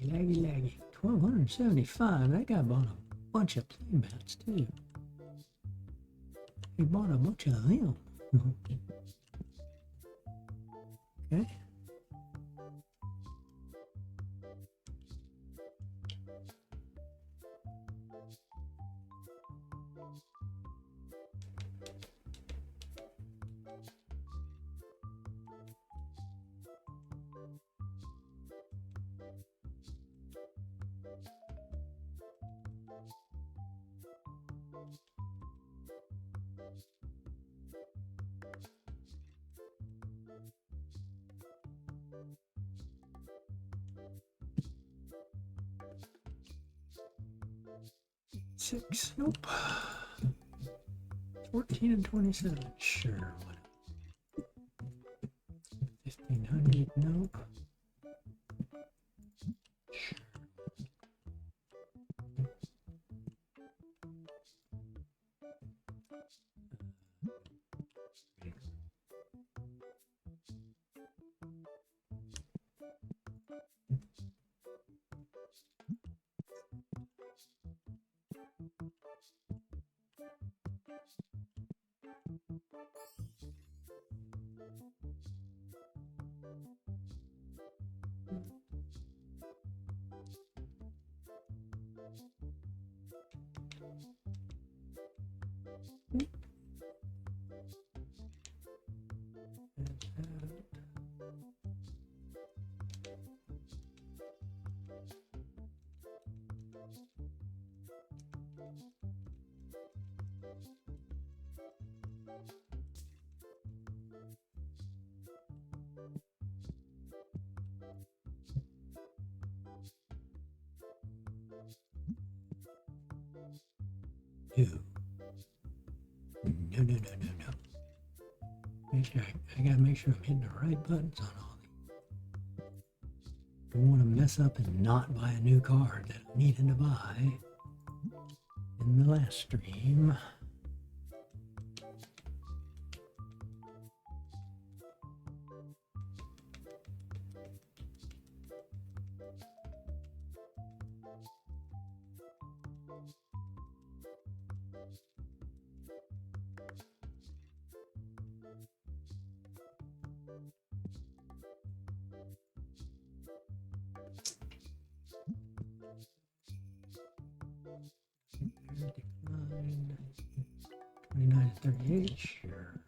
laggy. 1,275. That guy bought a bunch of play mats too. He bought a bunch of them. Okay. Six. Nope. 14 and 27. Sure. What? 1,500. Nope. Sure. No. I gotta make sure I'm hitting the right buttons on all these. I don't want to mess up and not buy a new card that I needed to buy in the last stream. Decline. 29 to 38, sure.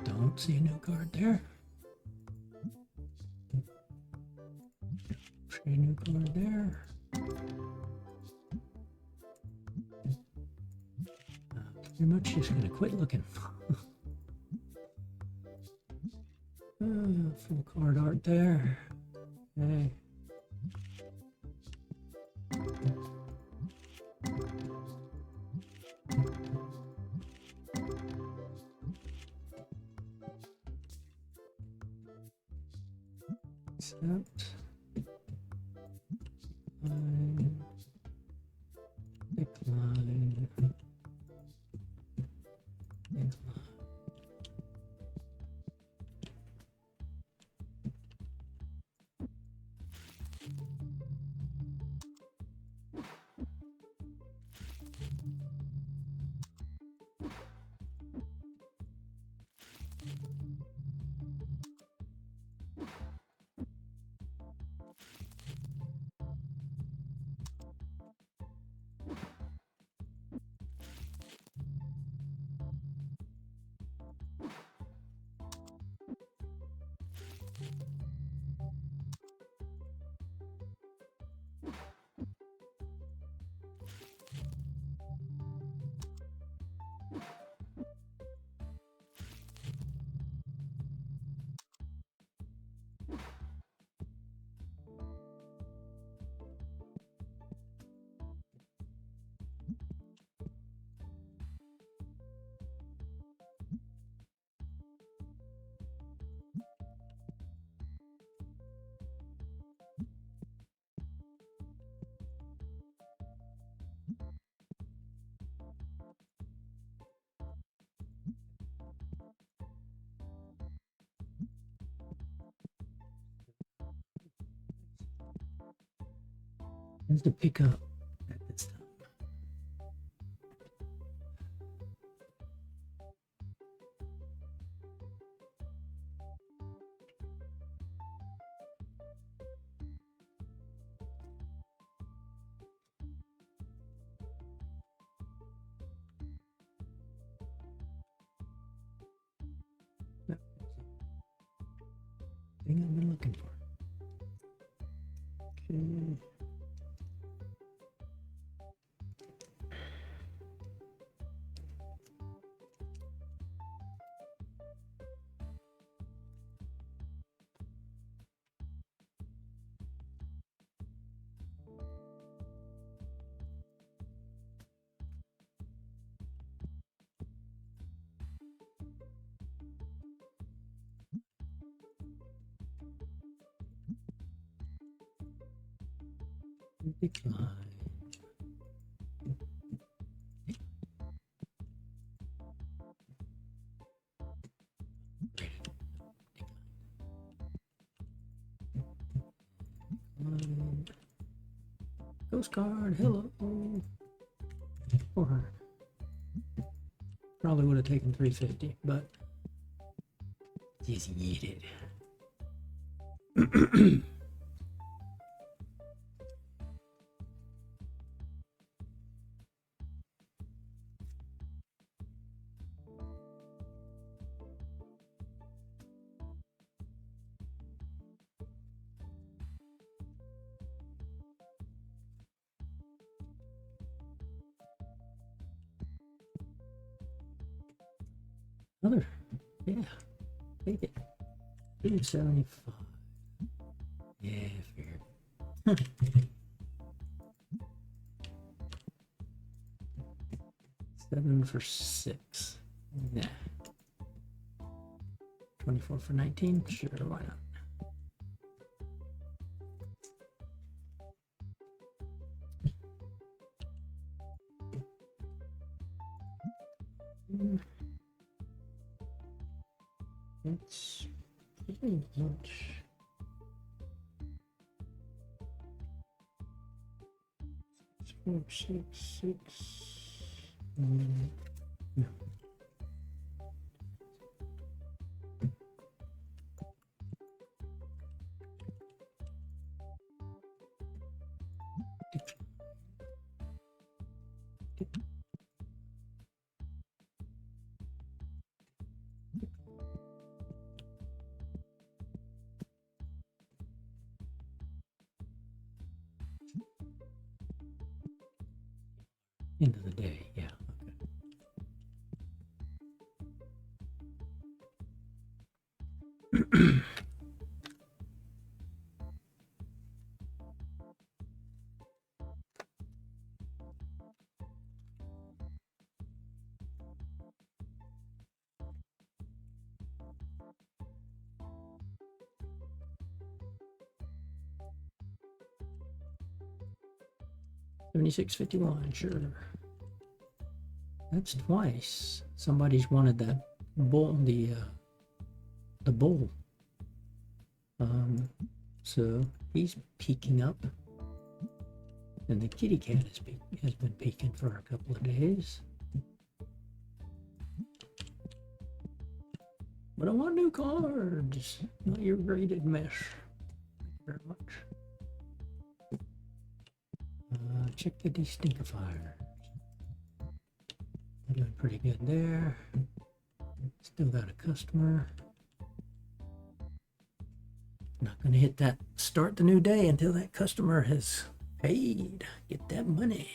Don't see a new card there. See a new card there. Pretty much just gonna quit looking. Full card art there. Okay. Accept. Decline. Tends to pick up at this time. No. Thing I've been looking for. Okay. Decline. Ghost card, hello. 400. Probably would have taken 350, but just eat it. Another, yeah, take it. 275. Yeah, I figured. 7 for 6. Nah. 24 for 19. Sure, why not? It's pretty much 466. No. End of the day, yeah. Okay. 76.51, sure. That's twice. Somebody's wanted that bull, the bull. So he's peeking up, and the kitty cat has been peeking for a couple of days. But I want new cards, not your graded mesh. Thank you very much. Check the destinkifier. They're doing pretty good there. Still got a customer. Not going to hit that start the new day until that customer has paid. Get that money.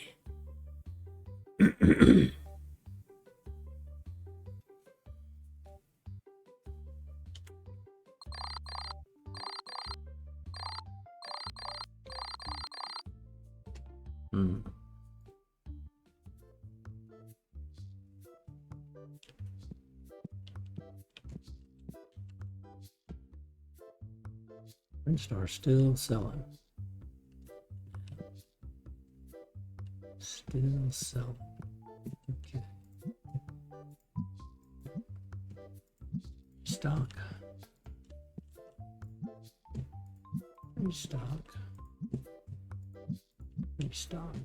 Star still selling. Still selling. Okay. Stock. Restock. Restock.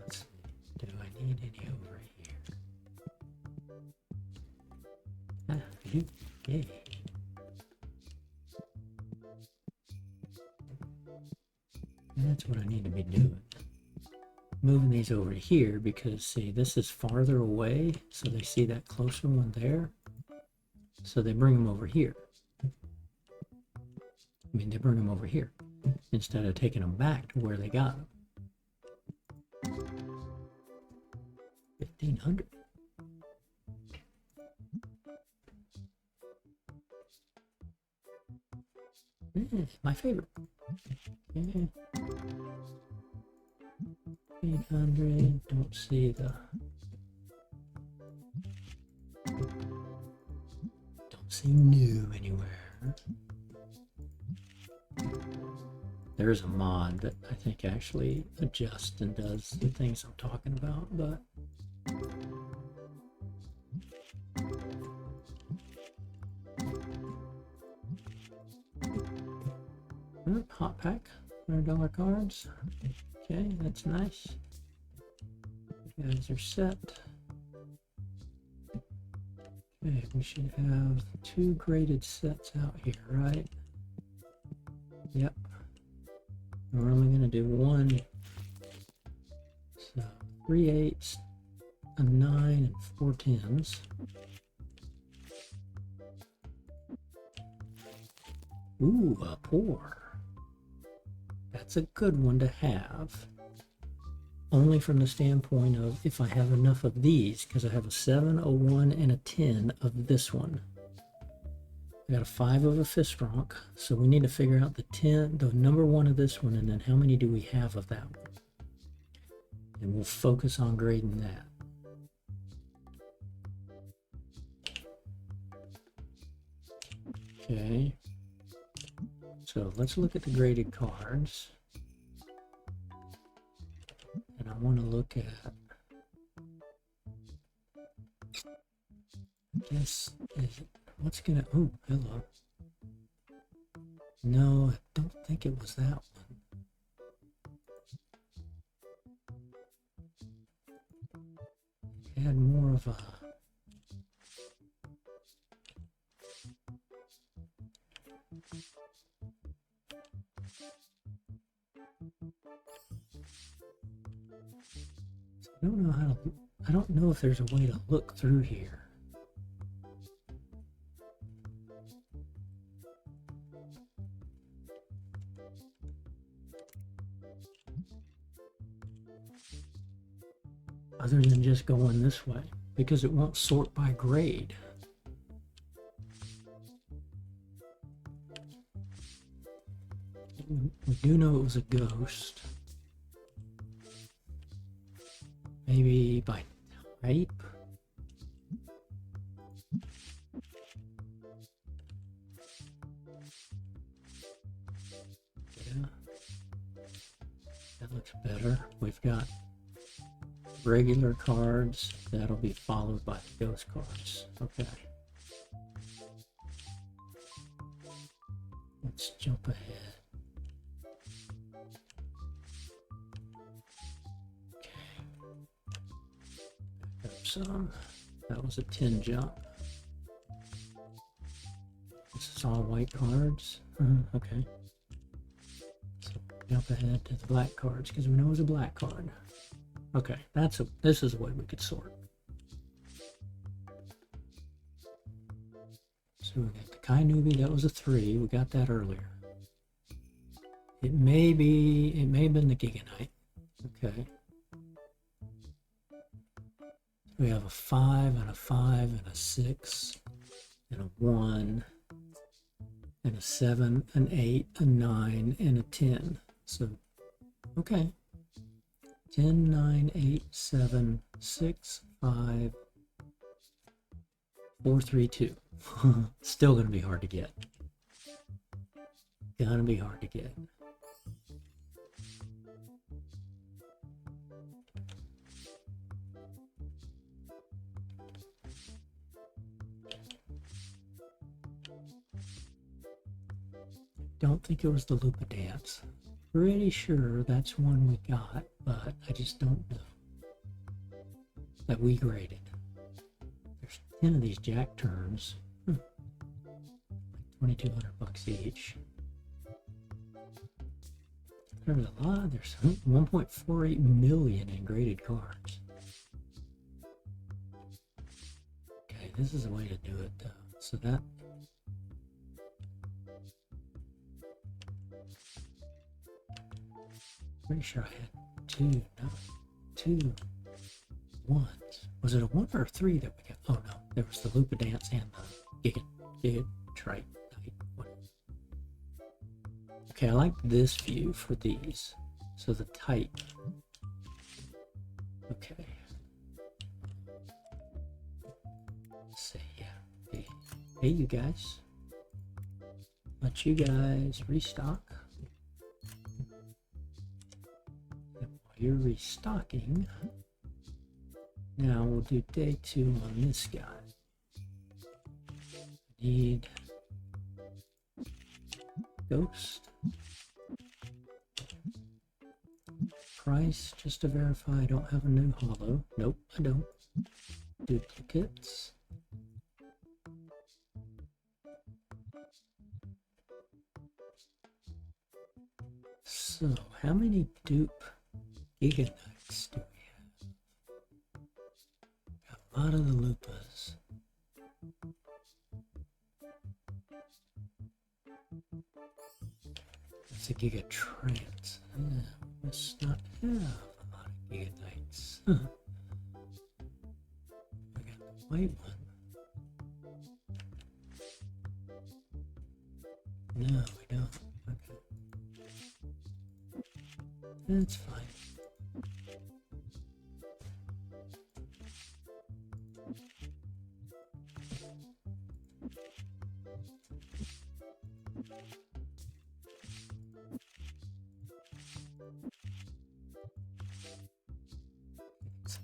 Let's see. Do I need any over here? Yay. That's what I need to be doing. Moving these over here because, see, this is farther away, so they see that closer one there. So they bring them over here. I mean, they bring them over here instead of taking them back to where they got them. 1,500. My favorite. Yeah. 800. Don't see the. Don't see new anywhere. There's a mod that I think actually adjusts and does the things I'm talking about, but. Hot pack, $100 cards. Okay, that's nice. You guys are set. Okay, we should have 2 graded sets out here, right? Yep. We're only going to do 1. So 3 8s, a 9, and 4 10s. Ooh, a 4. That's a good one to have. Only from the standpoint of if I have enough of these, because I have a 7, a 1, and a 10 of this one. I got a 5 of a Fistronk, so we need to figure out the 10, the number 1 of this one, and then how many do we have of that one. And we'll focus on grading that. Okay. So let's look at the graded cards. And I want to look at, I guess, what's gonna, oh, hello. No, I don't think it was that one. It had more of a, I don't know I don't know if there's a way to look through here. Other than just going this way, because it won't sort by grade. We do know it was a ghost. Maybe by type? Yeah. That looks better. We've got regular cards. That'll be followed by the ghost cards. Okay. Let's jump ahead. Some. That was a 10 jump. This is all white cards. Okay. So jump ahead to the black cards because we know it was a black card. Okay, this is a way we could sort. So we got the Kai Nubi, that was a 3. We got that earlier. It may have been the Giganite. Okay. We have a 5 and a 5 and a 6 and a 1 and a 7, an 8, a 9, and a 10. So, okay. 10, 9, 8, 7, 6, 5, 4, 3, 2. Still going to be hard to get. Gonna be hard to get. Don't think it was the Lupa Dance. Pretty sure that's one we got, but I just don't know. That we graded. There's 10 of these Jack turns. Like 2,200 bucks each. There's a lot. There's 1.48 million in graded cards. Okay, this is a way to do it though. So that. Pretty sure I had two ones. Was it a 1 or a 3 that we got? Oh no, there was the Lupa Dance and the Giga Trite. Okay, I like this view for these. So the type. Okay. Let's see, yeah. Hey you guys. Let you guys restock. You're restocking. Now we'll do day 2 on this guy. Need ghost. Price, just to verify I don't have a new holo. Nope, I don't. Duplicates. So, how many dupe Giganites do we have? Got a lot of the Lupas. That's a Giga Trance. Must not have a lot of Giganites. We got the white one. No, we don't. Okay. That's fine.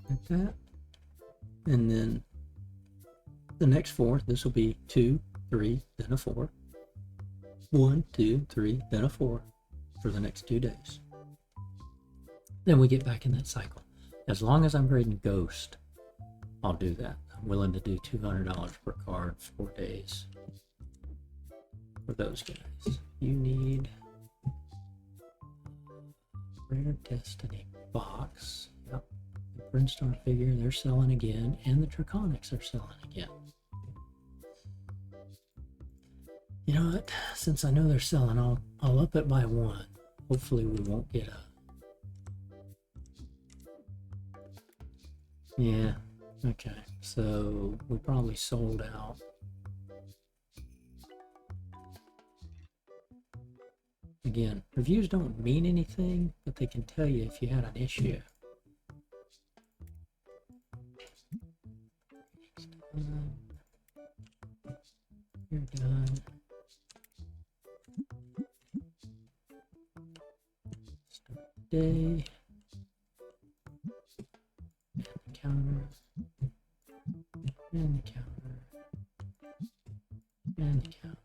Like that. And then the next 4, this will be 2, 3, then a 4. 1, 2, 3, then a 4 for the next 2 days. Then we get back in that cycle. As long as I'm grading Ghost, I'll do that. I'm willing to do $200 per card, 4 days for those guys. You need Rare Destiny box. Yep. Brinstar figure, they're selling again, and the Draconics are selling again. You know what? Since I know they're selling, I'll up it by one. Hopefully we won't get a... Yeah, okay. So we probably sold out. Again, reviews don't mean anything, but they can tell you if you had an issue. You're done. Start day. And the counter. And the counter. And the counter.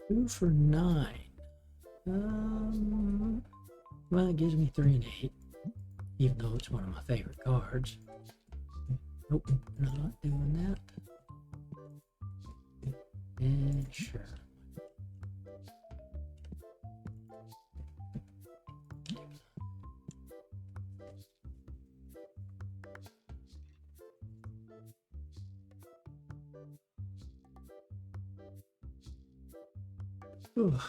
Two for 9. Well, it gives me 3 and 8, even though it's one of my favorite cards. Nope, not doing that. And sure. The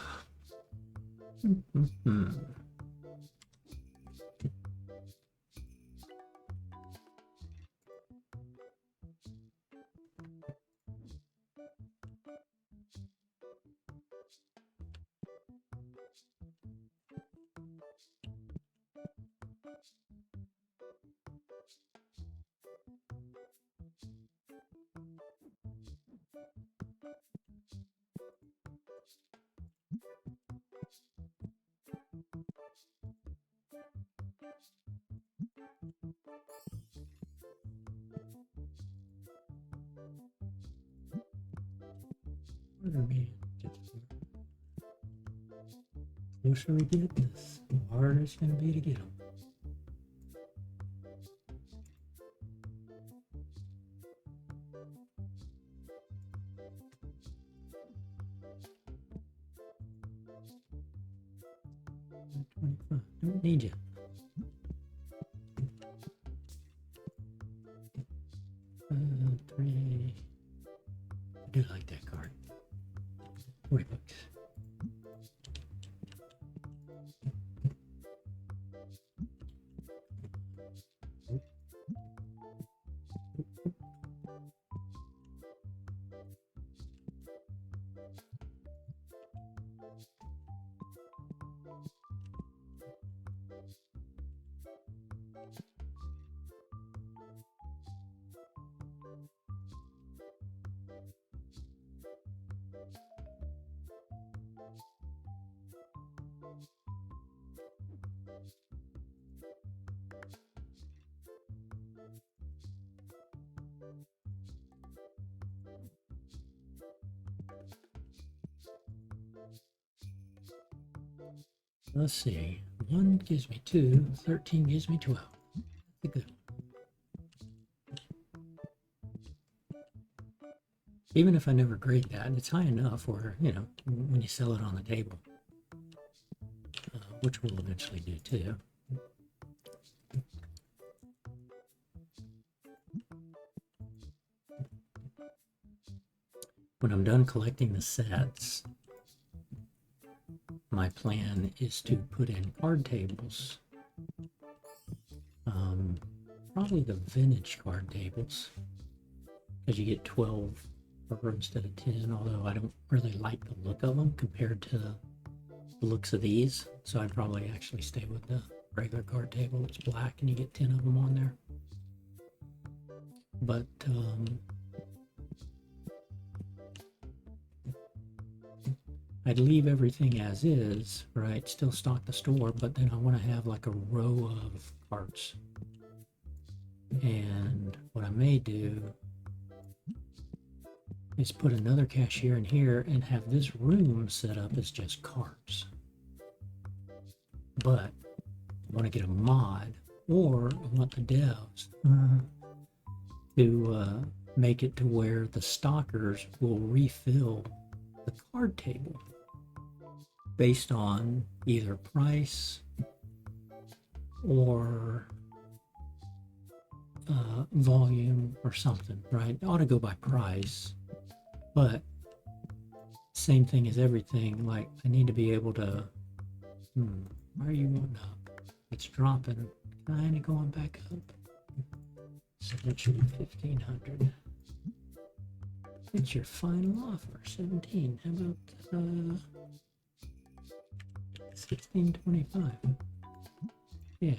closer we get, the harder it's going to be to get them. Don't need you. $3. I do like that card. $40. Let's see. 1 gives me 2, 13 gives me 12. That's a good one. Even if I never grade that, it's high enough where, you know, when you sell it on the table, which we'll eventually do too. When I'm done collecting the sets, my plan is to put in card tables. Probably the vintage card tables, because you get 12 instead of 10, although I don't really like the look of them compared to the looks of these, so I'd probably actually stay with the regular card table. It's black and you get 10 of them on there. But I'd leave everything as is, right? Still stock the store, but then I want to have like a row of carts. And what I may do is put another cashier in here and have this room set up as just carts. But I want to get a mod, or I want the devs to make it to where the stockers will refill the card table based on either price or volume or something, right? It ought to go by price, but same thing as everything. Like, I need to be able to, why are you going up? It's dropping, kind of going back up. So that should be 1,500. It's your final offer, 17. How about 16.25? Yeah,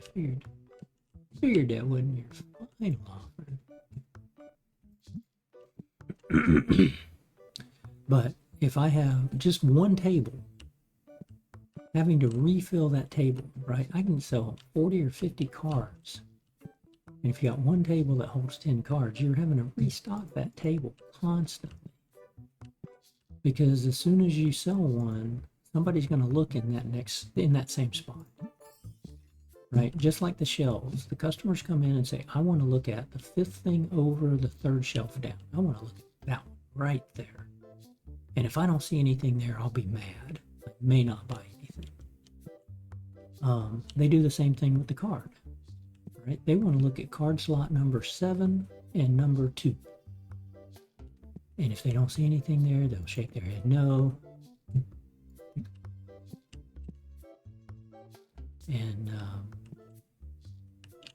figured that wasn't your final offer. But if I have just one table, having to refill that table, right? I can sell 40 or 50 cards. And if you got one table that holds 10 cards, you're having to restock that table constantly. Because as soon as you sell one, somebody's going to look in that same spot. Right? Just like the shelves. The customers come in and say, I want to look at the 5th thing over the 3rd shelf down. I want to look at that one right there. And if I don't see anything there, I'll be mad. I may not buy anything. They do the same thing with the card. Right? They want to look at card slot number 7 and number 2. And if they don't see anything there, they'll shake their head no. And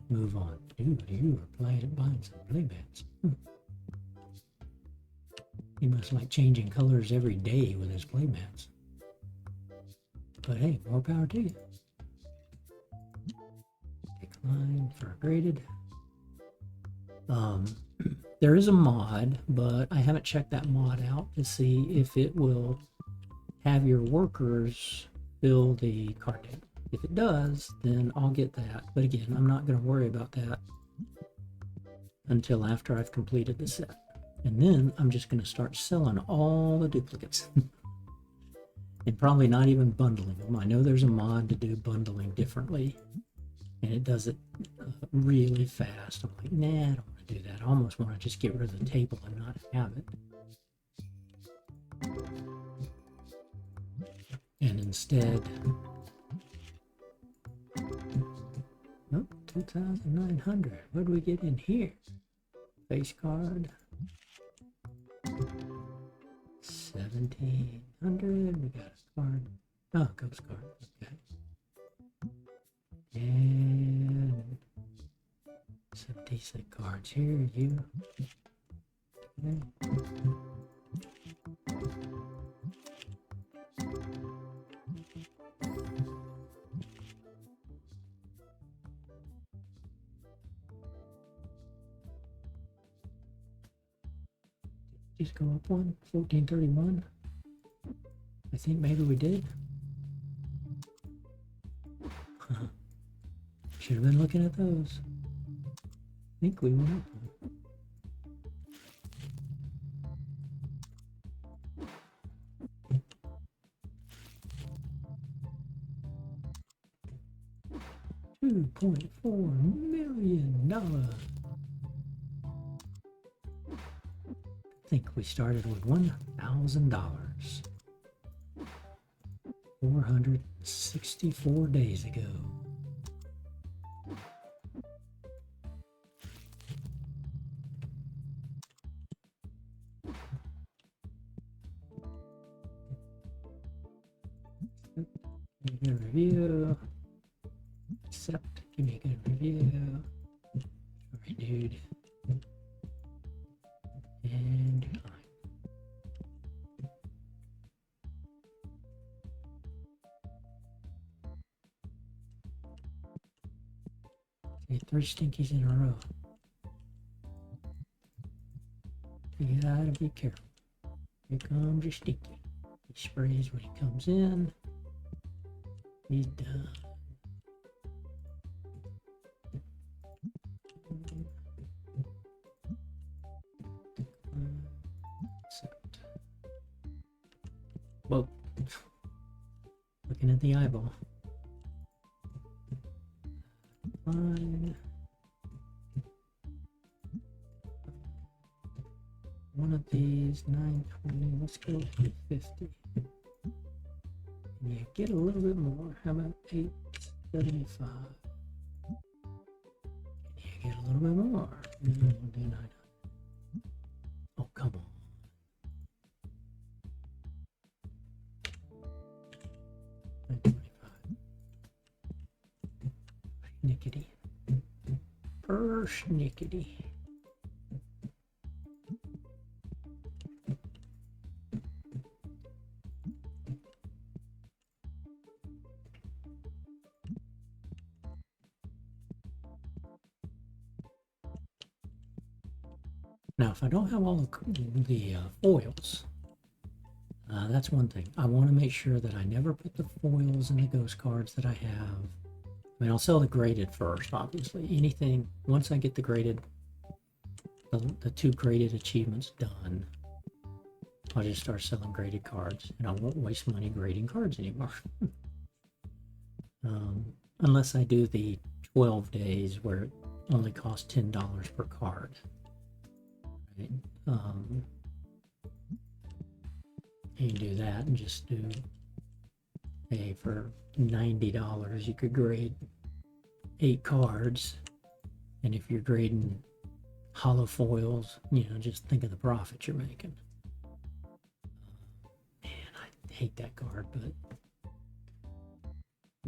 move on. Dude, you are buying some playbats. He must like changing colors every day with his playmats. But hey, more power to you. Decline for graded. There is a mod, but I haven't checked that mod out to see if it will have your workers fill the card table. If it does, then I'll get that. But again, I'm not going to worry about that until after I've completed the set. And then I'm just going to start selling all the duplicates. And probably not even bundling them. I know there's a mod to do bundling differently. And it does it really fast. I'm like, nah, I don't want to do that. I almost want to just get rid of the table and not have it. And instead, oh, 2,900. What do we get in here? Face card. 1,700. We got a card. Oh, ghost card. Okay. And some decent cards here. You. Okay. Just go up one, 1431. I think maybe we did. Should have been looking at those. I think we went up one. $2.4 million. I think we started with $1,000 464 days ago. Give me a good review. Accept. Give me a good review. Alright, dude. And decline. Okay, 3 stinkies in a row. You gotta be careful. Here comes your stinky. He sprays when he comes in. He's done. Whoa. Looking at the eyeball. Fine. One of these, 920. Let's go with 50. Yeah, get a little bit more. How about 875? Yeah, get a little bit more. We'll do 900. Oh, come on. Nickety. Persnickety. Now, if I don't have all the foils, that's one thing. I want to make sure that I never put the foils in the ghost cards that I have. I mean, I'll sell the graded first, obviously. Anything, once I get the graded, the 2 graded achievements done, I'll just start selling graded cards, and I won't waste money grading cards anymore. Unless I do the 12 days where it only costs $10 per card. Right? You can do that and just do, hey, for $90 you could grade 8 cards, and if you're grading hollow foils, just think of the profit you're making. Man, I hate that card, but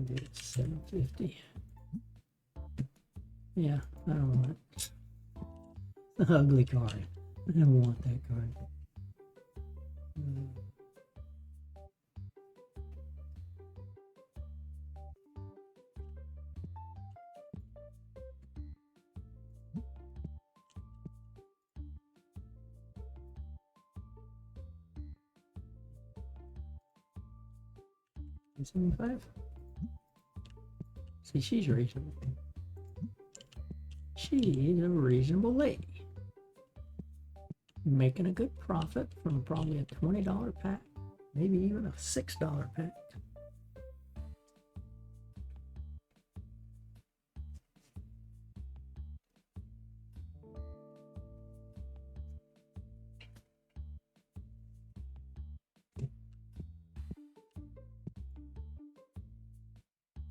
it's $750. Yeah, I don't want it. It's an ugly card. I don't want that card. $75. See, she's reasonable. She's a reasonable lady. Making a good profit from probably a $20 pack, maybe even a $6 pack.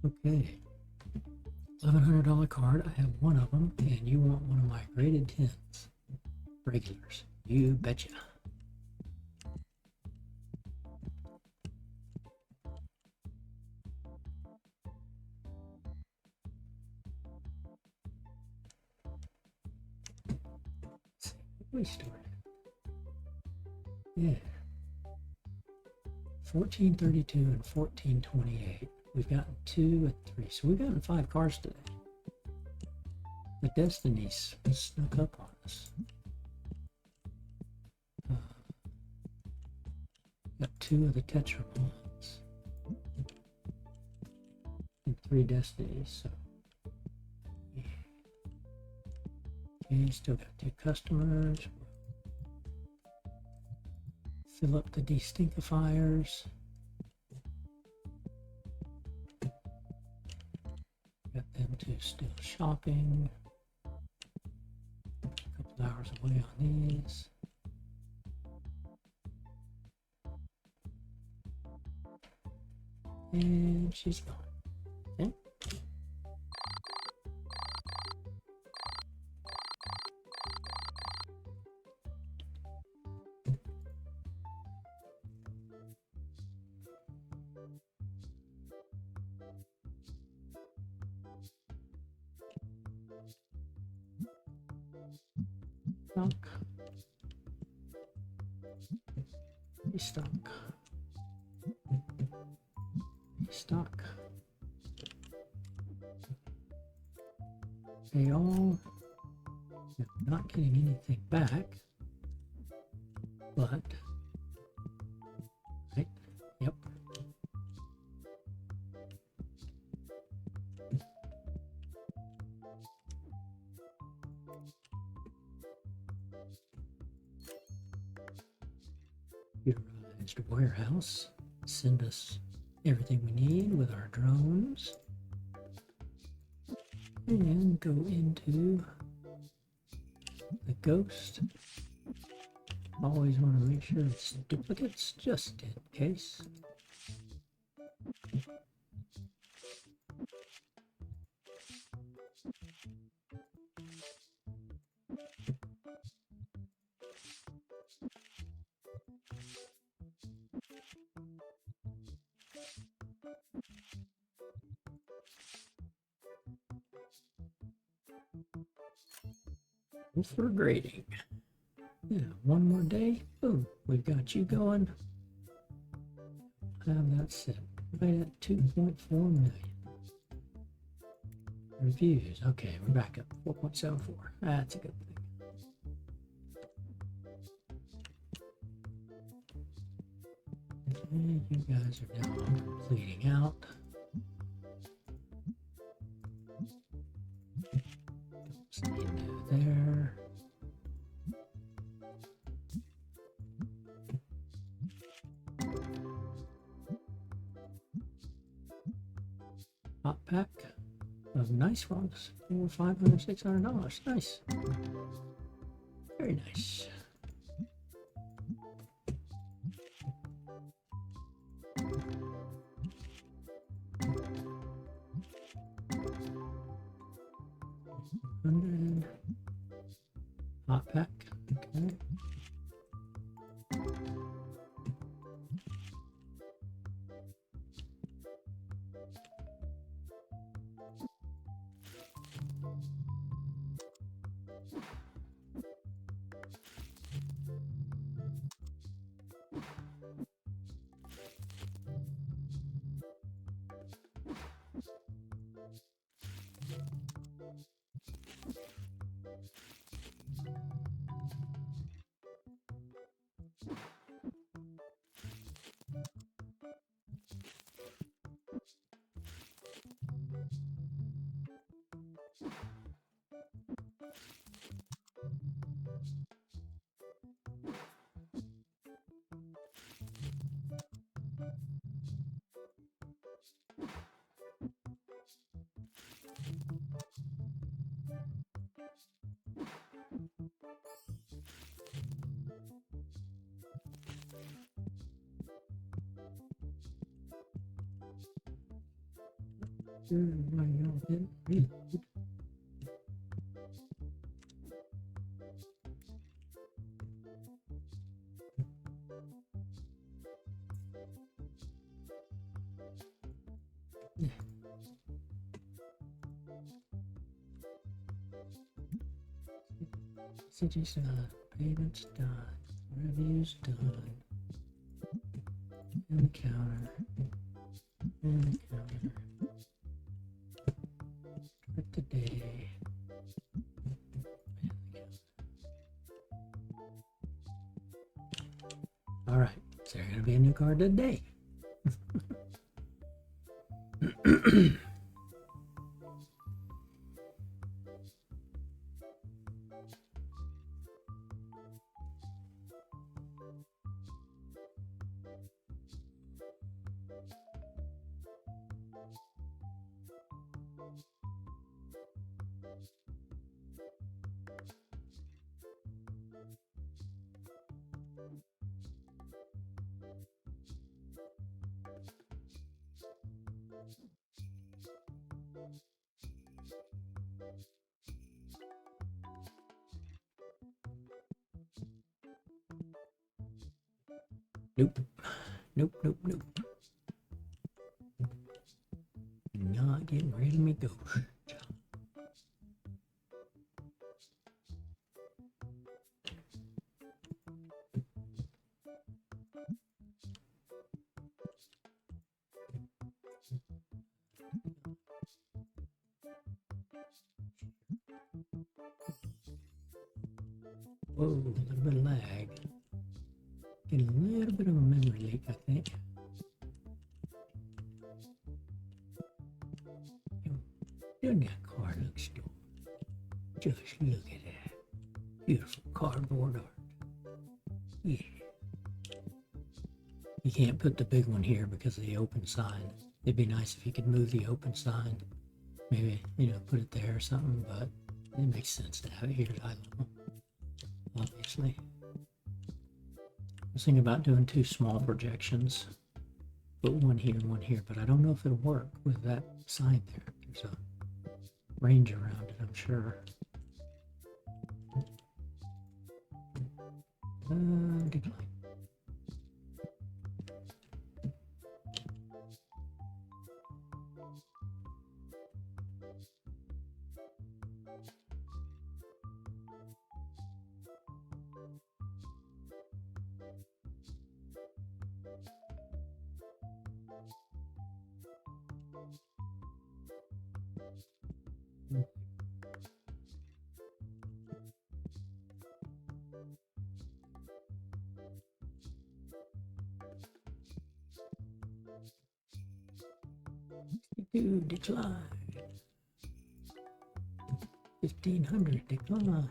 Okay, $1,100 card. I have one of them, and you want one of my graded 10s, regulars. You betcha. Let's see, we started. Yeah. 1432 and 1428. We've gotten 2 and 3, so we've gotten 5 cards today. The Destiny's snuck up on us. Got 2 of the Tetramons and 3 Destinies. So, yeah. Okay, still got 2 customers. Fill up the destinkifiers. Got them 2 still shopping. A couple hours away on these. And she's gone. Okay. Stock. Stock. Stock. Pay all. Not getting anything back, but right, yep. Computerized warehouse. Send us everything we need with our drones. And go into the ghost. Always want to make sure it's duplicates just in case. For grading. Yeah, one more day. Boom, we've got you going. Have that set right at 2.4 million. Reviews. Okay, we're back up 4.74. That's a good thing. Okay, you guys are now completing out. There. Hot pack of nice rocks for $500, $600. Nice. Very nice. Hot pack. Okay. Messages done, payments done, reviews done, and the counter, and the counter. Start the day. All right, is there going to be a new card today? Nope. Nope, nope, nope. Not getting rid of me ghost. Whoa, a little bit of lag. Getting a little bit of a memory leak, I think. Doesn't that card look stupid? Just look at that. Beautiful cardboard art. Yeah. You can't put the big one here because of the open sign. It'd be nice if you could move the open sign. Maybe, put it there or something, but it makes sense to have it here at eye level, obviously. I was thinking about doing 2 small projections. Put one here, but I don't know if it'll work with that sign there. There's a range around it, I'm sure. Decline. Decline. 1500 decline.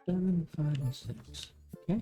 Seven, 5, and 6. Okay.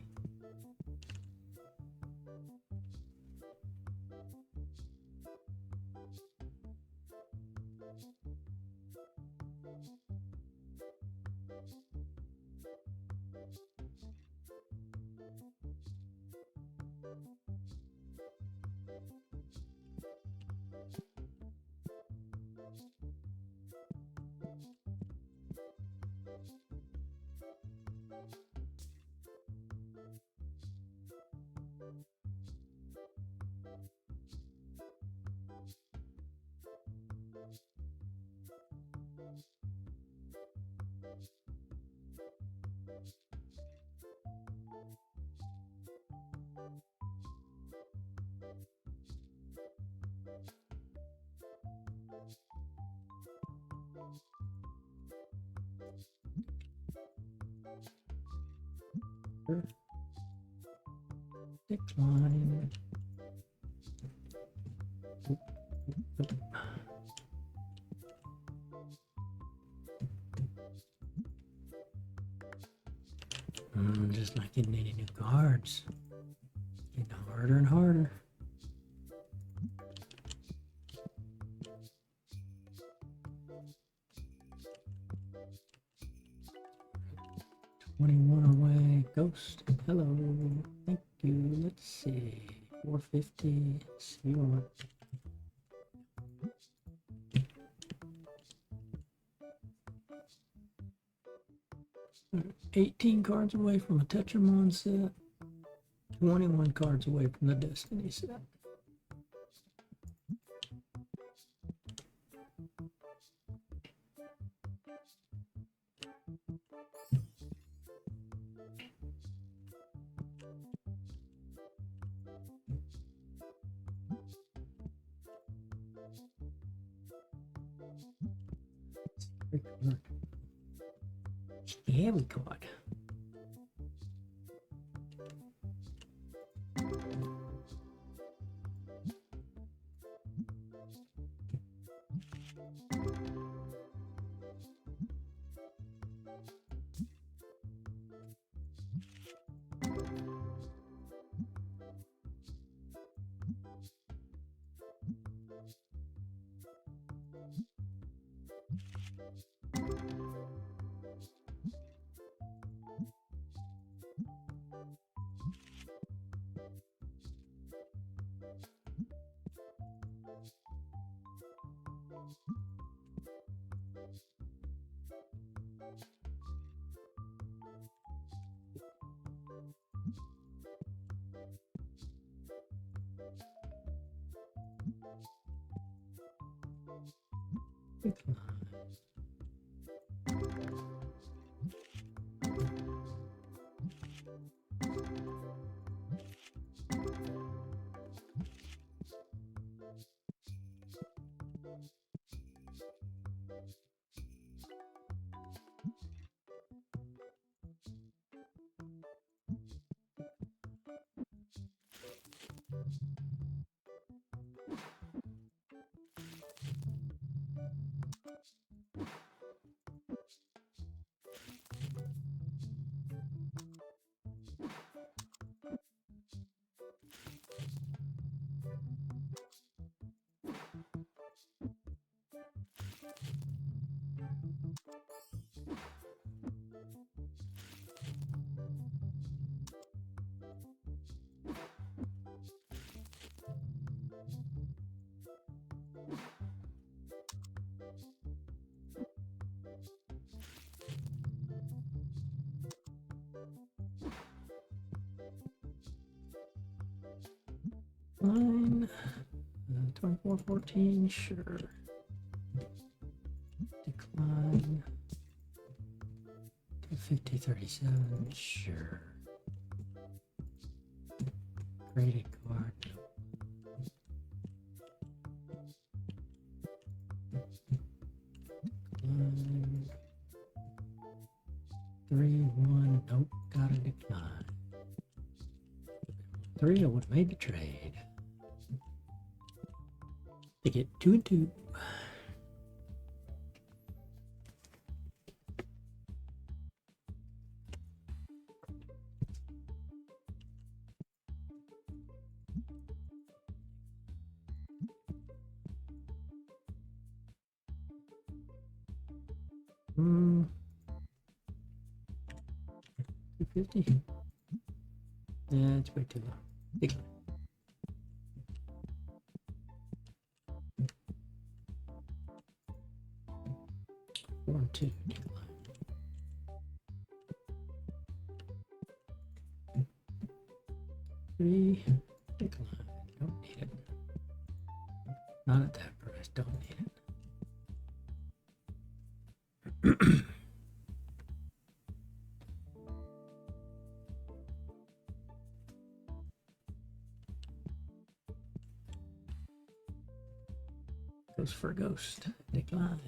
Decline. Just not getting any new cards. Getting harder and harder. Away, Ghost. Hello, thank you. Let's see, 450. Let's see what. 18 cards away from a Tetramon set. 21 cards away from the Destiny set. Yeah, we got. Decline. Line 2414, sure. Decline 5037, sure. Graded card. Decline. 3-1, nope, gotta decline. 3, I would have made the trade. They get 2 and 2. Hmm. 250. Yeah, it's way too low. Decline. Four and 2. Decline. 3. Decline. Don't need it. Not at that price. Don't need it. Goes for a ghost. Decline.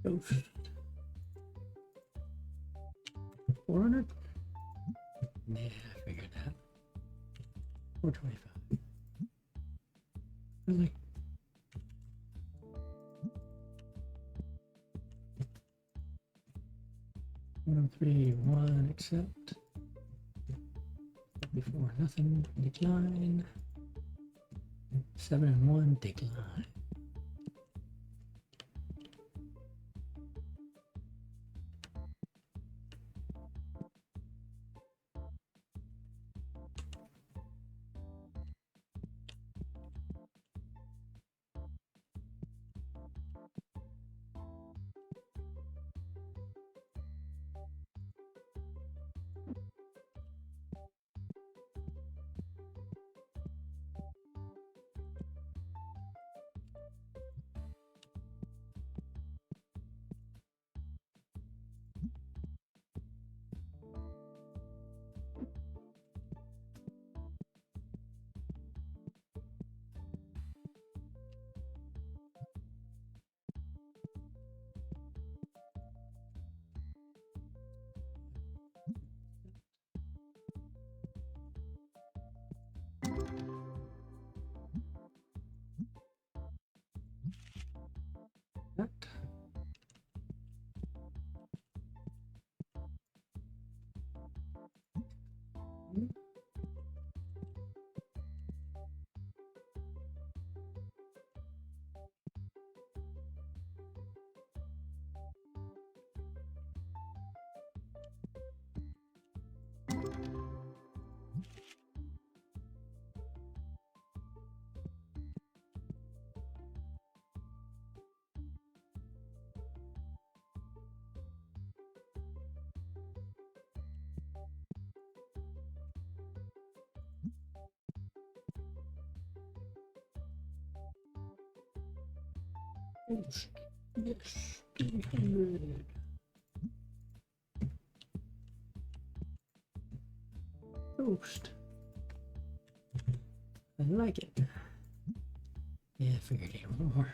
Ghost. 400? Yeah, I figured that. 425. Really? One, 3, 1, accept. Before nothing, decline. 7 and 1, decline. Yes, yes, 300. Toast. I like it. Yeah, I figured he one more.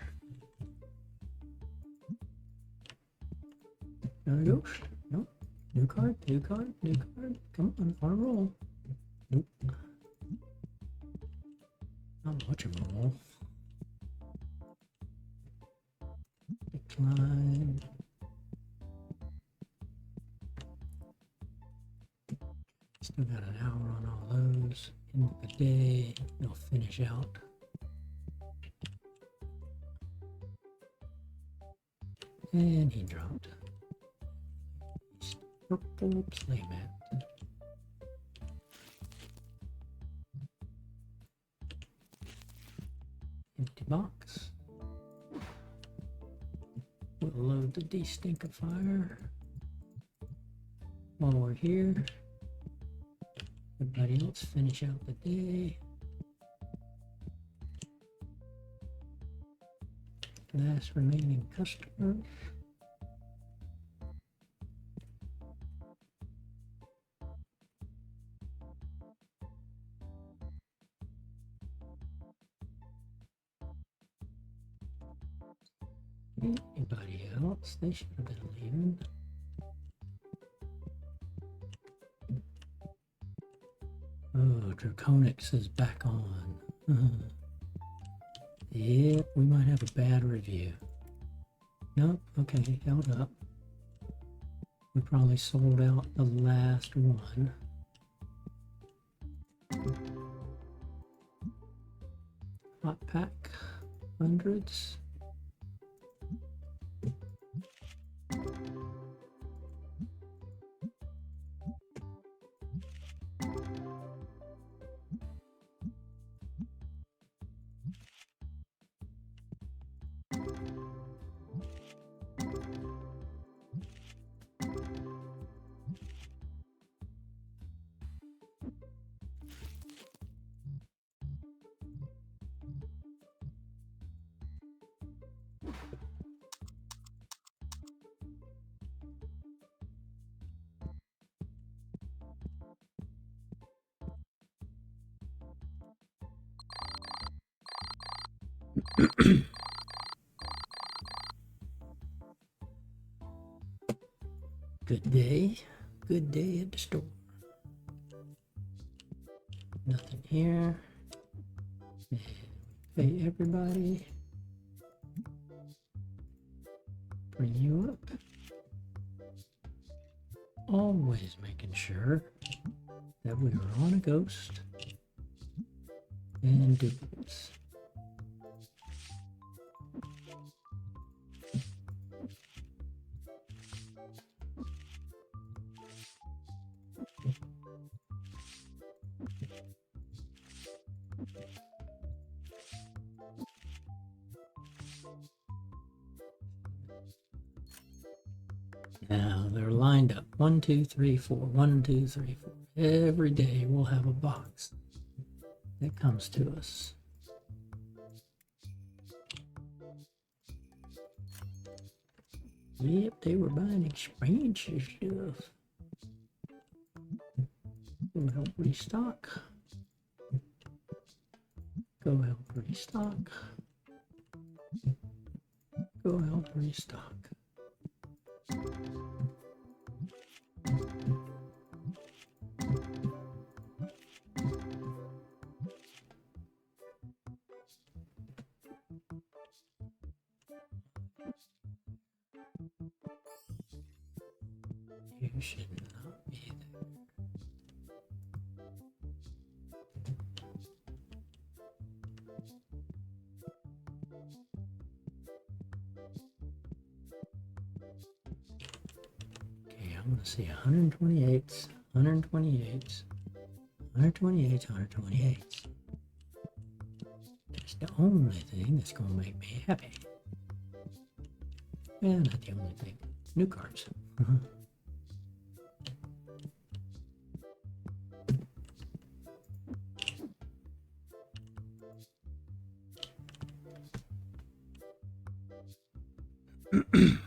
Another ghost? Nope. New card, new card, new card. Come on a roll. Nope. Not much of a roll. Decline. Still got an hour on all those. End of the day, they'll finish out. And he dropped. Purple playmat. Empty box. We'll load the destinkifier while we're here. Everybody else finish out the day. Last remaining customer. Anybody else? They should have been leaving. Oh, Draconics is back on. Yep, we might have a bad review. Nope, okay, held up. We probably sold out the last one. Hot pack, hundreds. Good day at the store. Nothing here. And pay everybody. Bring you up. Always making sure that we are on a ghost and duplicates. Now they're lined up. 1, 2, 3, 4. 1, 2, 3, 4. Every day we'll have a box that comes to us. Yep, they were buying expansion stuff. Go help restock. Go help restock. Go help restock. You should not be there. Okay, I'm gonna see 128s, 128s, 128s, 128s. That's the only thing that's gonna make me happy. Yeah, not the only thing. New cards. And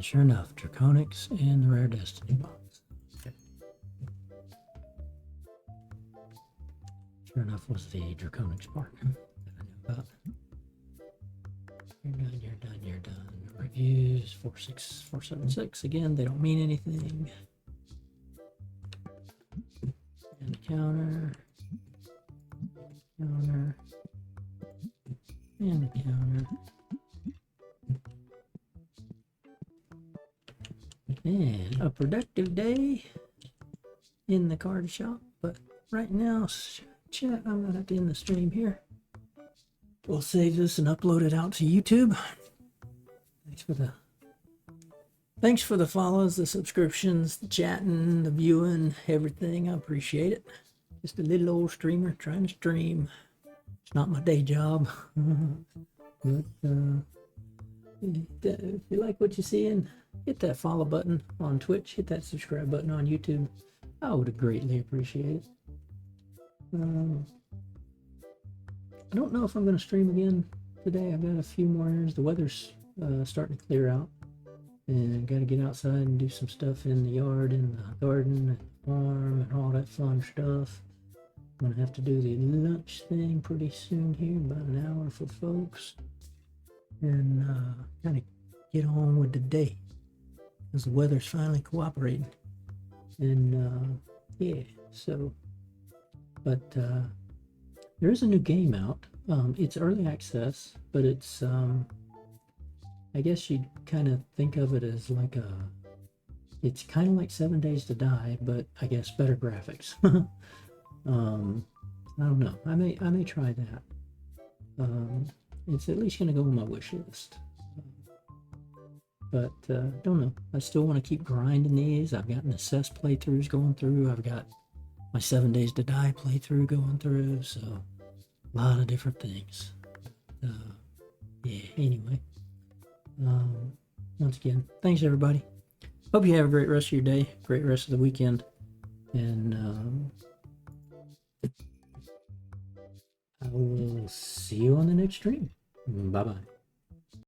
sure enough, Draconics and the Rare Destiny box. Okay. Sure enough was the Draconics part that I knew about. You're done, you're done, you're done. Reviews 46476. Again, they don't mean anything. And the counter. Counter. And the counter. And a productive day in the card shop. But right now, chat, I'm going to have to end the stream here. We'll save this and upload it out to YouTube. Thanks for the follows, the subscriptions, the chatting, the viewing, everything. I appreciate it. Just a little old streamer trying to stream. It's not my day job. But if you like what you're seeing, hit that follow button on Twitch, hit that subscribe button on YouTube. I would greatly appreciate it. I don't know if I'm going to stream again today. I've got a few more hours. The weather's starting to clear out, and I got to get outside and do some stuff in the yard, in the garden, and the farm, and all that fun stuff. I'm going to have to do the lunch thing pretty soon here, about an hour for folks, and kind of get on with the day because the weather's finally cooperating. And yeah, so, but there is a new game out. It's early access, but it's I guess you'd kind of think of it as like it's kind of like 7 Days to Die, but I guess better graphics. I don't know. I may try that. It's at least gonna go on my wish list. But don't know. I still want to keep grinding these. I've got Necess playthroughs going through. I've got my 7 Days to Die playthrough going through. So a lot of different things. Yeah. Anyway. Once again, thanks everybody. Hope you have a great rest of your day, great rest of the weekend, and I will see you on the next stream. Bye bye.